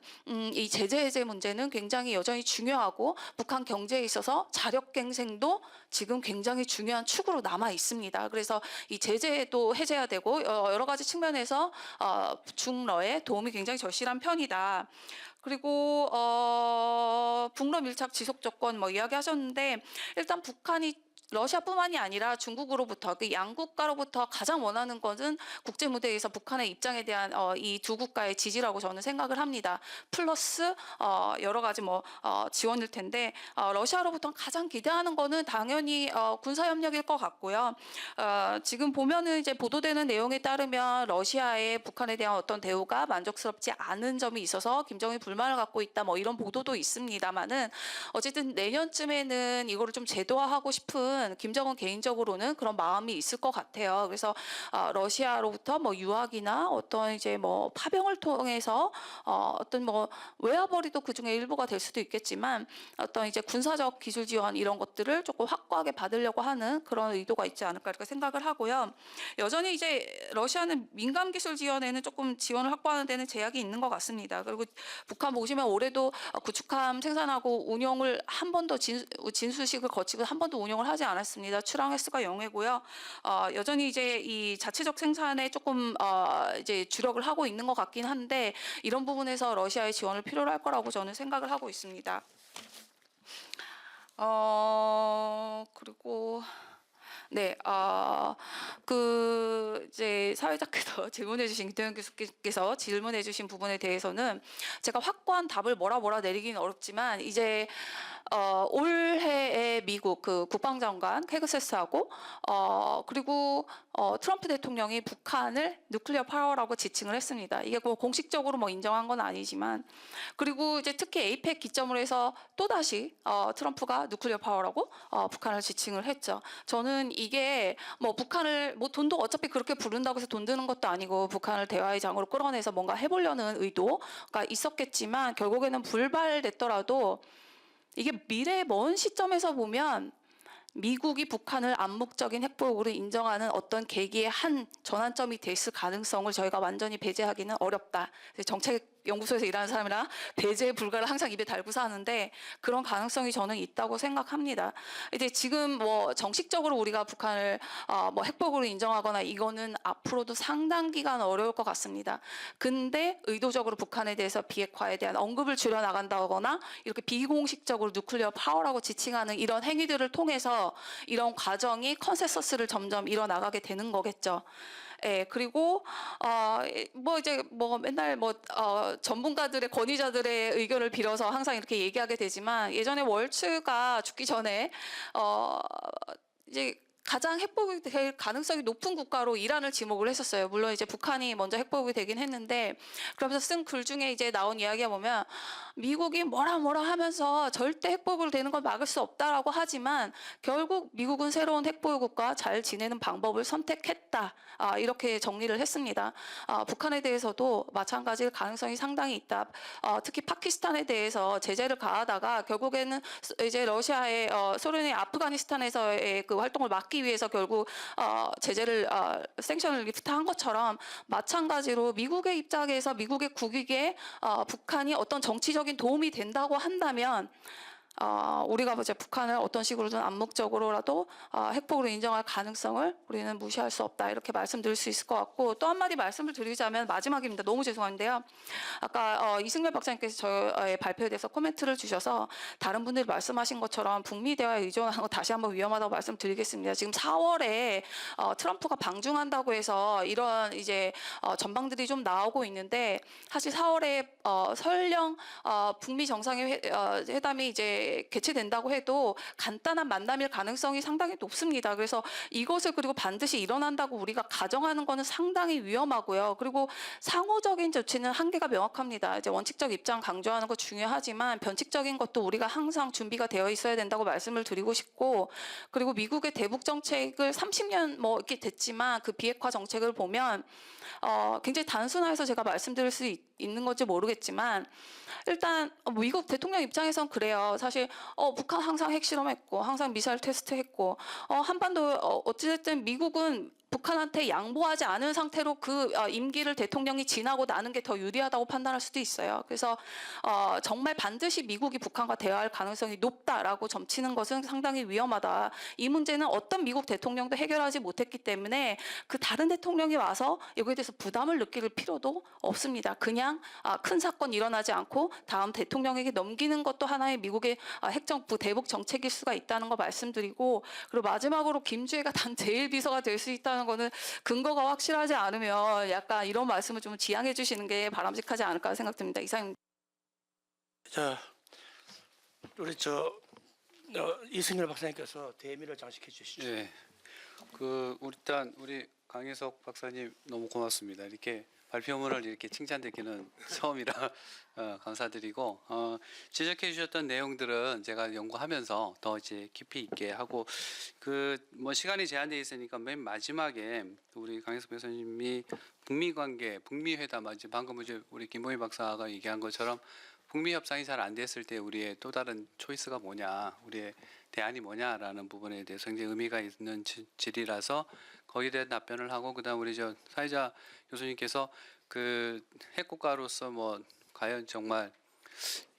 이 제재 해제 문제는 굉장히 여전히 중요하고 북한 경제에 있어서 자력갱생도 지금 굉장히 중요한 축으로 남아 있습니다. 그래서 이 제재도 해제해야 되고 여러 가지 측면에서 중러에 도움이 굉장히 절실한 편이다. 그리고 북러 밀착 지속 조건 이야기하셨는데 일단 북한이 러시아뿐만이 아니라 중국으로부터 그 양국가로부터 가장 원하는 것은 국제 무대에서 북한의 입장에 대한 이 두 국가의 지지라고 저는 생각을 합니다. 플러스 여러 가지 지원일 텐데 러시아로부터 가장 기대하는 거는 당연히 군사 협력일 것 같고요. 지금 보면은 이제 보도되는 내용에 따르면 러시아의 북한에 대한 어떤 대우가 만족스럽지 않은 점이 있어서 김정은이 불만을 갖고 있다 뭐 이런 보도도 있습니다만은 어쨌든 내년쯤에는 이거를 좀 제도화하고 싶은 김정은 개인적으로는 그런 마음이 있을 것 같아요. 그래서 러시아로부터 뭐 유학이나 어떤 이제 뭐 파병을 통해서 어떤 뭐 외화벌이도 그 중에 일부가 될 수도 있겠지만 어떤 이제 군사적 기술 지원 이런 것들을 조금 확고하게 받으려고 하는 그런 의도가 있지 않을까 이렇게 생각을 하고요. 여전히 이제 러시아는 민감 기술 지원에는 조금 지원을 확보하는 데는 제약이 있는 것 같습니다. 그리고 북한 보시면 올해도 구축함 생산하고 운용을 한 번도 진수식을 거치고 한 번도 운용을 하지 않았습니다. 출항 횟수가 0회고요. 여전히 이제 이 자체적 생산에 조금 이제 주력을 하고 있는 것 같긴 한데 이런 부분에서 러시아의 지원을 필요로 할 거라고 저는 생각을 하고 있습니다. 그리고 네, 그 이제 사회자께서 질문해주신 김태현 교수께서 질문해주신 부분에 대해서는 제가 확고한 답을 뭐라 내리기는 어렵지만 이제 올해에 미국 그 국방장관 헤그세스하고 그리고 트럼프 대통령이 북한을 뉴클리어 파워라고 지칭을 했습니다. 이게 뭐 공식적으로 뭐 인정한 건 아니지만 그리고 이제 특히 에이펙 기점으로 해서 또 다시 트럼프가 뉴클리어 파워라고 북한을 지칭을 했죠. 저는 이게 뭐 북한을 뭐 돈도 어차피 그렇게 부른다고 해서 돈 드는 것도 아니고 북한을 대화의 장으로 끌어내서 뭔가 해보려는 의도가 있었겠지만 결국에는 불발됐더라도 이게 미래의 먼 시점에서 보면 미국이 북한을 암묵적인 핵보복으로 인정하는 어떤 계기의 한 전환점이 됐을 가능성을 저희가 완전히 배제하기는 어렵다. 정책 연구소에서 일하는 사람이라 배제 불가를 항상 입에 달고 사는데 그런 가능성이 저는 있다고 생각합니다. 이제 지금 뭐 정식적으로 우리가 북한을 뭐 핵폭으로 인정하거나 이거는 앞으로도 상당 기간 어려울 것 같습니다. 근데 의도적으로 북한에 대해서 비핵화에 대한 언급을 줄여 나간다거나 이렇게 비공식적으로 뉴클리어 파워라고 지칭하는 이런 행위들을 통해서 이런 과정이 컨센서스를 점점 이뤄나가게 되는 거겠죠. 예, 그리고 뭐 이제 뭐 맨날 뭐 전문가들의 권위자들의 의견을 빌어서 항상 이렇게 얘기하게 되지만 예전에 월츠가 죽기 전에 이제 가장 핵보복이 될 가능성이 높은 국가로 이란을 지목을 했었어요. 물론 이제 북한이 먼저 핵보복이 되긴 했는데 그러면서 쓴 글 중에 이제 나온 이야기가 보면 미국이 뭐라 하면서 절대 핵보복을 되는 걸 막을 수 없다라고 하지만 결국 미국은 새로운 핵보유국과 잘 지내는 방법을 선택했다. 이렇게 정리를 했습니다. 북한에 대해서도 마찬가지일 가능성이 상당히 있다. 특히 파키스탄에 대해서 제재를 가하다가 결국에는 이제 러시아의 소련의 아프가니스탄에서의 그 활동을 막기 위해서 결국 제재를 생션을 리프트한 것처럼 마찬가지로 미국의 입장에서 미국의 국익에 북한이 어떤 정치적인 도움이 된다고 한다면 우리가 이제 북한을 어떤 식으로든 암묵적으로라도 핵폭으로 인정할 가능성을 우리는 무시할 수 없다 이렇게 말씀드릴 수 있을 것 같고 또 한마디 말씀을 드리자면 마지막입니다. 너무 죄송한데요. 아까 이승열 박사님께서 저의 발표에 대해서 코멘트를 주셔서 다른 분들이 말씀하신 것처럼 북미 대화에 의존하는 거 다시 한번 위험하다고 말씀드리겠습니다. 지금 4월에 트럼프가 방중한다고 해서 이런 이제 전망들이 좀 나오고 있는데 사실 4월에 설령 북미 정상회담이 이제 개최된다고 해도 간단한 만남일 가능성이 상당히 높습니다. 그래서 이것을 그리고 반드시 일어난다고 우리가 가정하는 것은 상당히 위험하고요. 그리고 상호적인 조치는 한계가 명확합니다. 이제 원칙적 입장 강조하는 거 중요하지만 변칙적인 것도 우리가 항상 준비가 되어 있어야 된다고 말씀을 드리고 싶고 그리고 미국의 대북 정책을 30년 뭐 이렇게 됐지만 그 비핵화 정책을 보면 굉장히 단순화해서 제가 말씀드릴 수 있는 건지 모르겠지만 일단 미국 대통령 입장에선 그래요. 사실 북한 항상 핵실험했고 항상 미사일 테스트했고 한반도 어찌됐든 미국은 북한한테 양보하지 않은 상태로 그 임기를 대통령이 지나고 나는 게 더 유리하다고 판단할 수도 있어요. 그래서 정말 반드시 미국이 북한과 대화할 가능성이 높다라고 점치는 것은 상당히 위험하다. 이 문제는 어떤 미국 대통령도 해결하지 못했기 때문에 그 다른 대통령이 와서 여기에 대해서 부담을 느낄 필요도 없습니다. 그냥 큰 사건 일어나지 않고 다음 대통령에게 넘기는 것도 하나의 미국의 핵정부 대북 정책일 수가 있다는 거 말씀드리고 그리고 마지막으로 김주애가 단 제1비서가 될 수 있다는 거는 근거가 확실하지 않으면 약간 이런 말씀을 좀 지양해 주시는 게 바람직하지 않을까 생각됩니다. 이상입니다. 자, 우리 이승열 박사님께서 대미를 장식해 주시죠. 네, 일단 우리 강혜석 박사님 너무 고맙습니다. 이렇게 발표문을 이렇게 칭찬드리기는 처음이라 감사드리고 지적해 주셨던 내용들은 제가 연구하면서 더 이제 깊이 있게 하고 그 뭐 시간이 제한되어 있으니까 맨 마지막에 우리 강혜석 변호사님이 북미 관계, 북미 회담 이제 방금 이제 우리 김보희 박사가 얘기한 것처럼 북미 협상이 잘 안 됐을 때 우리의 또 다른 초이스가 뭐냐, 우리의 대안이 뭐냐라는 부분에 대해서 굉장히 의미가 있는 질의라서 거기에 대한 답변을 하고 그다음 우리 저 사회자 교수님께서 그 핵국가로서 뭐 과연 정말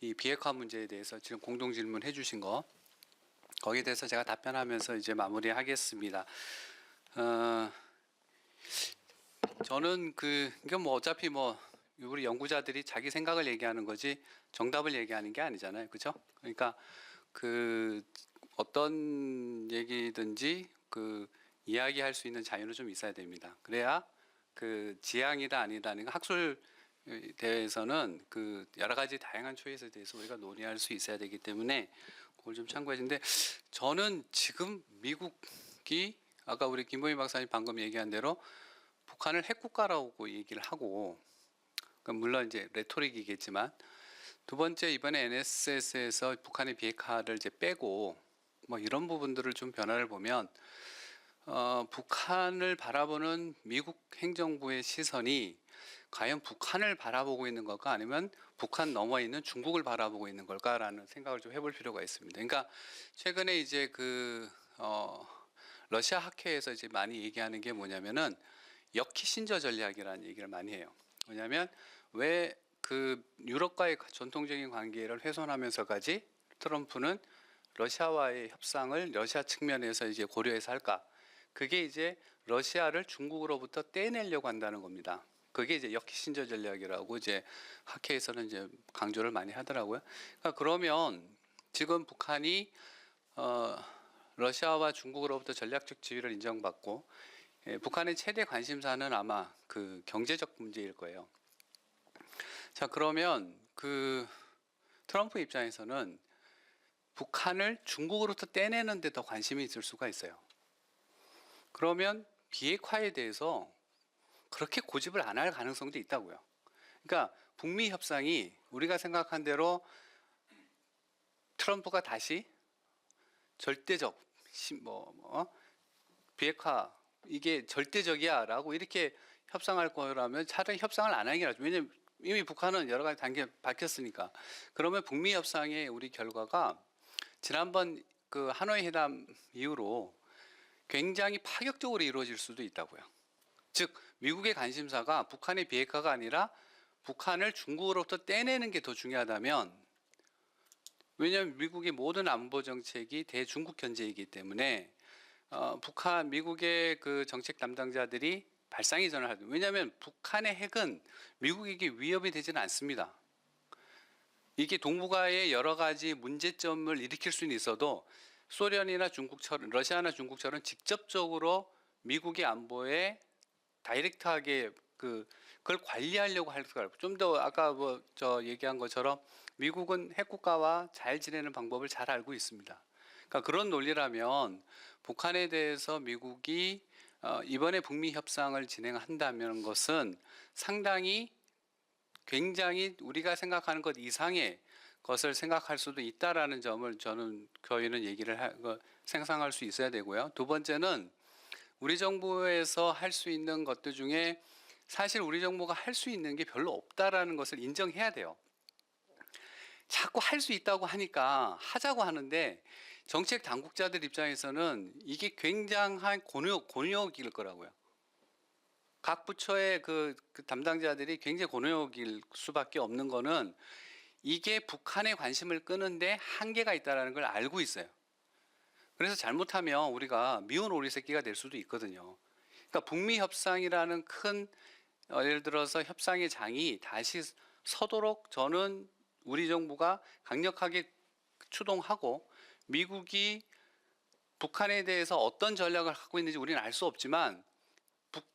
이 비핵화 문제에 대해서 지금 공동 질문해 주신 거 거기에 대해서 제가 답변하면서 이제 마무리하겠습니다. 저는 이게 뭐 어차피 뭐 우리 연구자들이 자기 생각을 얘기하는 거지 정답을 얘기하는 게 아니잖아요, 그렇죠? 그러니까 그 어떤 얘기든지 그 이야기할 수 있는 자유는 좀 있어야 됩니다. 그래야 그 지향이다 아니다는 학술 대회에서는 그 여러 가지 다양한 초이스에 대해서 우리가 논의할 수 있어야 되기 때문에 그걸 좀 참고해 주는데 저는 지금 미국이 아까 우리 김보희 박사님 방금 얘기한 대로 북한을 핵국가라고 얘기를 하고 물론 이제 레토릭이겠지만 두 번째 이번에 NSS에서 북한의 비핵화를 이제 빼고 뭐 이런 부분들을 좀 변화를 보면 북한을 바라보는 미국 행정부의 시선이 과연 북한을 바라보고 있는 걸까 아니면 북한 넘어 있는 중국을 바라보고 있는 걸까라는 생각을 좀 해볼 필요가 있습니다. 그러니까 최근에 이제 러시아 학회에서 이제 많이 얘기하는 게 뭐냐면은 역키신저 전략이라는 얘기를 많이 해요. 뭐냐면 왜 그 유럽과의 전통적인 관계를 훼손하면서까지 트럼프는 러시아와의 협상을 러시아 측면에서 이제 고려해서 할까? 그게 이제 러시아를 중국으로부터 떼내려고 한다는 겁니다. 그게 이제 역키신저 전략이라고 이제 학회에서는 이제 강조를 많이 하더라고요. 그러니까 그러면 지금 북한이 러시아와 중국으로부터 전략적 지위를 인정받고 북한의 최대 관심사는 아마 그 경제적 문제일 거예요. 자, 그러면 그 트럼프 입장에서는 북한을 중국으로부터 떼내는 데 더 관심이 있을 수가 있어요. 그러면 비핵화에 대해서 그렇게 고집을 안 할 가능성도 있다고요. 그러니까 북미 협상이 우리가 생각한 대로 트럼프가 다시 절대적 비핵화 이게 절대적이야라고 이렇게 협상할 거라면 차라리 협상을 안 하는 게 낫죠. 왜냐하면 이미 북한은 여러 가지 단계 밝혔으니까. 그러면 북미 협상의 우리 결과가 지난번 그 하노이 회담 이후로 굉장히 파격적으로 이루어질 수도 있다고요. 즉 미국의 관심사가 북한의 비핵화가 아니라 북한을 중국으로부터 떼내는 게 더 중요하다면, 왜냐하면 미국의 모든 안보 정책이 대중국 견제이기 때문에 미국의 그 정책 담당자들이 발상이전을 하죠. 왜냐하면 북한의 핵은 미국에게 위협이 되지는 않습니다. 이게 동북아의 여러 가지 문제점을 일으킬 수는 있어도 소련이나 중국처럼 러시아나 중국처럼 직접적으로 미국의 안보에 다이렉트하게 그걸 관리하려고 할 수가 없고, 좀 더 아까 저 얘기한 것처럼 미국은 핵국가와 잘 지내는 방법을 잘 알고 있습니다. 그러니까 그런 논리라면 북한에 대해서 미국이 이번에 북미 협상을 진행한다는 것은 상당히 굉장히 우리가 생각하는 것 이상의 것을 생각할 수도 있다라는 점을 저희는 얘기를 상상할 수 있어야 되고요. 두 번째는 우리 정부에서 할 수 있는 것들 중에 사실 우리 정부가 할 수 있는 게 별로 없다라는 것을 인정해야 돼요. 자꾸 할 수 있다고 하니까 하자고 하는데 정책 당국자들 입장에서는 이게 굉장한 곤욕일 거라고요. 각 부처의 그 담당자들이 굉장히 곤욕일 수밖에 없는 거는 이게 북한의 관심을 끄는데 한계가 있다는 걸 알고 있어요. 그래서 잘못하면 우리가 미운 오리 새끼가 될 수도 있거든요. 그러니까 북미 협상이라는 큰 예를 들어서 협상의 장이 다시 서도록 저는 우리 정부가 강력하게 추동하고, 미국이 북한에 대해서 어떤 전략을 갖고 있는지 우리는 알 수 없지만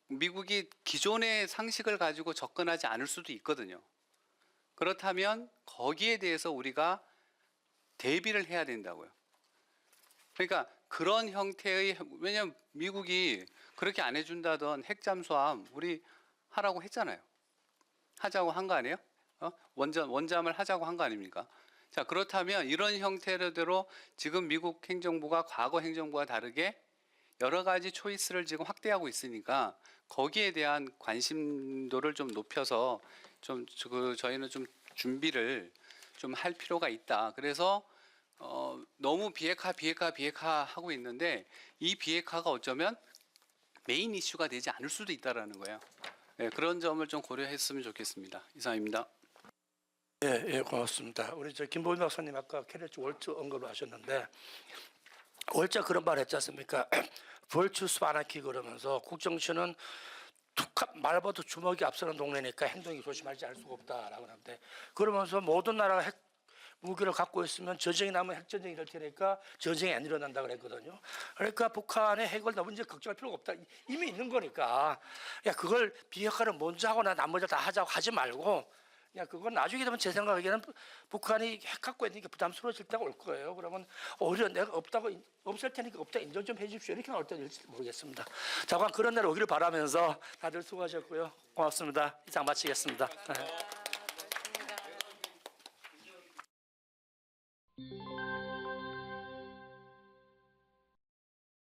미국이 기존의 상식을 가지고 접근하지 않을 수도 있거든요. 그렇다면 거기에 대해서 우리가 대비를 해야 된다고요. 그러니까 그런 형태의, 왜냐하면 미국이 그렇게 안 해준다던 핵잠수함 우리 하라고 했잖아요. 하자고 한 거 아니에요? 원잠을 하자고 한 거 아닙니까? 자, 그렇다면 이런 형태로 지금 미국 행정부가 과거 행정부와 다르게 여러 가지 초이스를 지금 확대하고 있으니까 거기에 대한 관심도를 좀 높여서 저희는 좀 준비를 좀 할 필요가 있다. 그래서 너무 비핵화 하고 있는데 이 비핵화가 어쩌면 메인 이슈가 되지 않을 수도 있다라는 거예요. 네, 그런 점을 좀 고려했으면 좋겠습니다. 이상입니다. 예, 고맙습니다. 우리 김보민 박사님 아까 캐리어스 월츠 언급을 하셨는데 월자 그런 말 했지 않습니까? 벌추스 아나키 그러면서 국정치는 툭 말봐도 주먹이 앞서는 동네니까 행동이 조심하지 않을 수가 없다라고 하는데 그러면서 모든 나라가 핵 무기를 갖고 있으면 전쟁이 나면 핵전쟁이 될 테니까 전쟁이 안 일어난다 그랬거든요. 그러니까 북한의 핵을 너무 이제 걱정할 필요가 없다. 이미 있는 거니까 야 그걸 비핵화를 먼저 하거나 나머지 다 하자고 하지 말고 야 그건 나중에 되면 제 생각에는 북한이 핵 갖고 있는 게 부담스러워질 때가 올 거예요. 그러면 오히려 내가 없을 테니까 없다 인정 좀 해주십시오 이렇게 나올 때는 모르겠습니다. 자관 그런 날 오기를 바라면서 다들 수고하셨고요. 고맙습니다. 이상 마치겠습니다. 네.